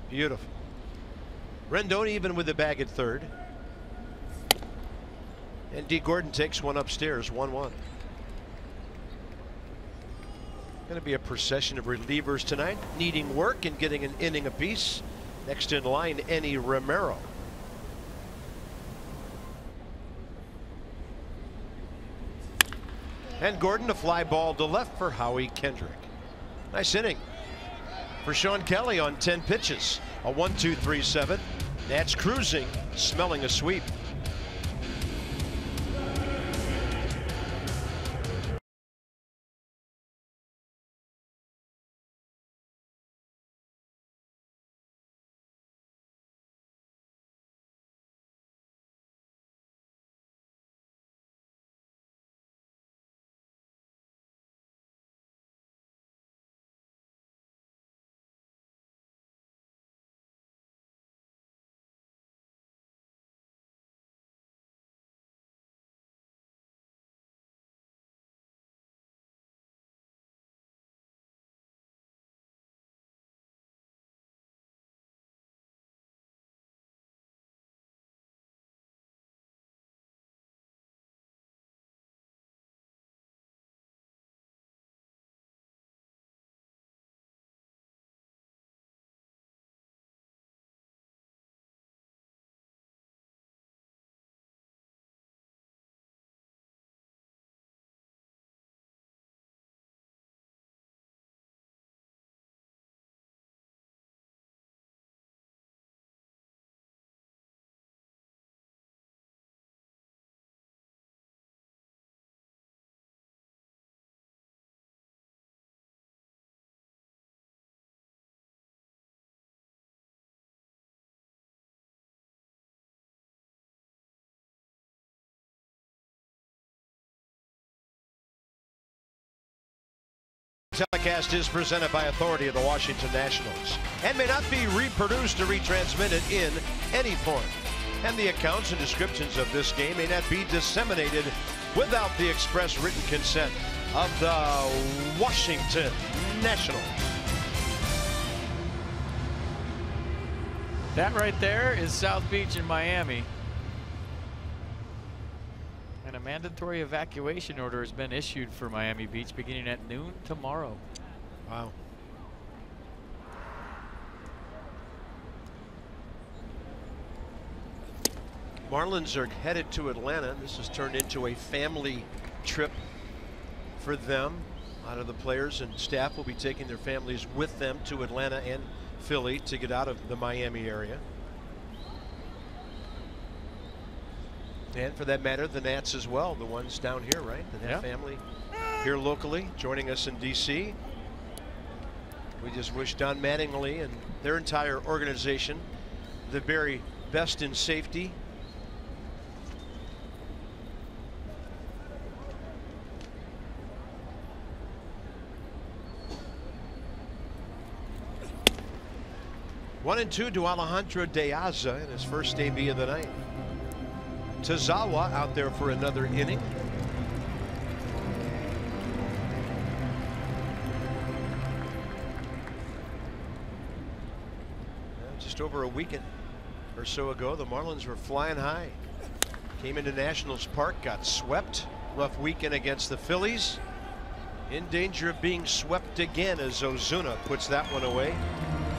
Beautiful. Rendon even with the bag at third. And D. Gordon takes one upstairs, 1-1. Going to be a procession of relievers tonight, needing work and getting an inning apiece. Next in line, Enny Romero. And Gordon, a fly ball to left for Howie Kendrick. Nice inning for Sean Kelly on 10 pitches. A 1-2-3-7. Nats cruising, smelling a sweep. Telecast is presented by authority of the Washington Nationals and may not be reproduced or retransmitted in any form. And the accounts and descriptions of this game may not be disseminated without the express written consent of the Washington Nationals. That right there is South Beach in Miami. And a mandatory evacuation order has been issued for Miami Beach beginning at noon tomorrow. Wow. Marlins are headed to Atlanta. This has turned into a family trip for them. A lot of the players and staff will be taking their families with them to Atlanta and Philly to get out of the Miami area. And for that matter, the Nats as well, the ones down here, right? The Nat family here locally joining us in DC. We just wish Don Mattingly and their entire organization the very best in safety. One and two to Alejandro Deaza in his first AB of the night. Tazawa out there for another inning. Just over a weekend or so ago, the Marlins were flying high. Came into Nationals Park, got swept. Rough weekend against the Phillies. In danger of being swept again as Ozuna puts that one away.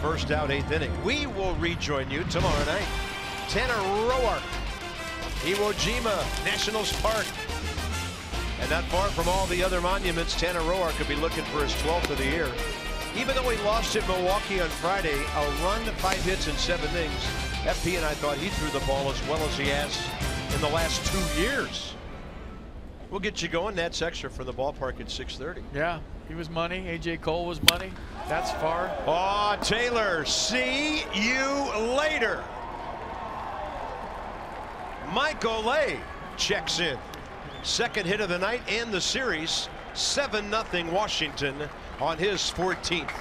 First out, 8th inning. We will rejoin you tomorrow night. Tanner Roark, Iwo Jima Nationals Park. And not far from all the other monuments, Tanner Roark could be looking for his 12th of the year. Even though he lost at Milwaukee on Friday, a run, 5 hits in 7 innings. FP and I thought he threw the ball as well as he has in the last 2 years. We'll get you going. That's extra from the ballpark at 6:30. Yeah, he was money. AJ Cole was money. That's far. Oh, Taylor, see you later. Mike Olay checks in. Second hit of the night and the series. 7-0 Washington on his 14th.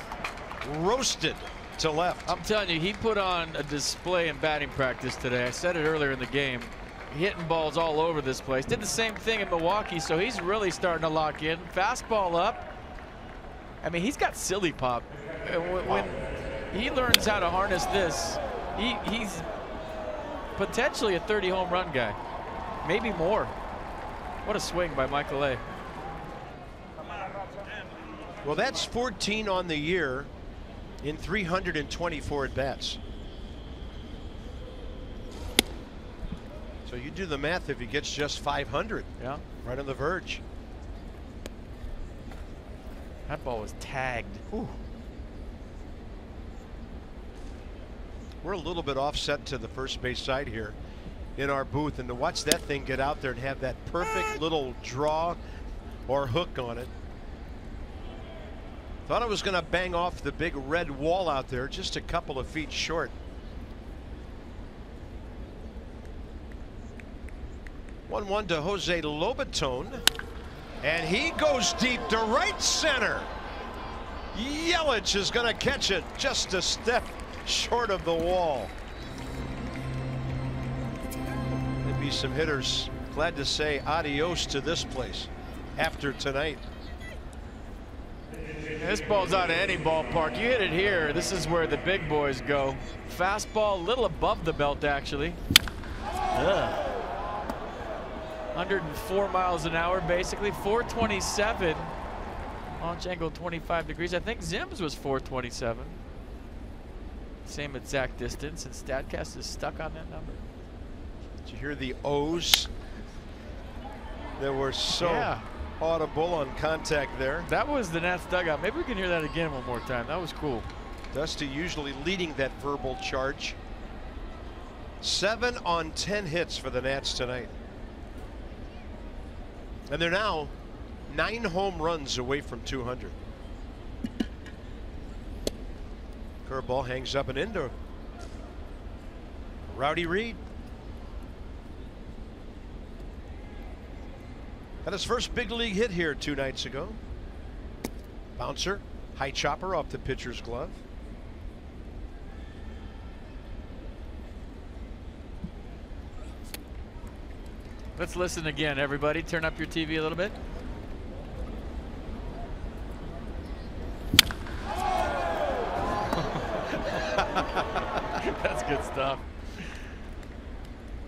Roasted to left. I'm telling you, he put on a display in batting practice today. I said it earlier in the game. Hitting balls all over this place. Did the same thing in Milwaukee, so he's really starting to lock in. Fastball up. I mean, he's got silly pop. When he learns how to harness this, he's potentially a 30 home run guy, maybe more. What a swing by Michael A. Well, that's 14 on the year in 324 at bats. So you do the math if he gets just 500. Yeah. Right on the verge. That ball was tagged. Ooh. We're a little bit offset to the first base side here in our booth, and to watch that thing get out there and have that perfect little draw or hook on it. Thought it was going to bang off the big red wall out there, just a couple of feet short. 1-1 to Jose Lobaton, and he goes deep to right center. Yelich is going to catch it just a step short of the wall. There'd be some hitters glad to say adios to this place after tonight. This ball's out of any ballpark. You hit it here. This is where the big boys go. Fastball a little above the belt, actually. 104 miles an hour, basically. 427. Launch angle 25 degrees. I think Zim's was 427. Same exact distance, and StatCast is stuck on that number. Did you hear the O's? They were so audible on contact there. That was the Nats dugout. Maybe we can hear that again one more time. That was cool. Dusty usually leading that verbal charge. 7 on 10 hits for the Nats tonight. And they're now 9 home runs away from 200. Curveball hangs up and into Rowdy Reed. Had his first big league hit here 2 nights ago. Bouncer, high chopper off the pitcher's glove. Let's listen again, everybody. Turn up your TV a little bit. That's good stuff.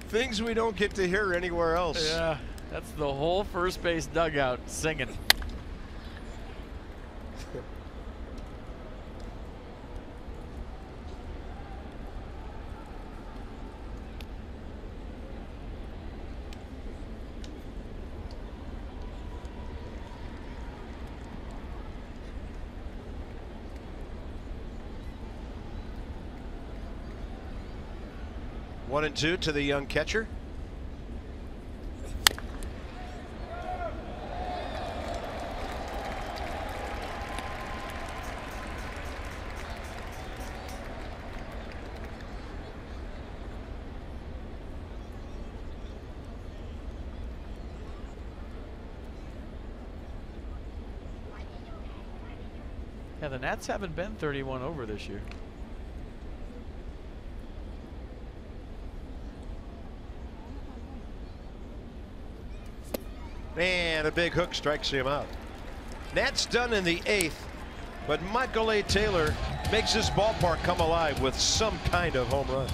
Things we don't get to hear anywhere else. Yeah, that's the whole first base dugout singing. One and two to the young catcher. Yeah, the Nats haven't been 31 over this year. And a big hook strikes him out. Nats done in the 8th, but Michael A. Taylor makes this ballpark come alive with some kind of home run.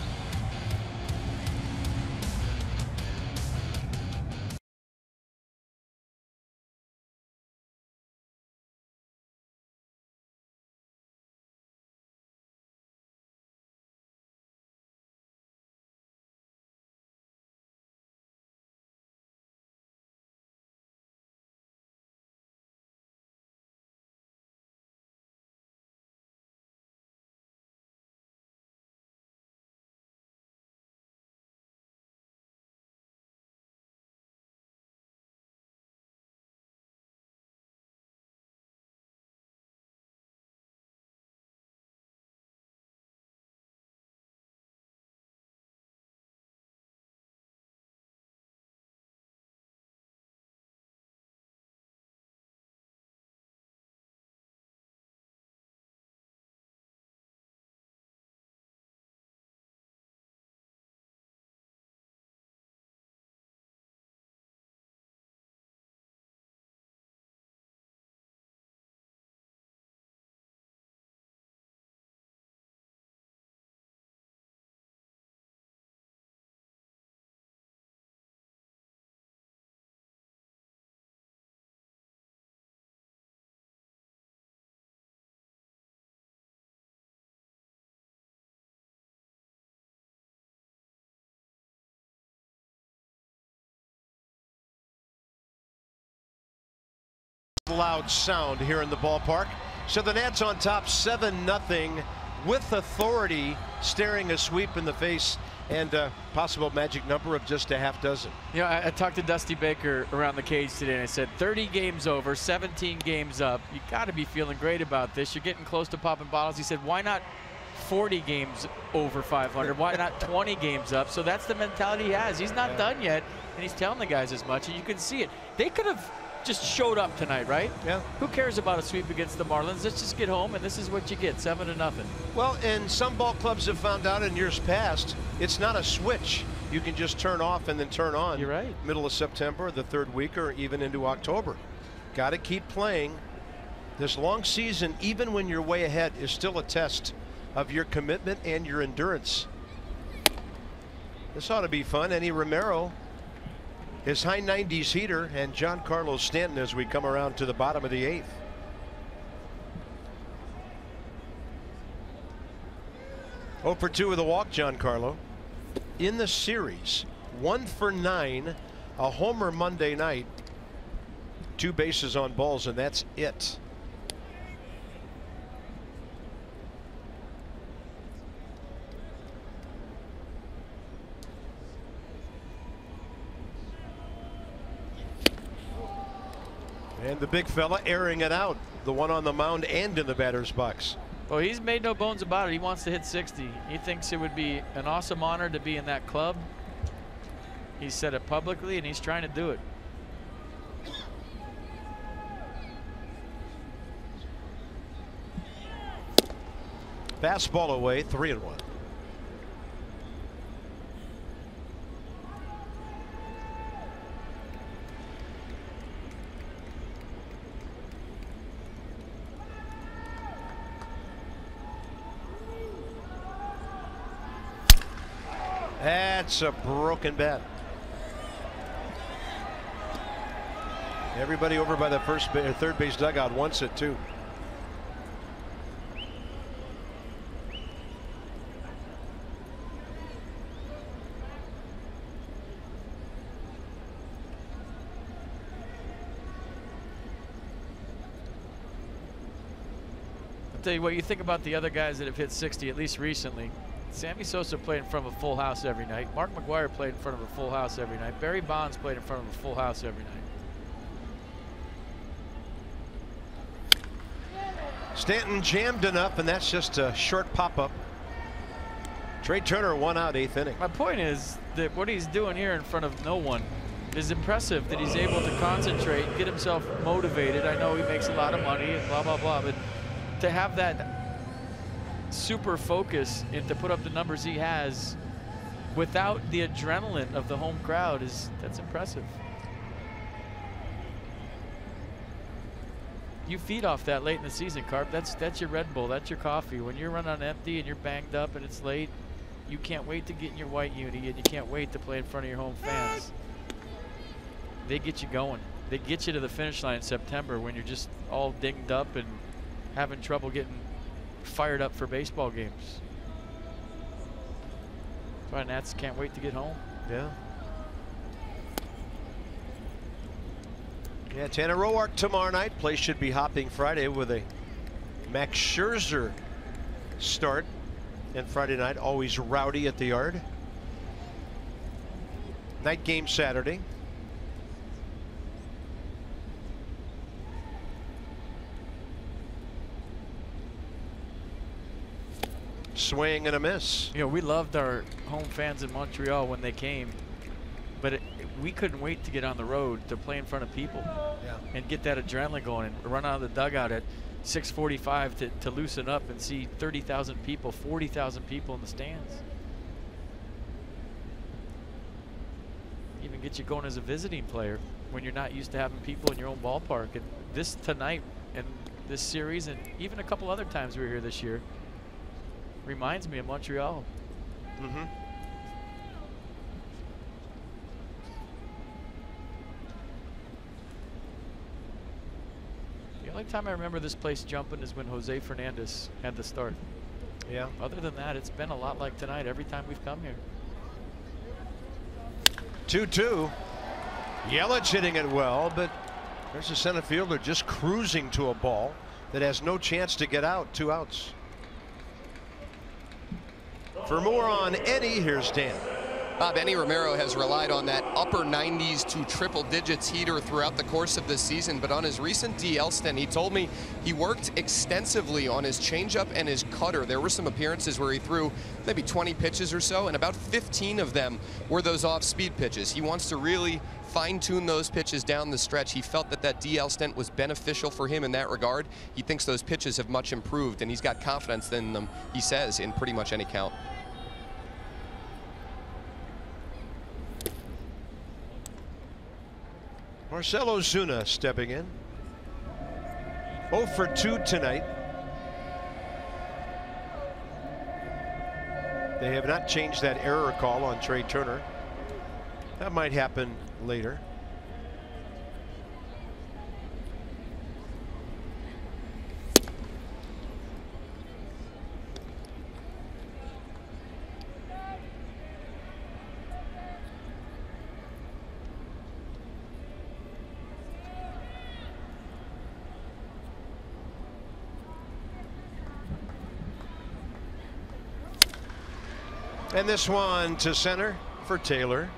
Loud sound here in the ballpark. So the Nats on top 7-0 with authority, staring a sweep in the face and a possible magic number of just a half dozen. You know, I talked to Dusty Baker around the cage today and I said 30 games over, 17 games up. You got to be feeling great about this. You're getting close to popping bottles. He said, why not 40 games over 500? Why not 20 games up? So that's the mentality he has. He's not done yet, and he's telling the guys as much, and you can see it. They could have just showed up tonight, right? Yeah. Who cares about a sweep against the Marlins? Let's just get home, and this is what you get, 7-0. Well, and some ball clubs have found out in years past, it's not a switch you can just turn off and then turn on. You're right. Middle of September, the third week, or even into October. Got to keep playing. This long season, even when you're way ahead, is still a test of your commitment and your endurance. This ought to be fun. Eddie Romero, his high 90s heater, and Giancarlo Stanton as we come around to the bottom of the 8th. Oh for 2 with a walk, Giancarlo. In the series, 1 for 9, a homer Monday night, 2 bases on balls, and that's it. And the big fella airing it out, the one on the mound and in the batter's box. Well, he's made no bones about it. He wants to hit 60. He thinks it would be an awesome honor to be in that club. He said it publicly, and he's trying to do it. Fastball away, 3-1. That's a broken bat. Everybody over by the third base dugout wants it too. I'll tell you what, you think about the other guys that have hit 60, at least recently. Sammy Sosa played in front of a full house every night. Mark McGwire played in front of a full house every night. Barry Bonds played in front of a full house every night. Stanton jammed enough, and that's just a short pop-up. Trey Turner 1 out, 8th inning. My point is that what he's doing here in front of no one is impressive, that he's able to concentrate, get himself motivated. I know he makes a lot of money and blah, blah, blah, but to have that super focus and to put up the numbers he has without the adrenaline of the home crowd that's impressive. You feed off that late in the season, Carp. That's your Red Bull, that's your coffee. When you're running on empty and you're banged up and it's late, you can't wait to get in your white uni and you can't wait to play in front of your home fans. They get you going. They get you to the finish line in September when you're just all dinged up and having trouble getting fired up for baseball games. That's why Nats can't wait to get home. Yeah. Yeah, Tanner Roark tomorrow night. Place should be hopping Friday with a Max Scherzer start. And Friday night, always rowdy at the Yard. Night game Saturday. Swing and a miss. You know, we loved our home fans in Montreal when they came, but we couldn't wait to get on the road to play in front of people and get that adrenaline going and run out of the dugout at 6:45 to loosen up and see 30,000 people, 40,000 people in the stands. Even get you going as a visiting player when you're not used to having people in your own ballpark. And this tonight and this series and even a couple other times we were here this year reminds me of Montreal. Mm-hmm. The only time I remember this place jumping is when Jose Fernandez had the start. Yeah. Other than that, it's been a lot like tonight every time we've come here. 2-2. Yelich hitting it well, but there's a center fielder just cruising to a ball that has no chance to get out. 2 outs. For more on Eddie, here's Dan. Bob, Eddie Romero has relied on that upper 90s to triple digits heater throughout the course of this season, but on his recent DL stint, he told me he worked extensively on his changeup and his cutter. There were some appearances where he threw maybe 20 pitches or so, and about 15 of them were those off-speed pitches. He wants to really fine-tune those pitches down the stretch. He felt that that DL stint was beneficial for him in that regard. He thinks those pitches have much improved, and he's got confidence in them, he says, in pretty much any count. Marcell Ozuna stepping in. 0 for 2 tonight. They have not changed that error call on Trey Turner. That might happen later. And this one to center for Taylor.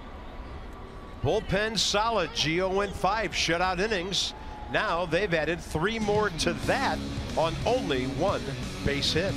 Bullpen solid. Gio went 5 shutout innings. Now they've added 3 more to that on only 1 base hit.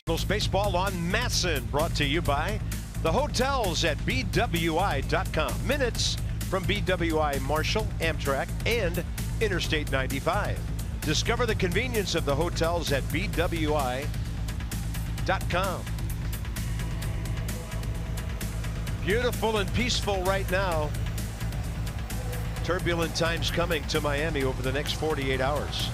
Baseball on Masson, brought to you by the hotels at BWI.com. Minutes from BWI Marshall, Amtrak, and Interstate 95. Discover the convenience of the hotels at BWI.com. Beautiful and peaceful right now. Turbulent times coming to Miami over the next 48 hours.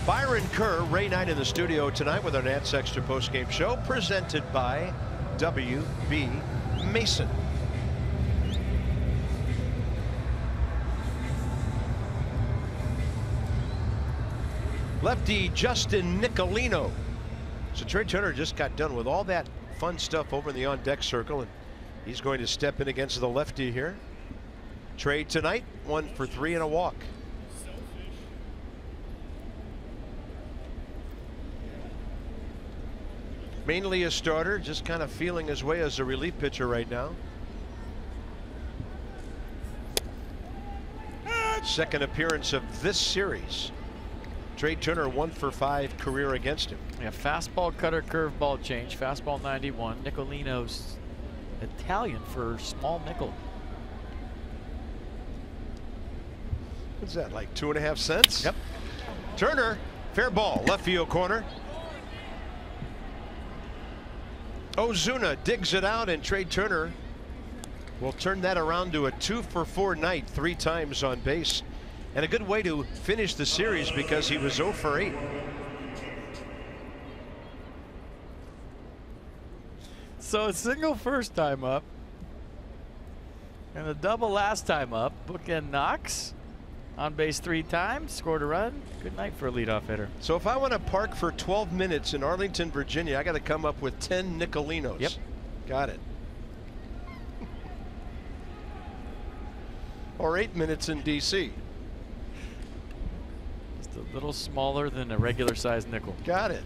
Byron Kerr, Ray Knight in the studio tonight with our Nats Extra postgame show presented by W.B. Mason. Lefty Justin Nicolino. So Trey Turner just got done with all that fun stuff over in the on-deck circle, and he's going to step in against the lefty here. Trey tonight, 1 for 3 and a walk. Mainly a starter, just kind of feeling his way as a relief pitcher right now. Second appearance of this series. Trey Turner 1 for 5 career against him. Yeah, fastball, cutter, curveball change. Fastball 91. Nicolino's Italian for small nickel. What's that, like 2.5 cents? Yep. Turner, fair ball, left field corner. Ozuna digs it out, and Trey Turner will turn that around to a 2 for 4 night, 3 times on base. And a good way to finish the series because he was 0 for 8. So a single first time up and a double last time up. Bookend knocks. On base 3 times, scored a run. Good night for a leadoff hitter. So if I want to park for 12 minutes in Arlington, Virginia, I got to come up with 10 Nicolinos. Yep. Got it. Or 8 minutes in DC. Just a little smaller than a regular sized nickel. Got it.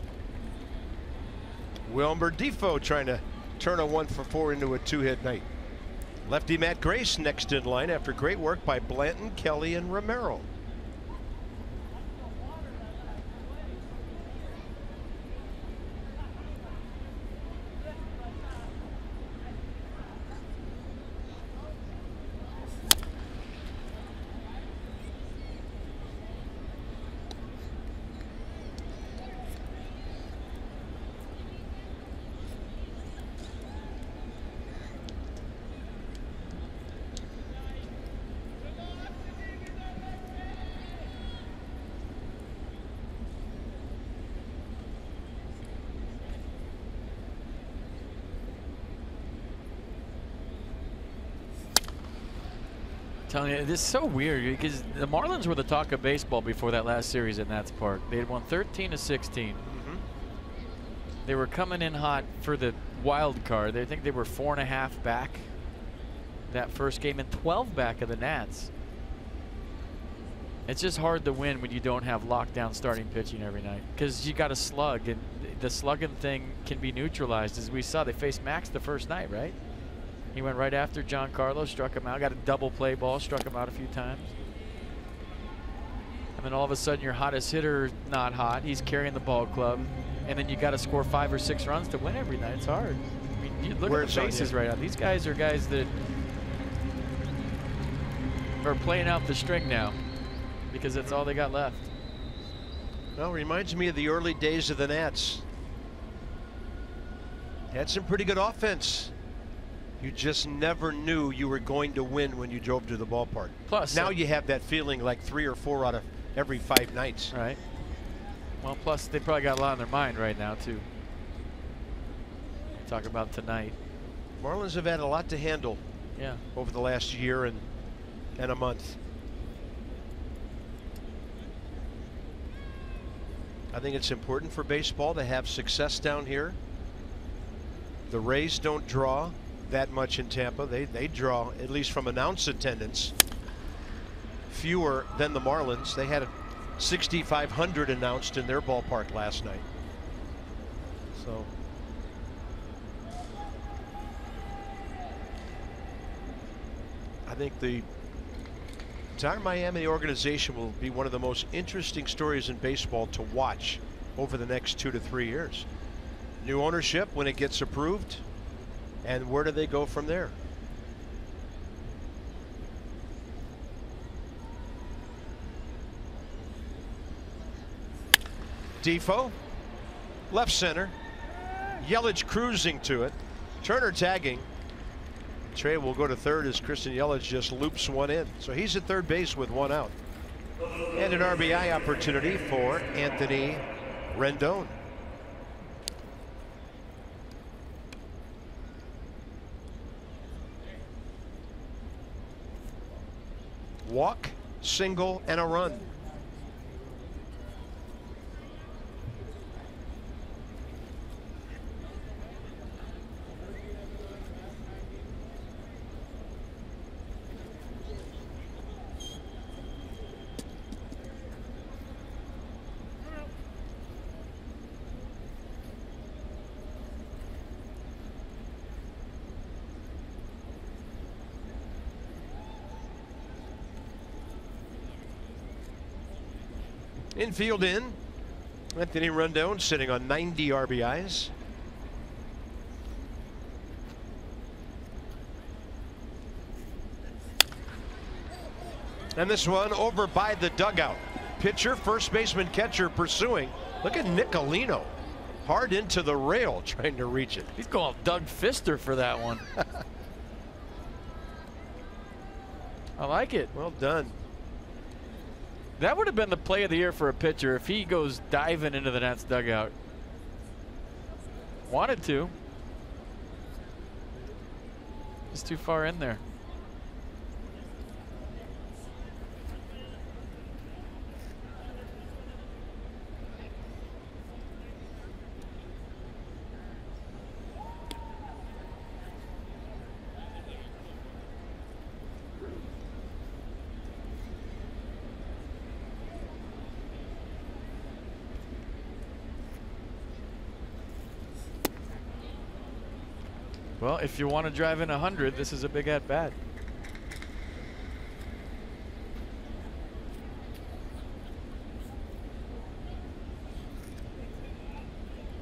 Wilmer Defoe trying to turn a 1 for 4 into a 2-hit night. Lefty Matt Grace next in line after great work by Blanton, Kelly, and Romero. Telling you, this is so weird because the Marlins were the talk of baseball before that last series at Nats Park. They had won 13 to 16. They were coming in hot for the wild card. They think they were 4.5 back that first game and 12 back of the Nats. It's just hard to win when you don't have lockdown starting pitching every night because you got to slug, and the slugging thing can be neutralized. As we saw, they faced Max the first night, right? He went right after Giancarlo, struck him out, got a double play ball, struck him out a few times. And then all of a sudden your hottest hitter not hot, he's carrying the ball club, and then you got to score 5 or 6 runs to win every night. It's hard. I mean, you look at the faces right now. These guys are guys that are playing out the string now because that's all they got left. Well, reminds me of the early days of the Nats. Had some pretty good offense. You just never knew you were going to win when you drove to the ballpark. Plus, now you have that feeling like 3 or 4 out of every 5 nights. Right. Well, plus they probably got a lot on their mind right now too. Talk about tonight. Marlins have had a lot to handle. Yeah. Over the last year and a month. I think it's important for baseball to have success down here. The Rays don't draw that much in Tampa. They draw, at least from announced attendance, fewer than the Marlins. They had 6,500 announced in their ballpark last night. So I think the entire Miami organization will be one of the most interesting stories in baseball to watch over the next 2 to 3 years. New ownership when it gets approved, and where do they go from there? Defoe, left center. Yelich cruising to it. Turner tagging. Trey will go to third as Christian Yelich just loops one in. So he's at third base with one out. And an RBI opportunity for Anthony Rendon. Walk, single, and a run. Infield in. Anthony Rendon sitting on 90 RBIs. And this one over by the dugout. Pitcher, first baseman, catcher pursuing. Look at Nicolino. Hard into the rail trying to reach it. He's going Doug Fister for that one. I like it. Well done. That would have been the play of the year for a pitcher if he goes diving into the Nats dugout. Wanted to. Just too far in there. Well, if you want to drive in 100, this is a big at bat.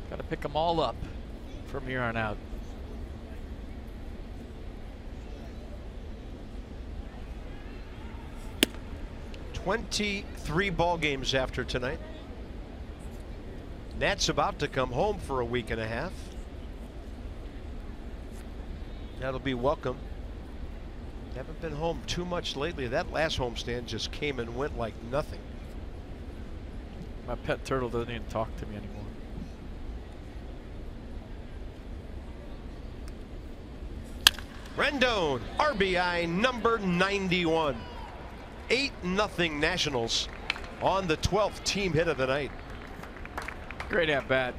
Got to pick them all up from here on out. "23 ball games after tonight. Nats about to come home for a week and a half. That'll be welcome. Haven't been home too much lately. That last homestand just came and went like nothing. My pet turtle doesn't even talk to me anymore. Rendon, RBI number 91. 8-0 Nationals on the 12th team hit of the night. Great at bat.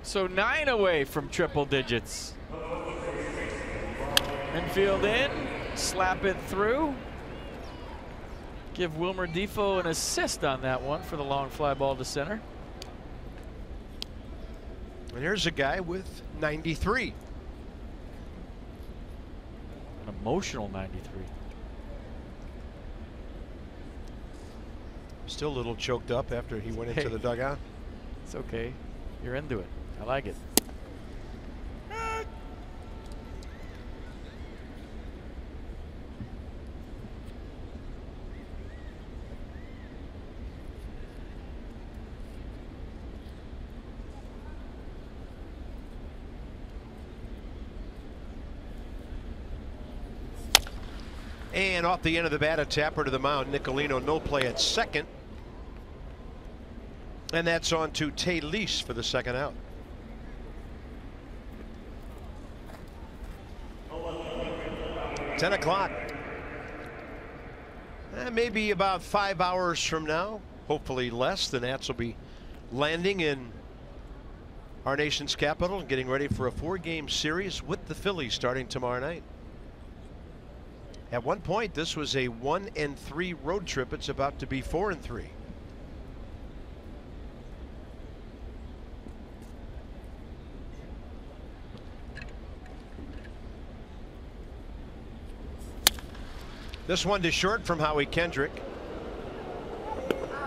So 9 away from triple digits. Infield in, slap it through. Give Wilmer Defoe an assist on that one for the long fly ball to center. And here's a guy with 93. An emotional 93. Still a little choked up after he went into the dugout. It's okay. You're into it. I like it. And off the end of the bat, a tapper to the mound. Nicolino, no play at second. And that's on to Taylor for the second out. Ten o'clock. Maybe about 5 hours from now, hopefully less, the Nats will be landing in our nation's capital and getting ready for a 4-game series with the Phillies starting tomorrow night. At one point, this was a 1-3 road trip. It's about to be 4-3. This one to short from Howie Kendrick.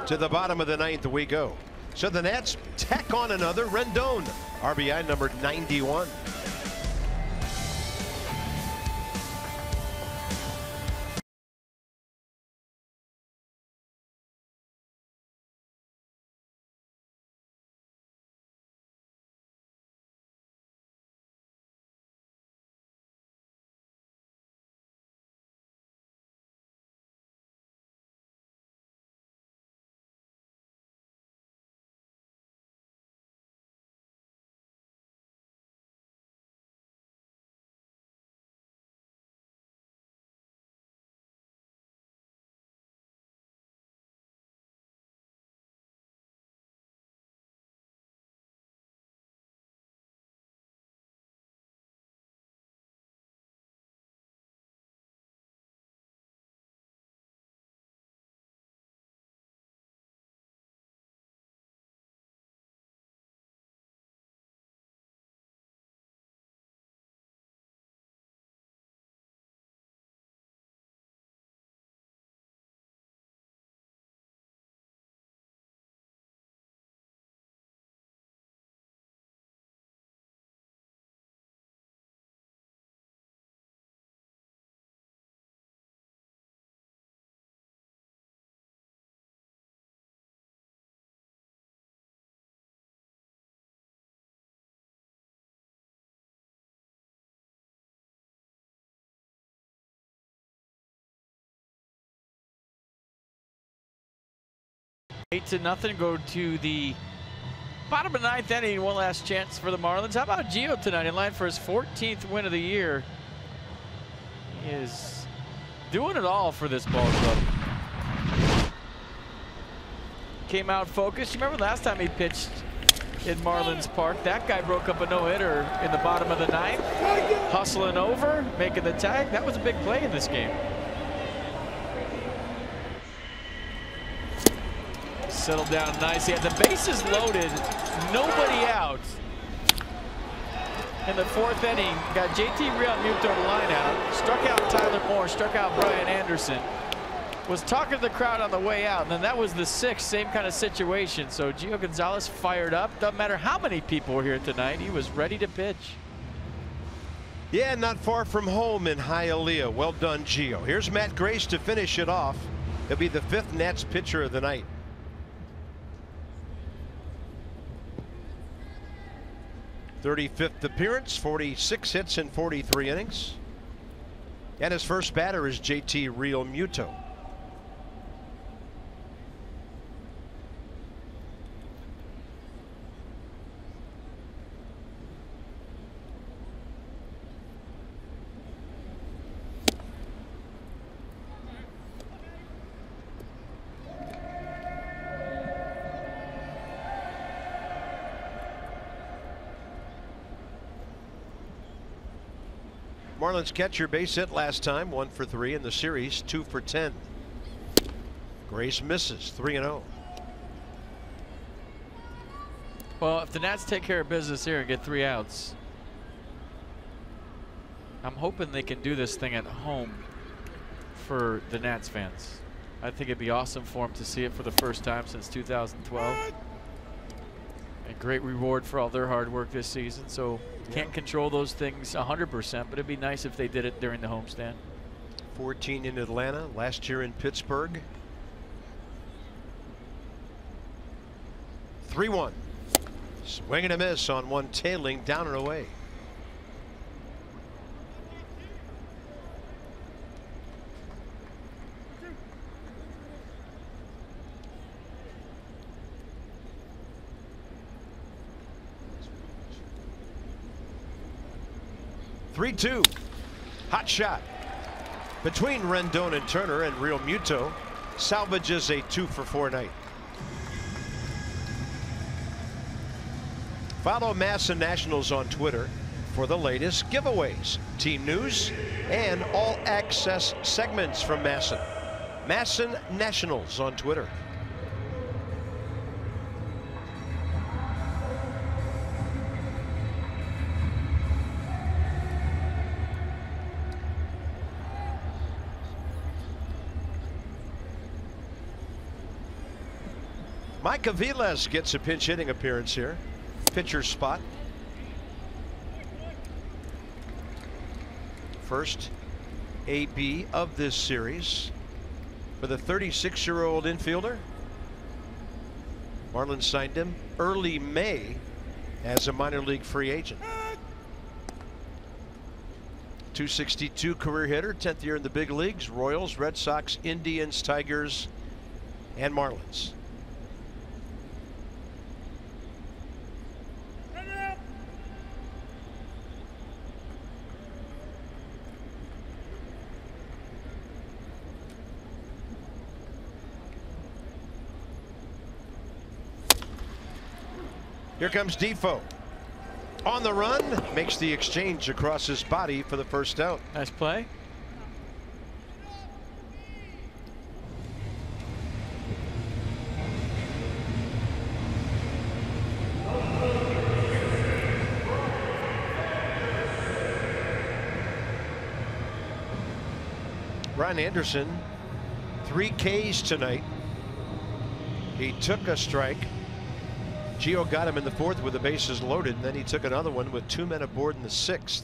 To the bottom of the ninth we go. So the Nats tack on another. Rendon, RBI number 91. Eight to nothing. Go to the bottom of the ninth inning. One last chance for the Marlins. How about Gio tonight in line for his 14th win of the year? He is doing it all for this ball club. Came out focused. You remember last time he pitched in Marlins Park? That guy broke up a no-hitter in the bottom of the ninth. Hustling over, making the tag. That was a big play in this game. Settled down nice. He had the bases loaded, nobody out. In the fourth inning, got JT Realmuto to line out, struck out Tyler Moore, struck out Brian Anderson. Was talking to the crowd on the way out, and then that was the sixth, same kind of situation. So Gio Gonzalez fired up. Doesn't matter how many people were here tonight, he was ready to pitch. Yeah, not far from home in Hialeah. Well done, Gio. Here's Matt Grace to finish it off. He'll be the 5th Nats pitcher of the night. 35th appearance, 46 hits in 43 innings. And his first batter is JT Realmuto. Marlins catcher base hit last time, 1 for 3 in the series, 2 for 10. Grace misses, 3-0. Well, if the Nats take care of business here and get 3 outs, I'm hoping they can do this thing at home for the Nats fans. I think it'd be awesome for them to see it for the first time since 2012. A great reward for all their hard work this season. So can't control those things 100%, but it'd be nice if they did it during the homestand. 14 in Atlanta, last year in Pittsburgh. 3-1. Swing and a miss on one tailing down and away. Three-two. Hot shot between Rendon and Turner, and Realmuto salvages a 2 for 4 night. Follow Masson Nationals on Twitter for the latest giveaways, team news, and all access segments from Masson. Masson Nationals on Twitter. Mike Aviles gets a pinch hitting appearance here. Pitcher spot. First AB of this series for the 36-year-old infielder. Marlins signed him early May as a minor league free agent. 262 career hitter, 10th year in the big leagues. Royals, Red Sox, Indians, Tigers, and Marlins. Here comes Defoe. On the run, makes the exchange across his body for the first out. Nice play. Ron Anderson, 3 Ks tonight. He took a strike. Gio got him in the 4th with the bases loaded, and then he took another one with 2 men aboard in the 6th.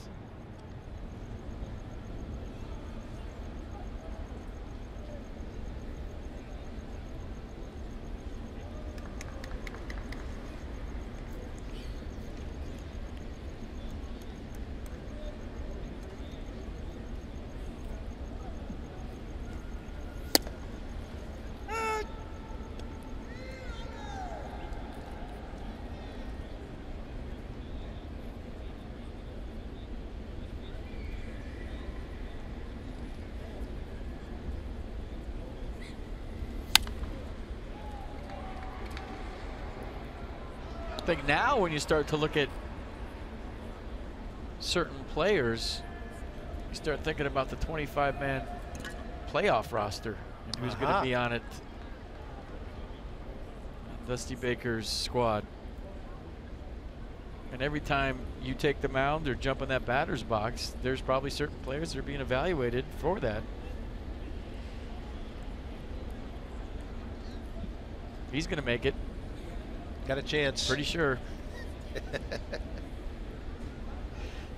I think now when you start to look at certain players, you start thinking about the 25-man playoff roster and who's going to be on it. Dusty Baker's squad. And every time you take the mound or jump in that batter's box, there's probably certain players that are being evaluated for that. He's going to make it. Got a chance. Pretty sure.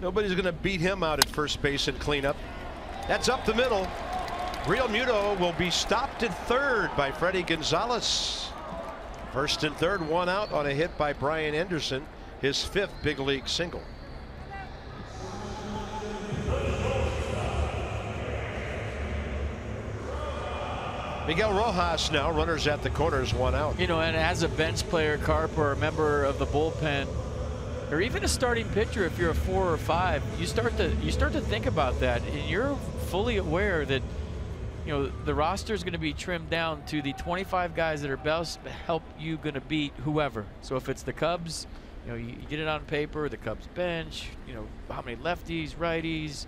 Nobody's going to beat him out at first base and clean up. That's up the middle. Real Muto will be stopped at 3rd by Freddie Gonzalez. 1st and 3rd, 1 out on a hit by Brian Anderson, his 5th big league single. Miguel Rojas now, runners at the corners, 1 out. You know, and as a bench player, Carp, or a member of the bullpen, or even a starting pitcher, if you're a 4 or 5, you start to think about that, and you're fully aware that, you know, the roster is going to be trimmed down to the 25 guys that are best help you going to beat whoever. So if it's the Cubs, you know, you get it on paper, the Cubs bench, you know, how many lefties, righties,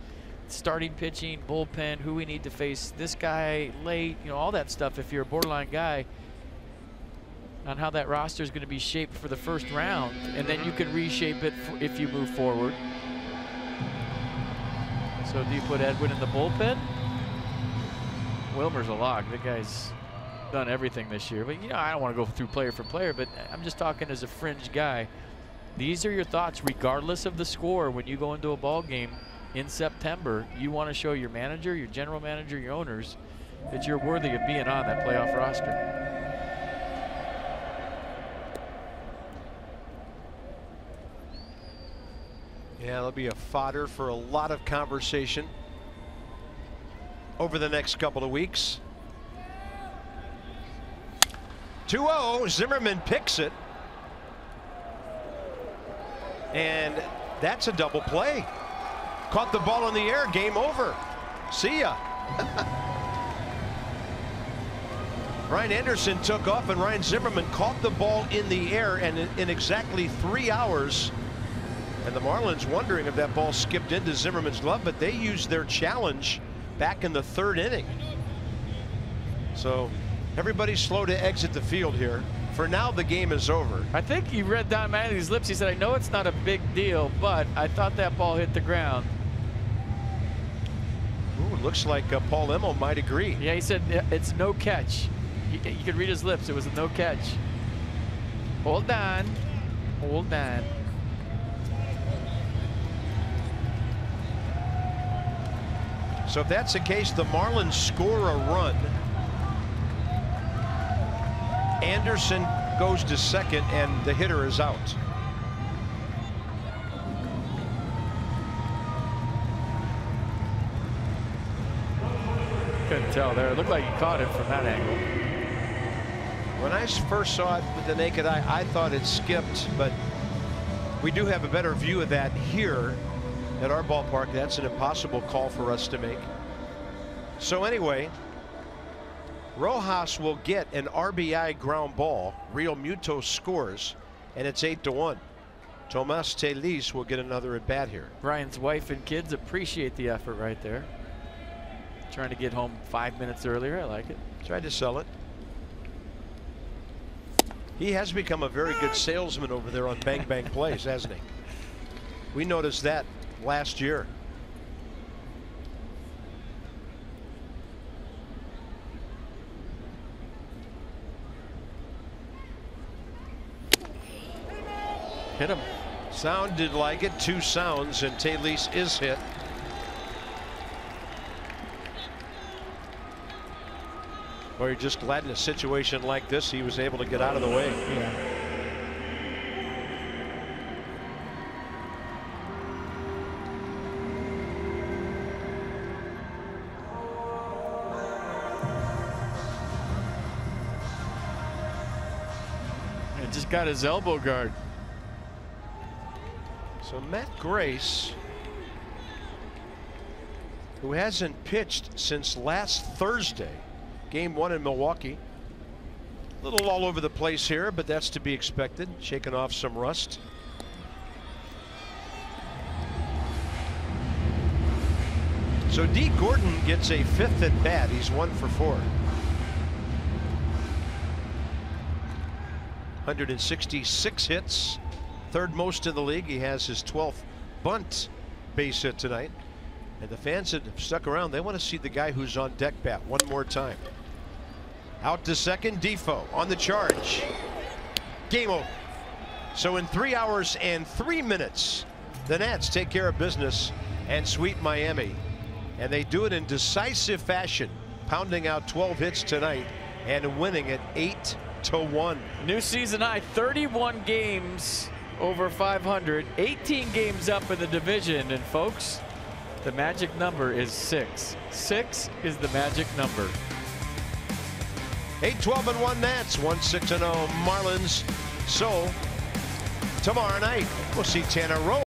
starting pitching, bullpen, who we need to face this guy late, you know, all that stuff. If you're a borderline guy, on how that roster is going to be shaped for the first round, and then you can reshape it if you move forward. So do you put Edwin in the bullpen? Wilmer's a lock. The guy's done everything this year. But, you know, I don't want to go through player for player, but I'm just talking as a fringe guy. These are your thoughts regardless of the score. When you go into a ball game in September, you want to show your manager, your general manager, your owners that you're worthy of being on that playoff roster. Yeah, there'll be a fodder for a lot of conversation over the next couple of weeks. 2-0, Zimmerman picks it. And that's a double play. Caught the ball in the air, game over. See ya. Ryan Anderson took off and Ryan Zimmerman caught the ball in the air, and in exactly 3 hours. And the Marlins wondering if that ball skipped into Zimmerman's glove, but they used their challenge back in the 3rd inning. So everybody's slow to exit the field here. For now, the game is over. I think you read Don Mattingly's lips. He said, I know it's not a big deal, but I thought that ball hit the ground. Ooh, looks like Paul Emmel might agree. Yeah, he said it's no catch. You could read his lips. It was a no catch. Hold on. Hold on. So if that's the case, the Marlins score a run. Anderson goes to second, and the hitter is out. Couldn't tell there. It looked like he caught it from that angle. When I first saw it with the naked eye, I thought it skipped, but we do have a better view of that here at our ballpark. That's an impossible call for us to make. So anyway, Rojas will get an RBI ground ball. Real Muto scores, and it's 8-1. Tomas Telis will get another at bat here. Brian's wife and kids appreciate the effort right there. Trying to get home 5 minutes earlier. I like it. Tried to sell it. He has become a very good salesman over there on Bang Bang Plays, hasn't he? We noticed that last year. Hit him. Sounded like it. 2 sounds, and Telis is hit. Well, you're just glad in a situation like this he was able to get out of the way. Yeah. It just got his elbow guard. So Matt Grace, who hasn't pitched since last Thursday, Game 1 in Milwaukee. A little all over the place here, but that's to be expected. Shaking off some rust. So D. Gordon gets a 5th at bat. He's 1 for 4. 166 hits. 3rd most in the league. He has his 12th bunt base hit tonight. And the fans that have stuck around, they want to see the guy who's on deck bat one more time. Out to second, Defoe on the charge. Game over. So in 3 hours and 3 minutes, the Nats take care of business and sweep Miami. And they do it in decisive fashion, pounding out 12 hits tonight and winning it 8-1. New season high, 31 games over 500, 18 games up in the division. And folks, the magic number is 6. 6 is the magic number. 8-12-1 Nats, 1-6-0 Marlins. So tomorrow night we'll see Tanner Rowe.